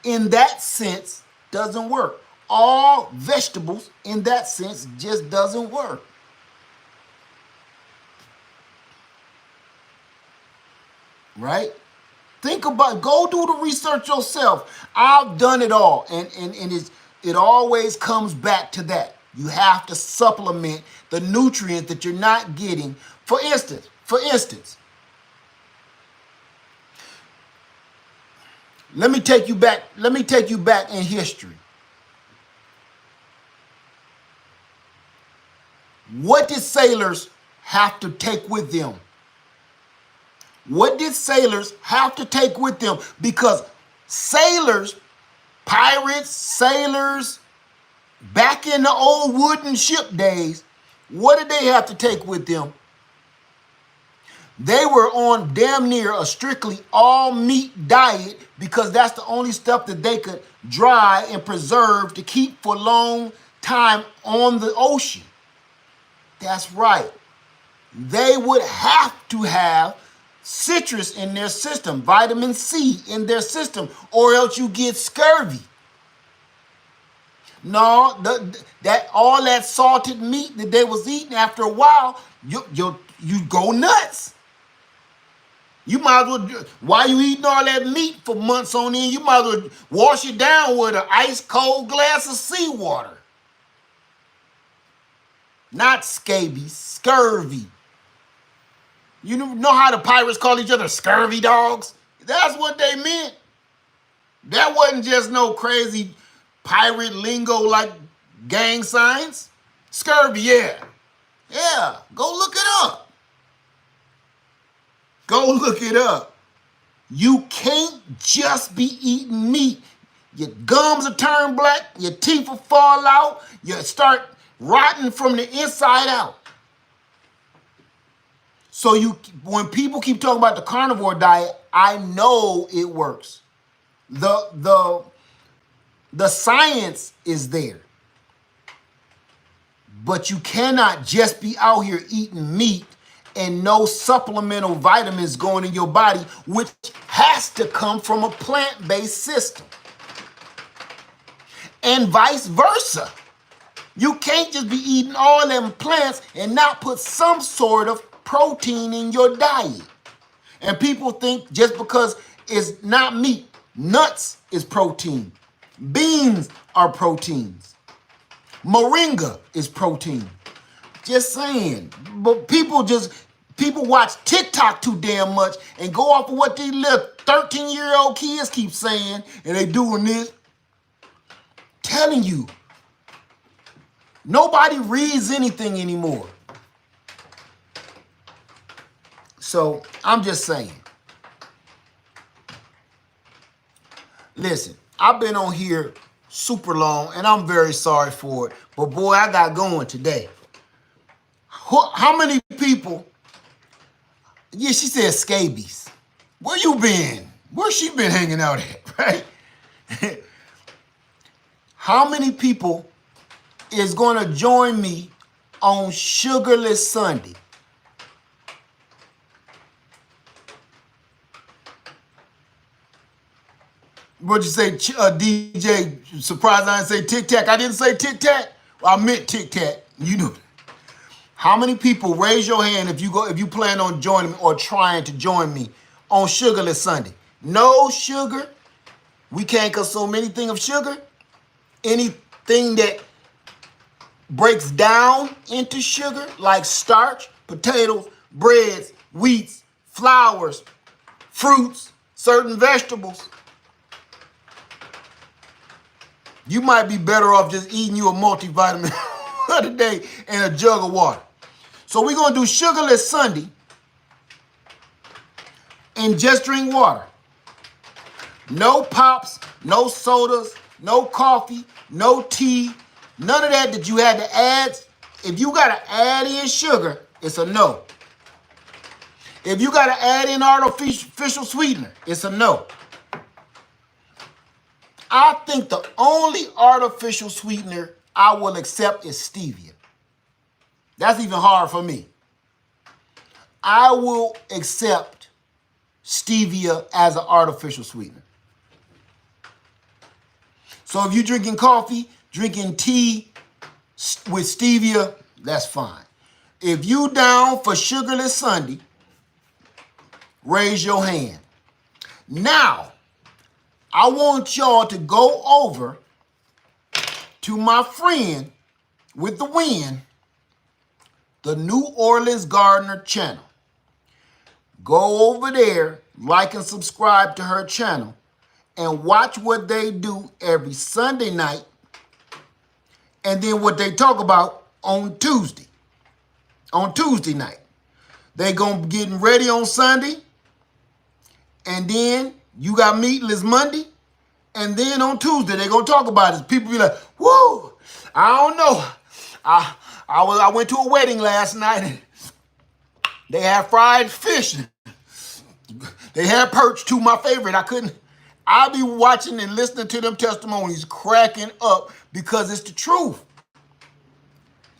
Speaker 1: in that sense doesn't work. All vegetables in that sense just doesn't work. Right? Think about, go do the research yourself. I've done it all. And it always comes back to that. You have to supplement the nutrients that you're not getting. For instance, let me take you back in history. What did sailors have to take with them? What did sailors have to take with them? Because sailors, pirates, sailors, back in the old wooden ship days, what did they have to take with them? They were on damn near a strictly all meat diet because that's the only stuff that they could dry and preserve to keep for a long time on the ocean. That's right. They would have to have citrus in their system, vitamin C in their system, or else you get scurvy. No, that all that salted meat that they was eating, after a while, you go nuts. You might as well, while you eating all that meat for months on end, you might as well wash it down with an ice cold glass of seawater. Not scabies, scurvy. You know how the pirates call each other scurvy dogs? That's what they meant. That wasn't just no crazy pirate lingo like gang signs. Scurvy, yeah. Yeah, go look it up. Go look it up. You can't just be eating meat. Your gums will turn black, your teeth will fall out, you start rotting from the inside out. So when people keep talking about the carnivore diet, I know it works. The science is there. But you cannot just be out here eating meat and no supplemental vitamins going in your body, which has to come from a plant-based system. And vice versa. You can't just be eating all them plants and not put some sort of protein in your diet. And people think just because it's not meat, nuts is protein. Beans, are proteins. Moringa is protein. Just saying. But people watch TikTok too damn much and go off of what these little 13-year-old kids keep saying, and they doing this. Telling you, nobody reads anything anymore. So I'm just saying. Listen, I've been on here super long, and I'm very sorry for it. But boy, I got going today. How many people? Yeah, she said scabies. Where you been? Where she been hanging out at, right? How many people is going to join me on Sugarless Sunday? What'd you say, DJ? Surprised I didn't say Tic Tac. I didn't say Tic Tac. I meant Tic Tac. You know. How many people, raise your hand if you plan on joining me or trying to join me on Sugarless Sunday? No sugar. We can't consume anything of sugar. Anything that breaks down into sugar, like starch, potatoes, breads, wheats, flours, fruits, certain vegetables. You might be better off just eating you a multivitamin of the day and a jug of water. So we're going to do Sugarless Sunday and just drink water. No pops, no sodas, no coffee, no tea, none of that you had to add. If you got to add in sugar, it's a no. If you got to add in artificial sweetener, it's a no. I think the only artificial sweetener I will accept is stevia. That's even hard for me. I will accept stevia as an artificial sweetener. So if you're drinking coffee, drinking tea with stevia, that's fine. If you down for Sugarless Sunday, raise your hand. Now, I want y'all to go over to my friend with the win, the New Orleans Gardener channel. Go over there, like and subscribe to her channel, and watch what they do every Sunday night, and then what they talk about on Tuesday night. They gonna be getting ready on Sunday, and then you got Meatless Monday, and then on Tuesday they gonna talk about it. People be like, "Whoa, I don't know. I went to a wedding last night and they had fried fish. They had perch too, my favorite. I'll be watching and listening to them testimonies, cracking up because it's the truth.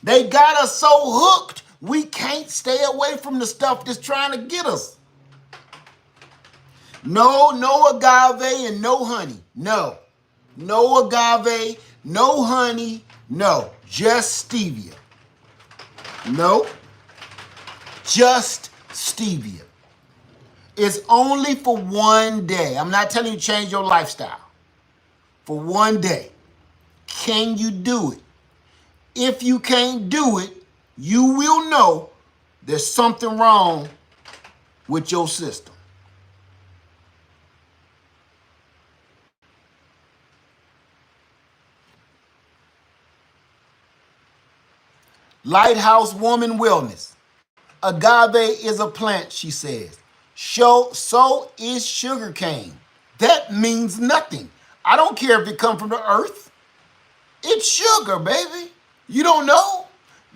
Speaker 1: They got us so hooked, we can't stay away from the stuff that's trying to get us. No agave and no honey. No agave, no honey, no. Just stevia. No, just stevia. It's only for one day. I'm not telling you to change your lifestyle. For one day. Can you do it? If you can't do it, you will know there's something wrong with your system. Lighthouse Woman Wellness. Agave is a plant, she says. So is sugarcane. That means nothing. I don't care if it comes from the earth. It's sugar, baby. You don't know?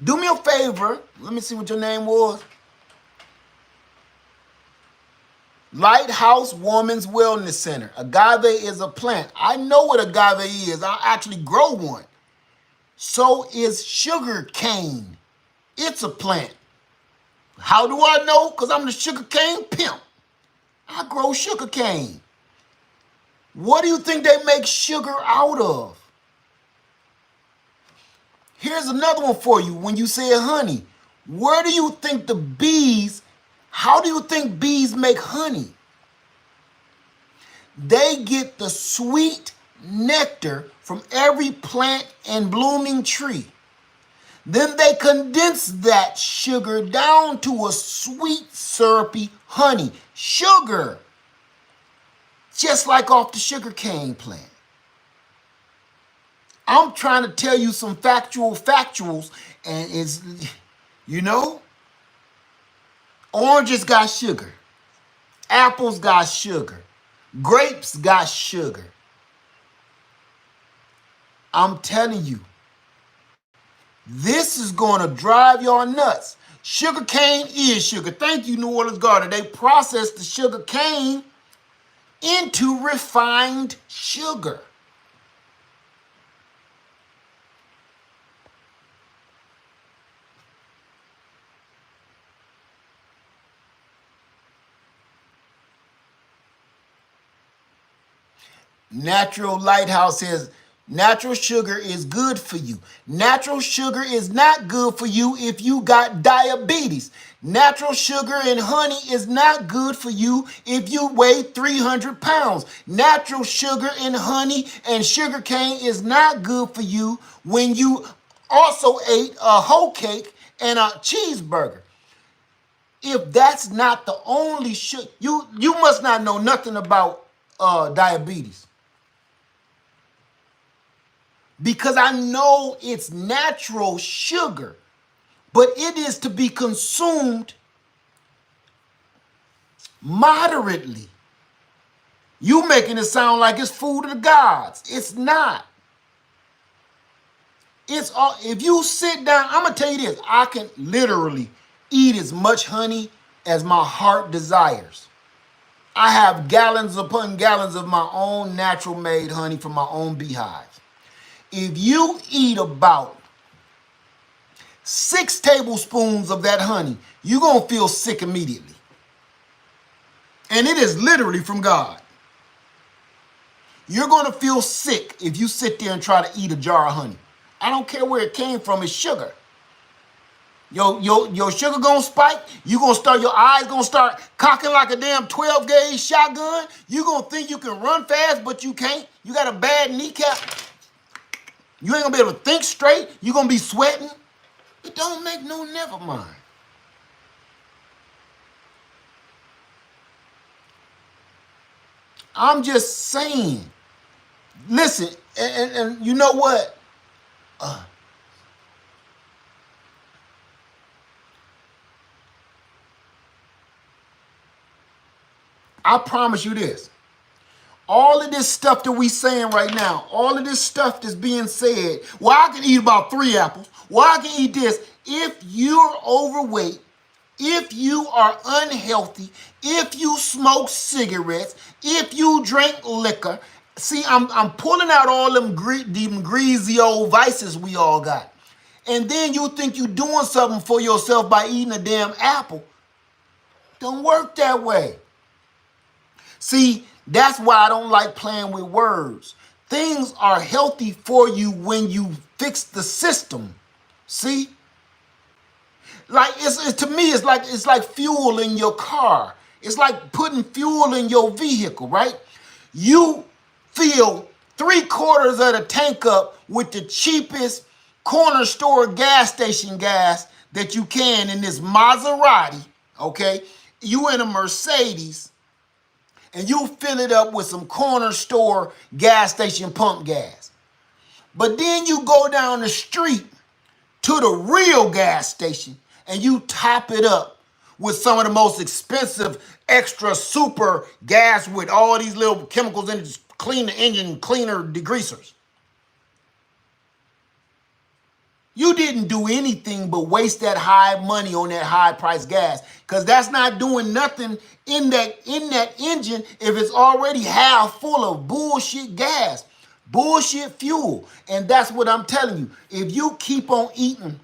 Speaker 1: Do me a favor. Let me see what your name was. Lighthouse Woman's Wellness Center. Agave is a plant. I know what agave is. I actually grow one. So is sugarcane. It's a plant. How do I know? Because I'm the sugarcane pimp. I grow sugarcane. What do you think they make sugar out of? Here's another one for you. When you say honey, where do you think how do you think bees make honey? They get the sweet nectar from every plant and blooming tree. Then they condense that sugar down to a sweet, syrupy honey. Sugar, just like off the sugarcane plant. I'm trying to tell you some factuals, and it's, you know, oranges got sugar, apples got sugar, grapes got sugar. I'm telling you, this is going to drive y'all nuts. Sugar cane is sugar. Thank you, New Orleans Garden. They process the sugar cane into refined sugar. Natural Lighthouse says, natural sugar is good for you. Natural sugar is not good for you if you got diabetes. Natural sugar and honey is not good for you if you weigh 300 pounds. Natural sugar and honey and sugar cane is not good for you when you also ate a whole cake and a cheeseburger. If that's not the only sugar, you must not know nothing about diabetes. Because I know it's natural sugar, but it is to be consumed moderately. You making it sound like it's food of the gods. It's not. It's all, if you sit down, I'm gonna tell you this, I can literally eat as much honey as my heart desires. I have gallons upon gallons of my own natural made honey from my own beehives. If you eat about 6 tablespoons of that honey, you're going to feel sick immediately. And it is literally from God. You're going to feel sick if you sit there and try to eat a jar of honey. I don't care where it came from, it's sugar. Your sugar going to spike. You're going to start, your eyes going to start cocking like a damn 12-gauge shotgun. You're going to think you can run fast, but you can't. You got a bad kneecap. You ain't gonna be able to think straight. You're gonna be sweating. It don't make no never mind. I'm just saying. Listen, and you know what? I promise you this. All of this stuff that we saying right now, all of this stuff that's being said, well, I can eat about 3 apples. Well, I can eat this. If you're overweight, if you are unhealthy, if you smoke cigarettes, if you drink liquor, see, I'm pulling out all them greasy old vices we all got. And then you think you're doing something for yourself by eating a damn apple. Don't work that way. See, that's why I don't like playing with words. Things are healthy for you when you fix the system. See? Like it's to me, it's like fuel in your car. It's like putting fuel in your vehicle, right? You fill 3/4 of the tank up with the cheapest corner store gas station gas that you can in this Maserati, okay? You in a Mercedes, and you fill it up with some corner store gas station pump gas. But then you go down the street to the real gas station and you top it up with some of the most expensive extra super gas with all these little chemicals in it to clean the engine, cleaner degreasers. You didn't do anything but waste that high money on that high price gas, because that's not doing nothing in that engine if it's already half full of bullshit gas, bullshit fuel. And that's what I'm telling you. If you keep on eating,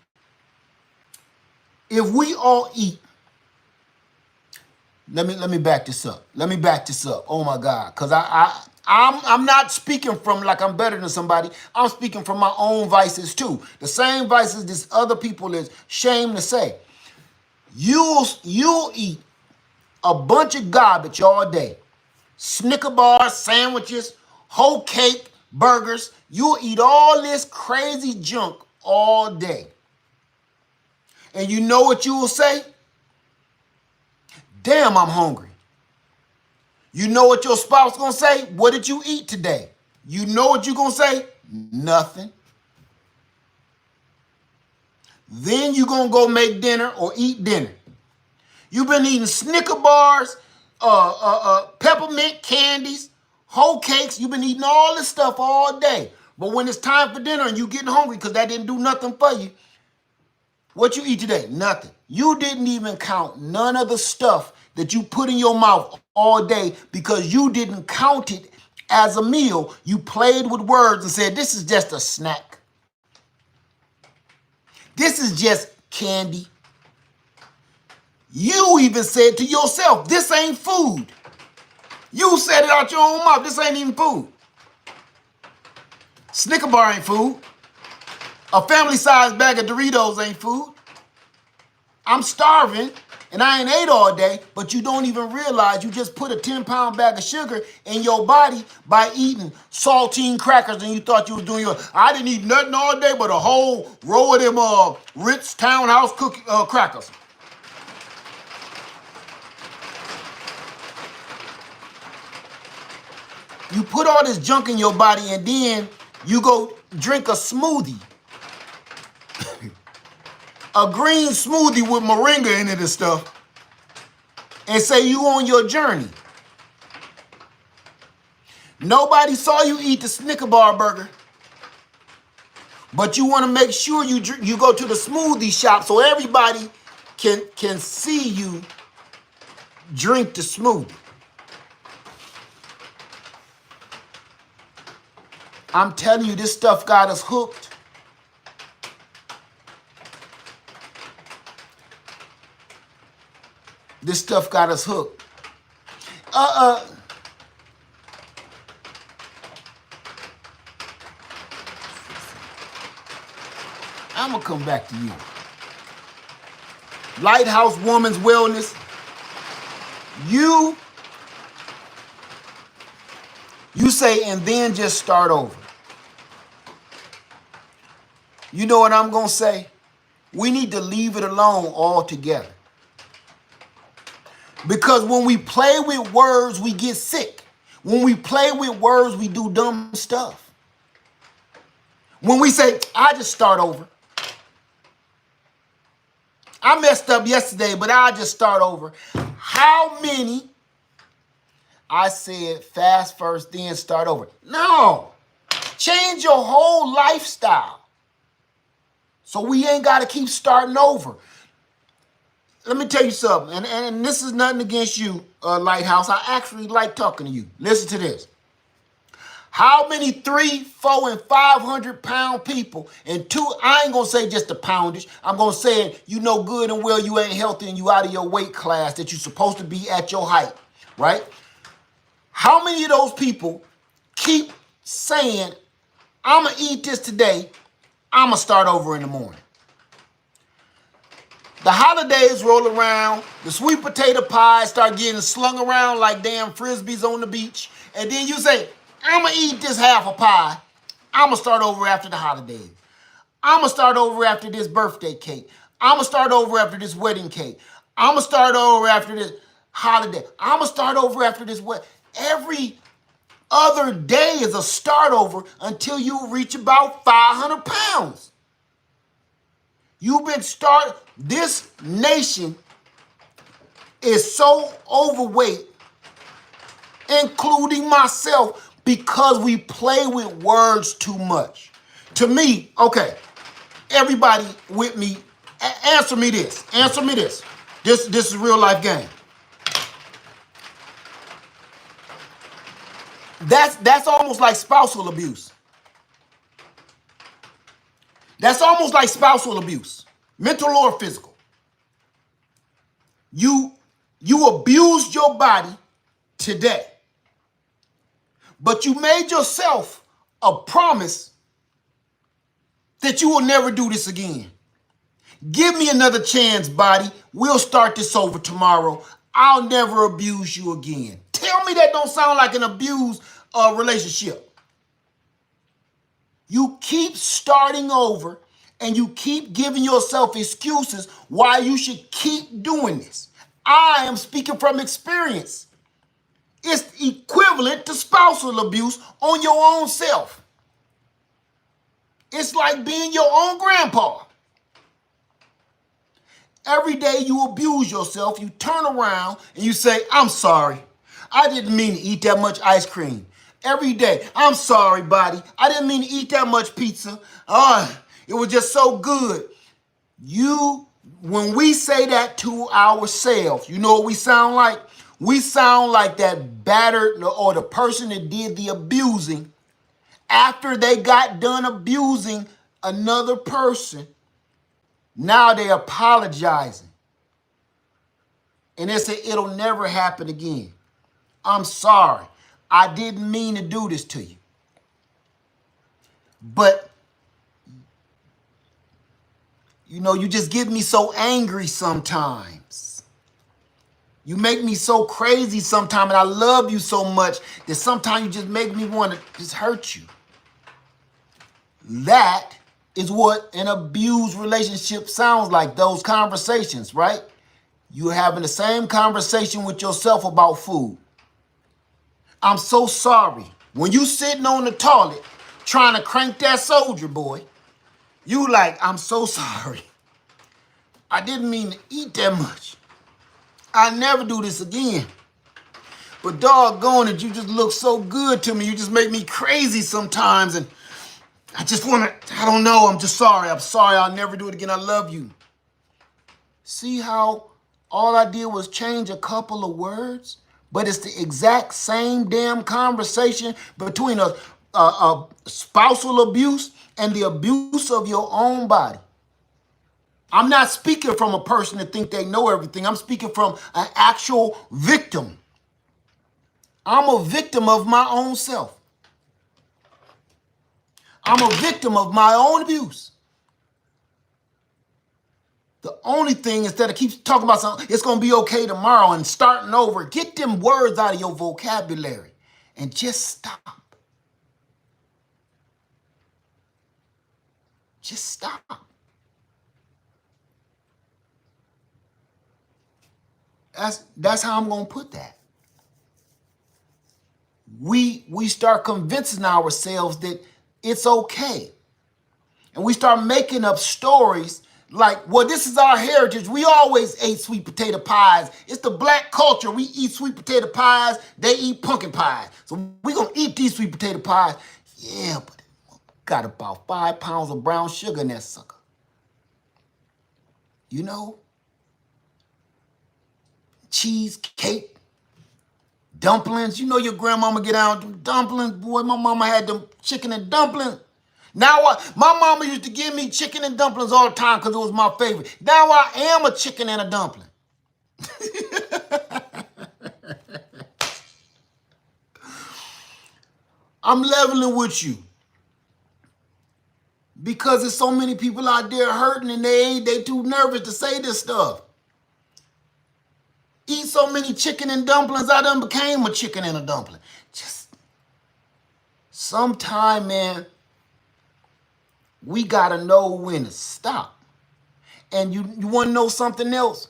Speaker 1: if we all eat, let me back this up. Let me back this up. Oh my God, because I'm not speaking from like I'm better than somebody. I'm speaking from my own vices too. The same vices this other people is shame to say. You'll eat a bunch of garbage all day. Snicker bars, sandwiches, whole cake, burgers. You'll eat all this crazy junk all day. And you know what you will say? Damn, I'm hungry. You know what your spouse gonna say? What did you eat today? You know what you gonna say? Nothing. Then you gonna go make dinner or eat dinner. You've been eating Snicker bars, peppermint candies, whole cakes. You've been eating all this stuff all day. But when it's time for dinner and you getting hungry because that didn't do nothing for you, what you eat today? Nothing. You didn't even count none of the stuff that you put in your mouth all day because you didn't count it as a meal. You played with words and said, this is just a snack. This is just candy. You even said to yourself, this ain't food. You said it out your own mouth. This ain't even food. Snicker bar ain't food. A family-sized bag of Doritos ain't food. I'm starving and I ain't ate all day, but you don't even realize you just put a 10-pound bag of sugar in your body by eating saltine crackers and you thought you was doing your... I didn't eat nothing all day but a whole row of them Ritz Townhouse cookie crackers. You put all this junk in your body and then you go drink a smoothie. A green smoothie with moringa in it and stuff. And say you on your journey. Nobody saw you eat the Snicker bar burger. But you want to make sure you go to the smoothie shop so everybody can see you drink the smoothie. I'm telling you, this stuff got us hooked. This stuff got us hooked. I'm going to come back to you. Lighthouse Woman's Wellness. You say, and then just start over. You know what I'm going to say? We need to leave it alone altogether. Because when we play with words, we get sick. When we play with words, we do dumb stuff. When we say, I just start over. I messed up yesterday, but I just start over. How many, I said fast first, then start over. No. Change your whole lifestyle. So we ain't got to keep starting over. Let me tell you something, and this is nothing against you, Lighthouse. I actually like talking to you. Listen to this. How many 300, 400, and 500-pound people, and I ain't going to say just the poundage. I'm going to say you know good and well you ain't healthy and you out of your weight class that you're supposed to be at your height, right? How many of those people keep saying, I'm going to eat this today, I'm going to start over in the morning? The holidays roll around, the sweet potato pies start getting slung around like damn frisbees on the beach, and then you say, I'm going to eat this half a pie. I'm going to start over after the holidays. I'm going to start over after this birthday cake. I'm going to start over after this wedding cake. I'm going to start over after this holiday. I'm going to start over after this wedding. Every other day is a start over until you reach about 500 pounds. You've been this nation is so overweight, including myself, because we play with words too much. To me, okay, everybody with me, answer me this. Answer me this. This is real life game. That's almost like spousal abuse. That's almost like spousal abuse, mental or physical. You abused your body today, but you made yourself a promise that you will never do this again. Give me another chance, body. We'll start this over tomorrow. I'll never abuse you again. Tell me that don't sound like an abused relationship. You keep starting over and you keep giving yourself excuses why you should keep doing this. I am speaking from experience. It's equivalent to spousal abuse on your own self. It's like being your own grandpa. Every day you abuse yourself, you turn around and you say, I'm sorry. I didn't mean to eat that much ice cream. Every day, I'm sorry, body. I didn't mean to eat that much pizza. It was just so good. When we say that to ourselves, you know what we sound like? We sound like that battered or the person that did the abusing after they got done abusing another person. Now they apologizing. And they say, it'll never happen again. I'm sorry. I didn't mean to do this to you. But, you just get me so angry sometimes. You make me so crazy sometimes, and I love you so much that sometimes you just make me want to just hurt you. That is what an abused relationship sounds like, those conversations, right? You're having the same conversation with yourself about food. I'm so sorry. When you sitting on the toilet trying to crank that soldier boy, you like, I'm so sorry. I didn't mean to eat that much. I'll never do this again. But doggone it, you just look so good to me. You just make me crazy sometimes. And I just want to, I don't know, I'm just sorry. I'm sorry, I'll never do it again. I love you. See how all I did was change a couple of words? But it's the exact same damn conversation between a spousal abuse and the abuse of your own body. I'm not speaking from a person that think they know everything. I'm speaking from an actual victim. I'm a victim of my own self. I'm a victim of my own abuse. The only thing, instead of keep talking about something, it's going to be okay tomorrow and starting over, get them words out of your vocabulary and just stop. Just stop. That's how I'm going to put that. We start convincing ourselves that it's okay. And we start making up stories like, well, this is our heritage. We always ate sweet potato pies. It's the black culture. We eat sweet potato pies. They eat pumpkin pies. So we're going to eat these sweet potato pies. Yeah, but it got about 5 pounds of brown sugar in that sucker. Cheesecake, dumplings. Your grandmama get out them dumplings. Boy, my mama had them chicken and dumplings. Now my mama used to give me chicken and dumplings all the time because it was my favorite. Now I am a chicken and a dumpling. I'm leveling with you because there's so many people out there hurting and they too nervous to say this stuff. Eat so many chicken and dumplings, I done became a chicken and a dumpling. Just sometime, man, we gotta know when to stop. And you want to know something else?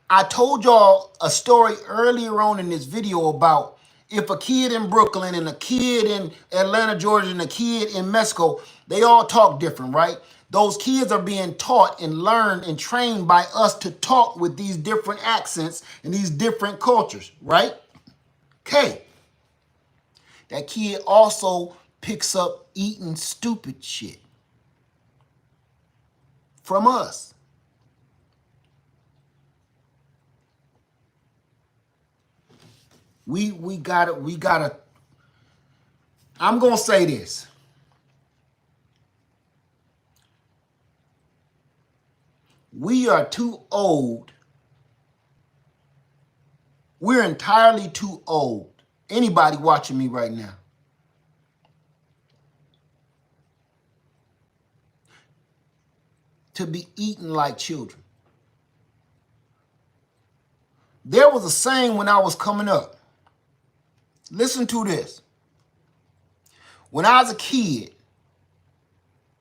Speaker 1: I told y'all a story earlier on in this video about if a kid in Brooklyn and a kid in Atlanta, Georgia, and a kid in Mexico, they all talk different, right? Those kids are being taught and learned and trained by us to talk with these different accents and these different cultures, right? Okay. That kid also picks up eating stupid shit from us. We gotta, I'm gonna say this. We are too old. We're entirely too old. Anybody watching me right now? To be eaten like children. There was a saying when I was coming up. Listen to this. When I was a kid,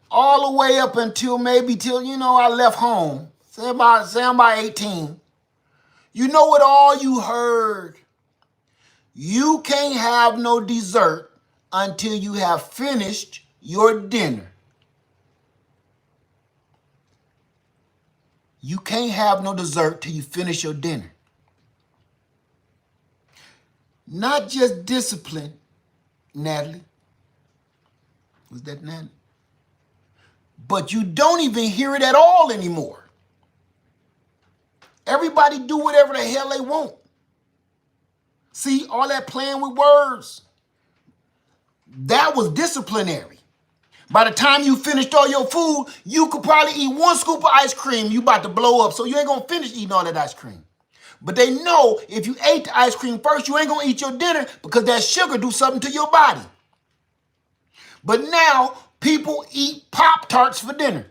Speaker 1: all the way up until maybe till, I left home, say I'm about 18, you know what all you heard? You can't have no dessert until you have finished your dinner. You can't have no dessert till you finish your dinner. Not just discipline, Natalie. Was that Natalie? But you don't even hear it at all anymore. Everybody do whatever the hell they want. See, all that playing with words, that was disciplinary. By the time you finished all your food, you could probably eat one scoop of ice cream, you about to blow up, so you ain't gonna finish eating all that ice cream. But they know if you ate the ice cream first, you ain't gonna eat your dinner because that sugar do something to your body. But now, people eat Pop-Tarts for dinner.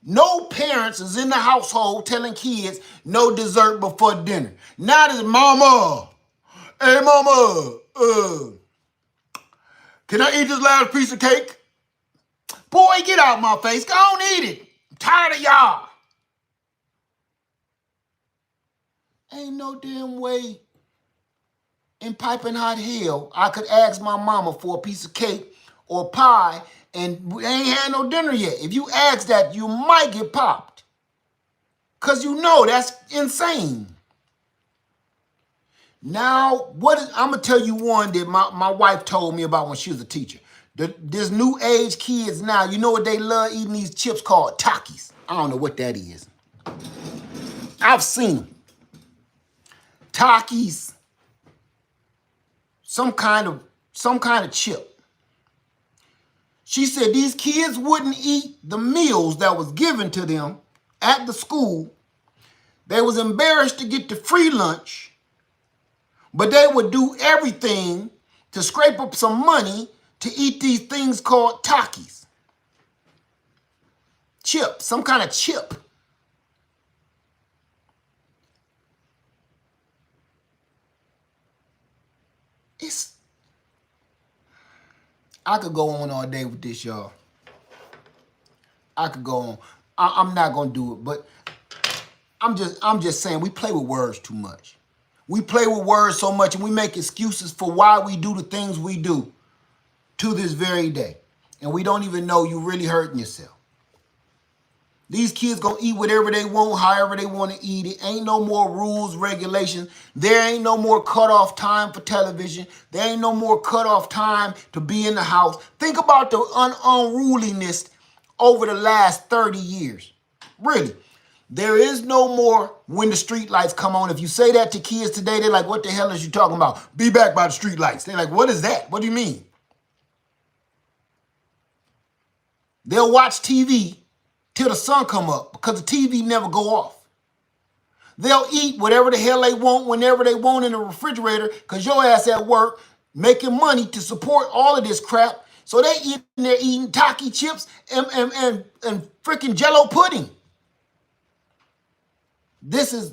Speaker 1: No parents is in the household telling kids no dessert before dinner. Now it's mama. Hey mama, can I eat this last piece of cake? Boy, get out my face. Go on, eat it. I'm tired of y'all. Ain't no damn way in piping hot hell I could ask my mama for a piece of cake or pie and we ain't had no dinner yet. If you ask that, you might get popped. Because that's insane. Now, I'm going to tell you one that my wife told me about when she was a teacher. This new age kids now, you know what they love eating? These chips called Takis. I don't know what that is. I've seen them. Takis. Some kind of chip. She said these kids wouldn't eat the meals that was given to them at the school. They was embarrassed to get the free lunch. But they would do everything to scrape up some money to eat these things called Takis. Chip, some kind of chip. I could go on all day with this, y'all. I could go on. I'm not gonna do it, but I'm just saying we play with words too much. We play with words so much and we make excuses for why we do the things we do to this very day. And we don't even know you really hurting yourself. These kids gonna eat whatever they want, however they want to eat it. Ain't no more rules, regulations. There ain't no more cutoff time for television. There ain't no more cutoff time to be in the house. Think about the unruliness over the last 30 years. Really. There is no more when the street lights come on. If you say that to kids today, they're like, what the hell is you talking about? Be back by the street lights. They're like, what is that? What do you mean? They'll watch TV till the sun come up because the TV never go off. They'll eat whatever the hell they want whenever they want in the refrigerator because your ass at work making money to support all of this crap. So they they're eating Taki chips and freaking Jello pudding. This is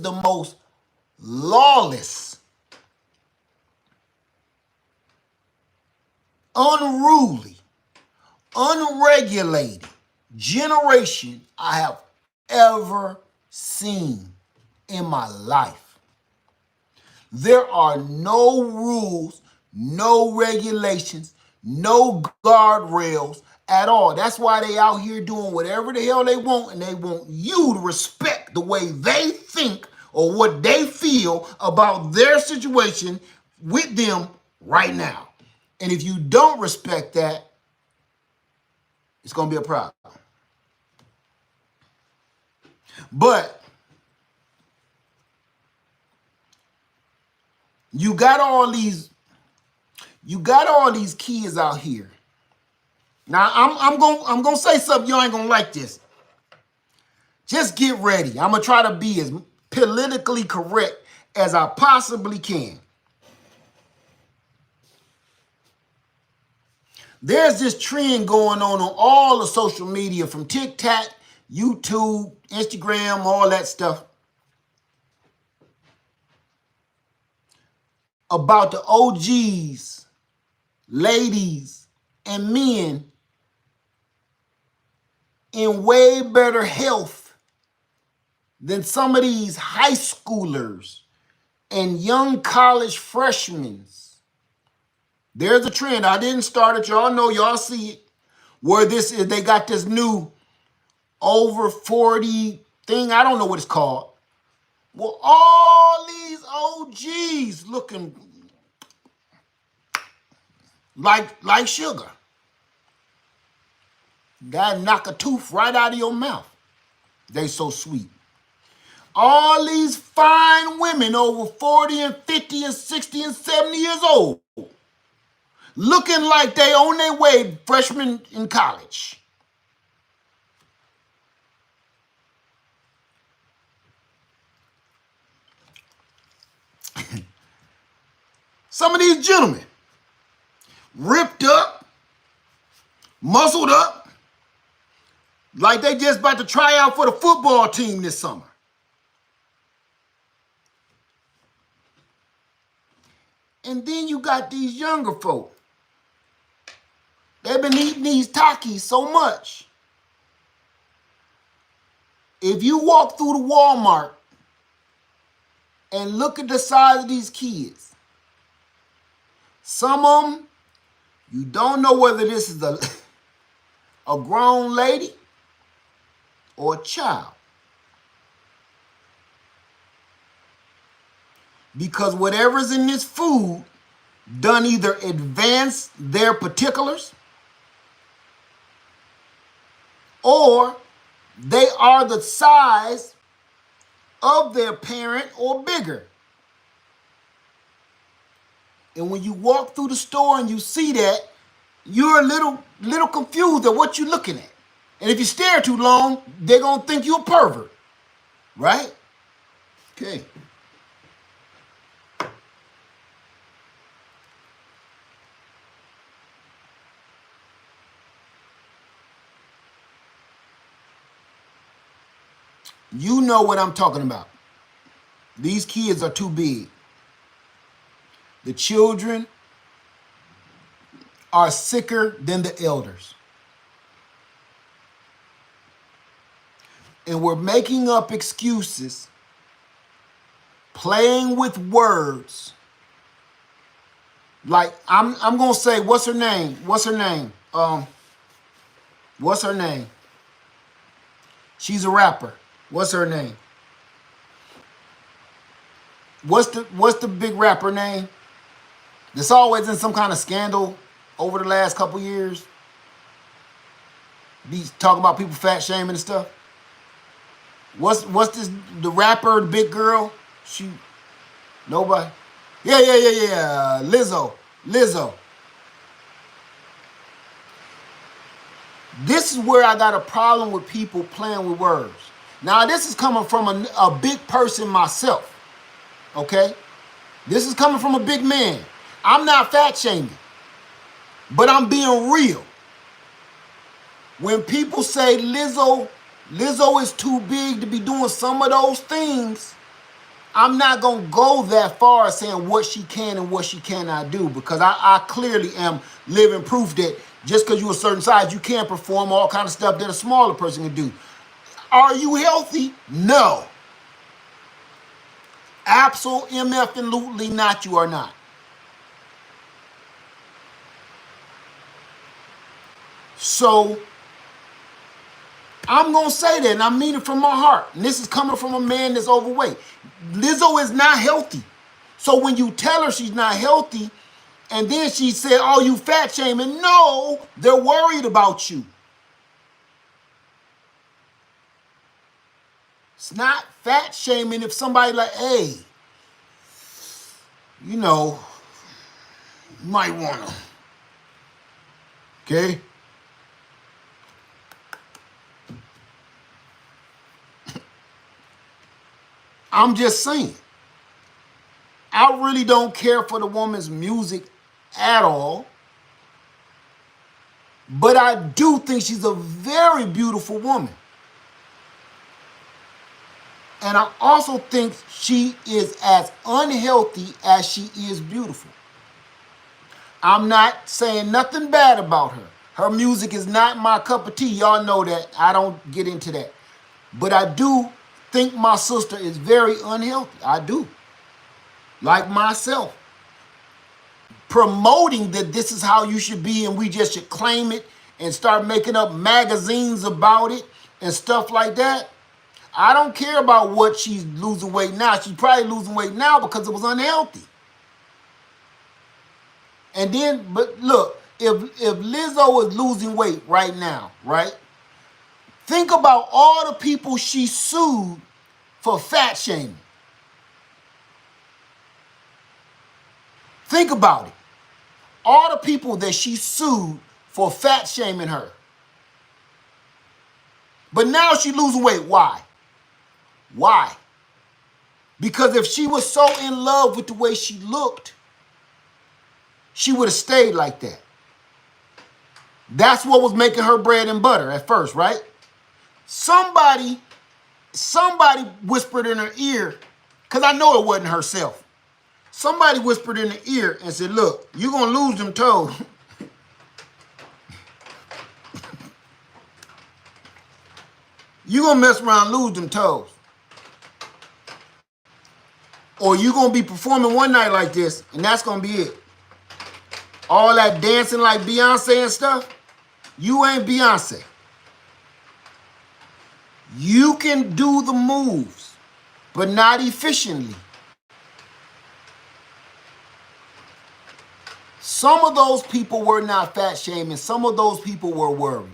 Speaker 1: the most lawless, unruly, unregulated generation I have ever seen in my life. There are no rules, no regulations, no guardrails at all. That's why they out here doing whatever the hell they want, and they want you to respect the way they think or what they feel about their situation with them right now. And if you don't respect that, it's going to be a problem. But you got all these kids out here. Now I'm gonna say something you ain't gonna like this. Just get ready. I'm gonna try to be as politically correct as I possibly can. There's this trend going on all the social media, from TikTok, YouTube, Instagram, all that stuff, about the OGs ladies and men in way better health than some of these high schoolers and young college freshmen. There's a trend. I didn't start it. Y'all know, y'all see it. Where this is, they got this new over 40 thing. I don't know what it's called. Well, all these OGs looking like sugar. That knock a tooth right out of your mouth. They so sweet. All these fine women over 40 and 50 and 60 and 70 years old looking like they on their way freshmen in college. Some of these gentlemen ripped up, muscled up, like they just about to try out for the football team this summer. And then you got these younger folk. They've been eating these Takis so much. If you walk through the Walmart and look at the size of these kids, some of them, you don't know whether this is a grown lady or a child. Because whatever's in this food done either advance their particulars or they are the size of their parent or bigger. And when you walk through the store and you see that, you're a little confused at what you're looking at. And if you stare too long, they're going to think you're a pervert. Right? Okay. You know what I'm talking about. These kids are too big. The children are sicker than the elders. And we're making up excuses, playing with words. Like, I'm going to say, what's her name? What's her name? What's her name? She's a rapper. What's her name? What's the big rapper name? That's always in some kind of scandal over the last couple years. Be talking about people fat shaming and stuff. What's this? The rapper, the big girl? Nobody. Yeah. Lizzo. This is where I got a problem with people playing with words. Now, this is coming from a big person myself, okay? This is coming from a big man. I'm not fat shaming, but I'm being real. When people say Lizzo is too big to be doing some of those things, I'm not going to go that far as saying what she can and what she cannot do, because I clearly am living proof that just because you're a certain size, you can't perform all kind of stuff that a smaller person can do. Are you healthy? No. Absolutely not, you are not. So, I'm going to say that, and I mean it from my heart. And this is coming from a man that's overweight. Lizzo is not healthy. So when you tell her she's not healthy, and then she said, oh, you fat shaming, no, they're worried about you. It's not fat shaming if somebody like, hey, you know, you might want to. Okay? I'm just saying. I really don't care for the woman's music at all. But I do think she's a very beautiful woman. And I also think she is as unhealthy as she is beautiful. I'm not saying nothing bad about her. Her music is not my cup of tea. Y'all know that. I don't get into that. But I do think my sister is very unhealthy. I do. Like myself. Promoting that this is how you should be and we just should claim it and start making up magazines about it and stuff like that. I don't care about what she's losing weight now. She's probably losing weight now because it was unhealthy. And then, but look, if Lizzo is losing weight right now, right? Think about all the people she sued for fat shaming. Think about it. All the people that she sued for fat shaming her. But now she's losing weight. Why? Why? Because if she was so in love with the way she looked, she would have stayed like that. That's what was making her bread and butter at first, right? Somebody whispered in her ear, because I know it wasn't herself. Somebody whispered in her ear and said, look, you're going to lose them toes. You're going to mess around and lose them toes. Or you're going to be performing one night like this, and that's going to be it. All that dancing like Beyonce and stuff, you ain't Beyonce. You can do the moves, but not efficiently. Some of those people were not fat shaming. Some of those people were worried.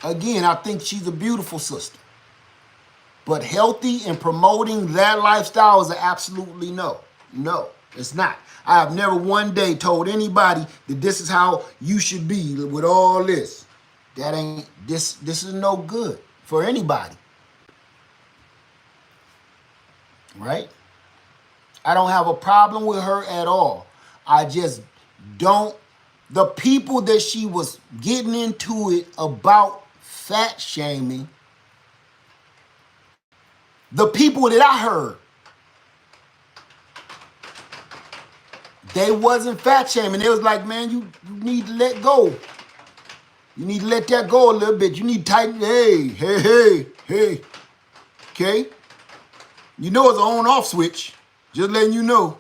Speaker 1: Again, I think she's a beautiful sister. But healthy and promoting that lifestyle is an absolutely no. No, it's not. I have never one day told anybody that this is how you should be with all this. That ain't, this is no good for anybody. Right? I don't have a problem with her at all. I just don't, the people that she was getting into it about fat shaming, the people that I heard, they wasn't fat shaming. It was like, man, you need to let go. You need to let that go a little bit. You need to tighten, hey. Okay? You know it's an on-off switch. Just letting you know.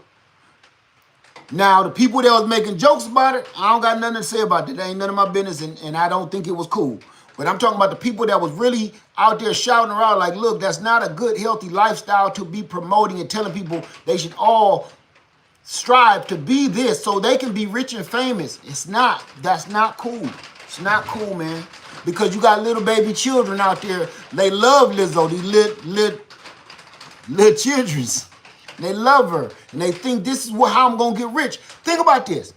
Speaker 1: Now, the people that was making jokes about it, I don't got nothing to say about it. That ain't none of my business, and I don't think it was cool. But I'm talking about the people that was really out there shouting around like, look, that's not a good, healthy lifestyle to be promoting and telling people they should all strive to be this so they can be rich and famous. It's not. That's not cool. It's not cool, man. Because you got little baby children out there. They love Lizzo, these little childrens. They love her. And they think this is how I'm going to get rich. Think about this.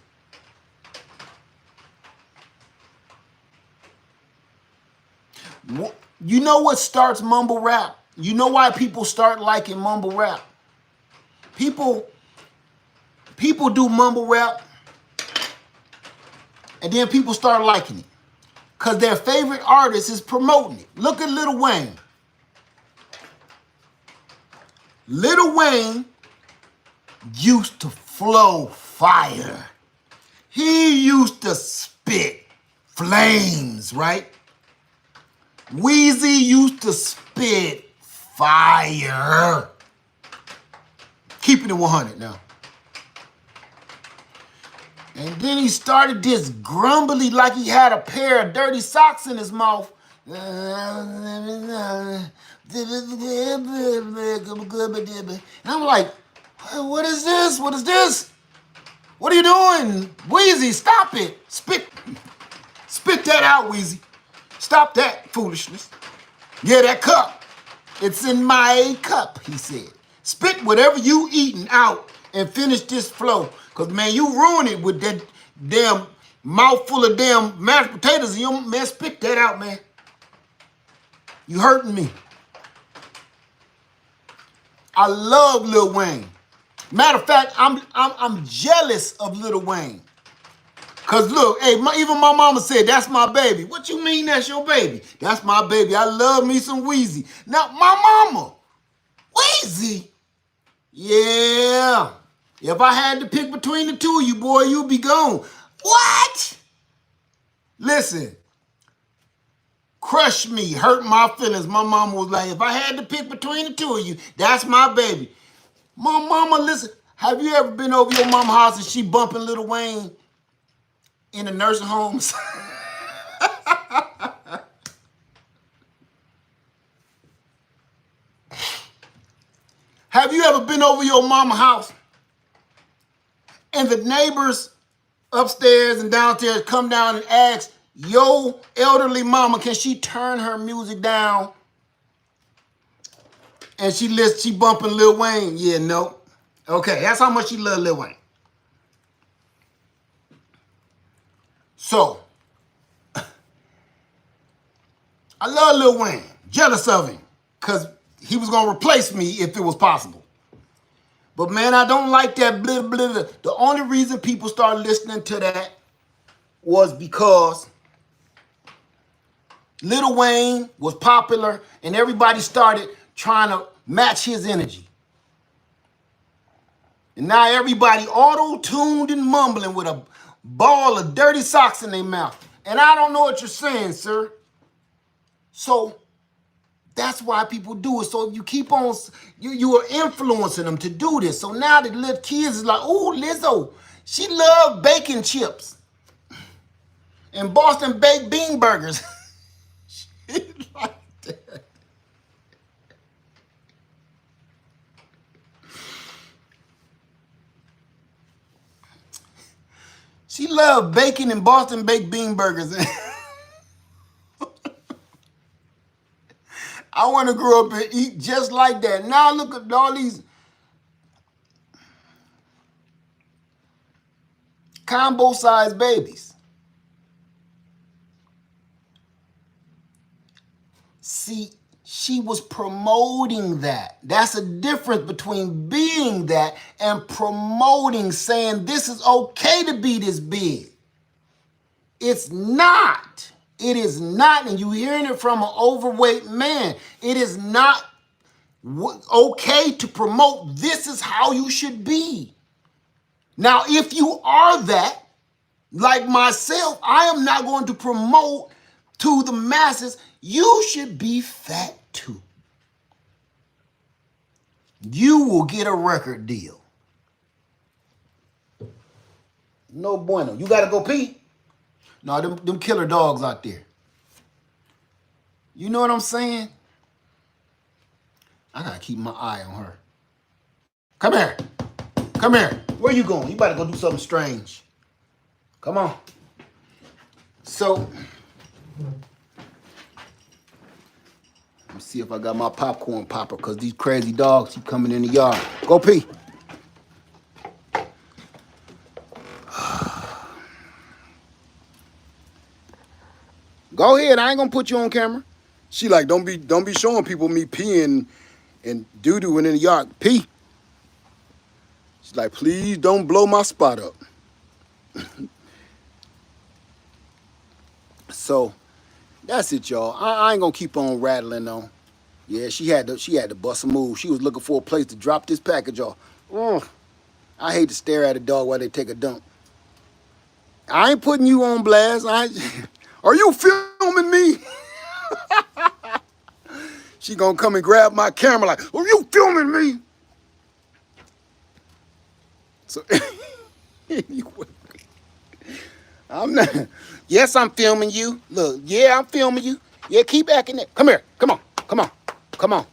Speaker 1: You know what starts mumble rap? You know why people start liking mumble rap? People do mumble rap, and then people start liking it because their favorite artist is promoting it. Look at Lil Wayne. Lil Wayne used to flow fire. He used to spit flames, right? Weezy used to spit fire. Keeping it 100 now. And then he started this grumbly like he had a pair of dirty socks in his mouth. And I'm like, what is this? What is this? What are you doing? Weezy, stop it. Spit that out, Weezy. Stop that foolishness. Yeah, that cup. It's in my cup, he said. Spit whatever you eating out and finish this flow. Because, man, you ruin it with that damn mouthful of damn mashed potatoes. Man, spit that out, man. You hurting me. I love Lil Wayne. Matter of fact, I'm jealous of Lil Wayne. Cause look, hey, even my mama said, that's my baby. What you mean that's your baby? That's my baby. I love me some Weezy. Now, my mama, Weezy, Yeah. If I had to pick between the two of you, boy, you'd be gone. What? Listen. Crush me, hurt my feelings. My mama was like, if I had to pick between the two of you, that's my baby. My mama, listen, have you ever been over your mama's house and she bumping Lil Wayne in the nursing homes? Have you ever been over your mama's house and the neighbors upstairs and downstairs come down and ask your elderly mama, can she turn her music down? And she bumping Lil Wayne. Yeah, no. Okay, that's how much she love Lil Wayne. So, I love Lil Wayne. Jealous of him. Because he was going to replace me if it was possible. But man, I don't like that blah, blah, blah. The only reason people started listening to that was because Lil Wayne was popular and everybody started trying to match his energy. And now everybody auto-tuned and mumbling with a ball of dirty socks in their mouth. And I don't know what you're saying, sir. So that's why people do it. So if you keep on, you are influencing them to do this. So now the little kids is like, oh, Lizzo, she love bacon chips and Boston baked bean burgers. Shit like that. She love bacon and Boston baked bean burgers. I want to grow up and eat just like that. Now look at all these combo-sized babies. See, she was promoting that. That's a difference between being that and promoting, saying this is okay to be this big. It's not. It is not, and you're hearing it from an overweight man. It is not okay to promote this is how you should be. Now, if you are that, like myself, I am not going to promote to the masses, you should be fat too. You will get a record deal. No bueno. You got to go pee? No, them killer dogs out there. You know what I'm saying? I gotta keep my eye on her. Come here. Come here. Where you going? You better go do something strange. Come on. So, let me see if I got my popcorn popper, because these crazy dogs keep coming in the yard. Go pee. Go ahead. I ain't gonna put you on camera. She like, don't be showing people me peeing and doo-doo in the yard. Pee. She's like, please don't blow my spot up. So that's it, y'all. I ain't gonna keep on rattling on. Yeah, she had to bust a move. She was looking for a place to drop this package off. I hate to stare at a dog while they take a dump. I ain't putting you on blast. Are you filming me? She gonna come and grab my camera like, are you filming me? So anyway, I'm not. Yes, I'm filming you. Look, yeah, I'm filming you. Yeah, keep acting it. Come here. Come on. Come on. Come on.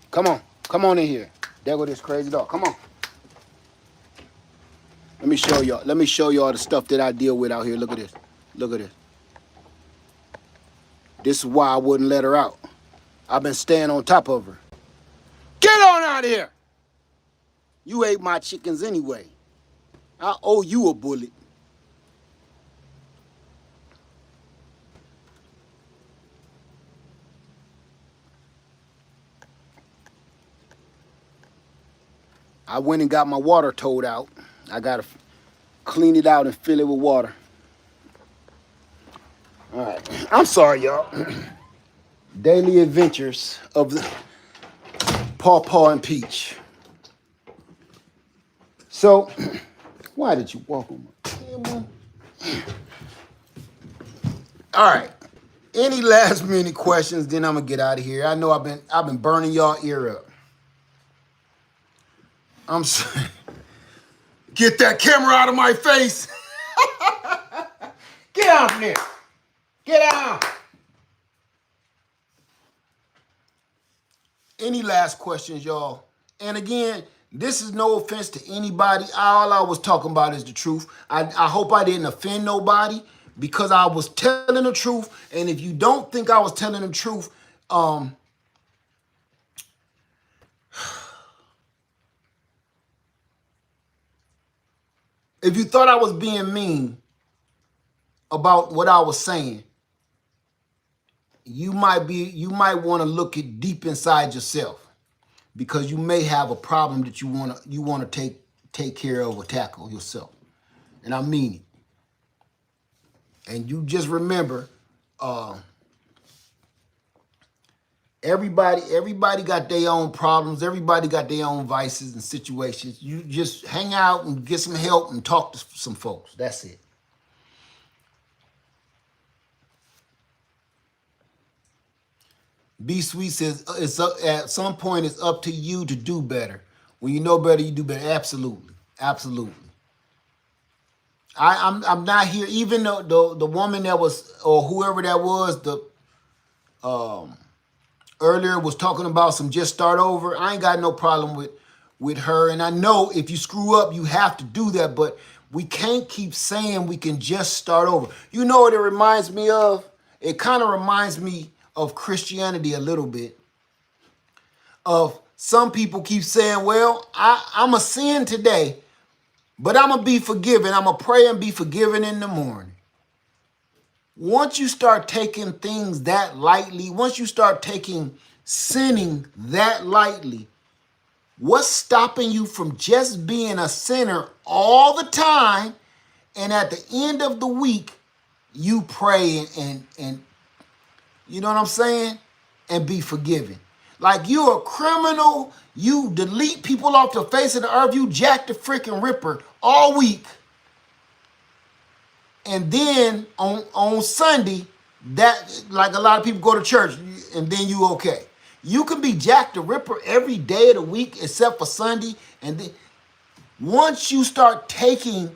Speaker 1: Come on. Come on in here. There go this crazy dog. Come on. Let me show y'all. Let me show y'all the stuff that I deal with out here. Look at this. Look at this. This is why I wouldn't let her out. I've been staying on top of her. Get on out of here. You ate my chickens anyway. I owe you a bullet. I went and got my water towed out. I gotta clean it out and fill it with water. All right, I'm sorry, y'all. Daily adventures of Paw and Peach. So, why did you walk on my camera? All right. Any last minute questions? Then I'm gonna get out of here. I know I've been burning y'all ear up. I'm sorry. Get that camera out of my face. Get out from there. Get out. Any last questions, y'all? And again, this is no offense to anybody. All I was talking about is the truth. I hope I didn't offend nobody because I was telling the truth. And if you don't think I was telling the truth, if you thought I was being mean about what I was saying, you might want to look it deep inside yourself, because you may have a problem that you want to take care of or tackle yourself. And I mean it. And you just remember, everybody got their own problems. Everybody got their own vices and situations. You just hang out and get some help and talk to some folks. That's it. B Sweet says at some point it's up to you to do better. When you know better, you do better. Absolutely, absolutely. I'm not here. Even the woman that was, or whoever that was, the earlier was talking about some just start over. I ain't got no problem with her. And I know if you screw up, you have to do that. But we can't keep saying we can just start over. You know what it reminds me of? It kind of reminds me of Christianity a little bit. Of some people keep saying, well, I'm a sin today, but I'm going to be forgiven. I'm going to pray and be forgiven in the morning. Once you start taking things that lightly, once you start taking sinning that lightly, what's stopping you from just being a sinner all the time, and at the end of the week, you pray and you know what I'm saying? And be forgiven. Like you're a criminal, you delete people off the face of the earth, you Jack the freaking Ripper all week. And then on Sunday, that, like a lot of people go to church and then you okay. You can be Jack the Ripper every day of the week except for Sunday. And then once you start taking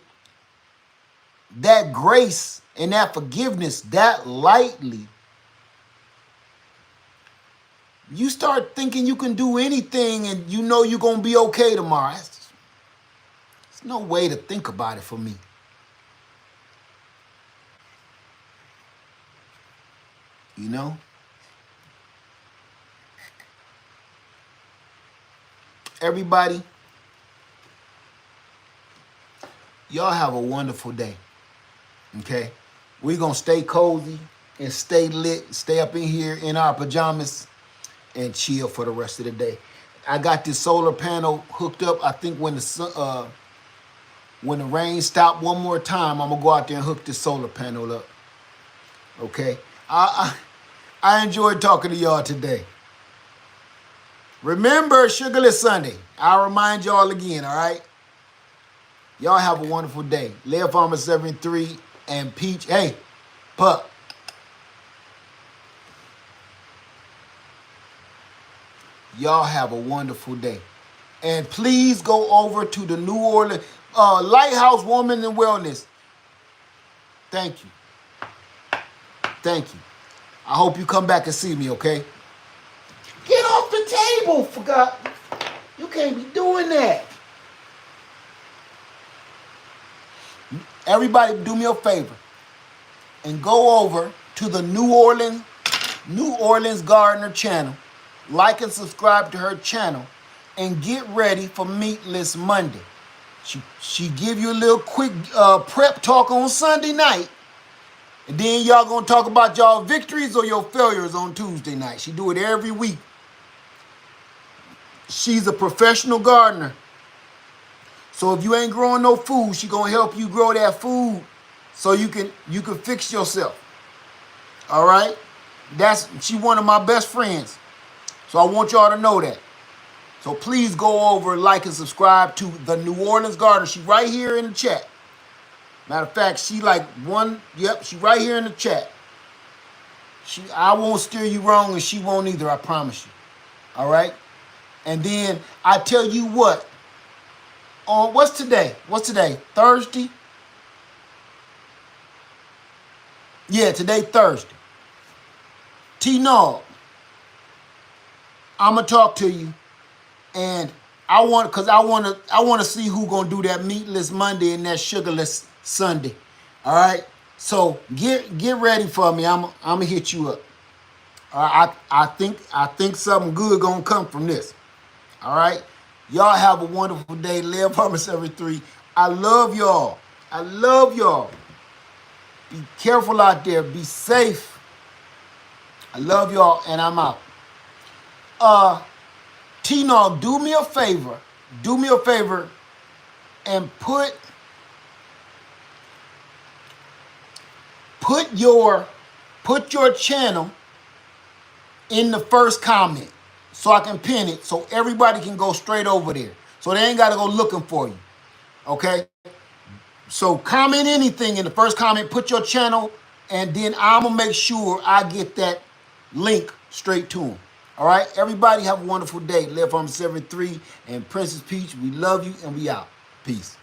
Speaker 1: that grace and that forgiveness that lightly, you start thinking you can do anything and you know you're going to be okay tomorrow. There's no way to think about it for me. You know? Everybody, y'all have a wonderful day. Okay? We're going to stay cozy and stay lit, stay up in here in our pajamas and chill for the rest of the day. I got this solar panel hooked up. I think when the rain stopped one more time, I'm going to go out there and hook this solar panel up. Okay? I enjoyed talking to y'all today. Remember Sugarless Sunday. I'll remind y'all again, all right? Y'all have a wonderful day. Leah Farmer 73 and Peach. Hey, Pup. Y'all have a wonderful day. And please go over to the New Orleans Lighthouse Woman and Wellness. Thank you. Thank you. I hope you come back and see me, okay? Get off the table, for God. You can't be doing that. Everybody do me a favor and go over to the New Orleans Gardener channel. Like and subscribe to her channel and get ready for Meatless Monday. She give you a little quick prep talk on Sunday night. And then y'all gonna talk about y'all victories or your failures on Tuesday night. She do it every week. She's a professional gardener. So if you ain't growing no food, she gonna help you grow that food so you can fix yourself. All right? She one of my best friends. So I want y'all to know that. So please go over, like, and subscribe to the New Orleans Gardener. She right here in the chat. Matter of fact, she like one, yep, she right here in the chat. I won't steer you wrong, and she won't either, I promise you. All right? And then I tell you what, on what's today? What's today? Thursday? Yeah, today Thursday. T-Nog, I'm gonna talk to you, and I want to see who gonna do that meatless Monday and that sugarless Sunday. All right. So get ready for me. I'm gonna hit you up. I think something good gonna come from this. All right. Y'all have a wonderful day. Live Hummus every 3. I love y'all. I love y'all. Be careful out there. Be safe. I love y'all, and I'm out. Tino, do me a favor. Do me a favor and put your channel in the first comment so I can pin it so everybody can go straight over there. So they ain't got to go looking for you. Okay? So comment anything in the first comment, put your channel, and then I'm going to make sure I get that link straight to them. All right? Everybody have a wonderful day. Live on 73 and Princess Peach, we love you and we out. Peace.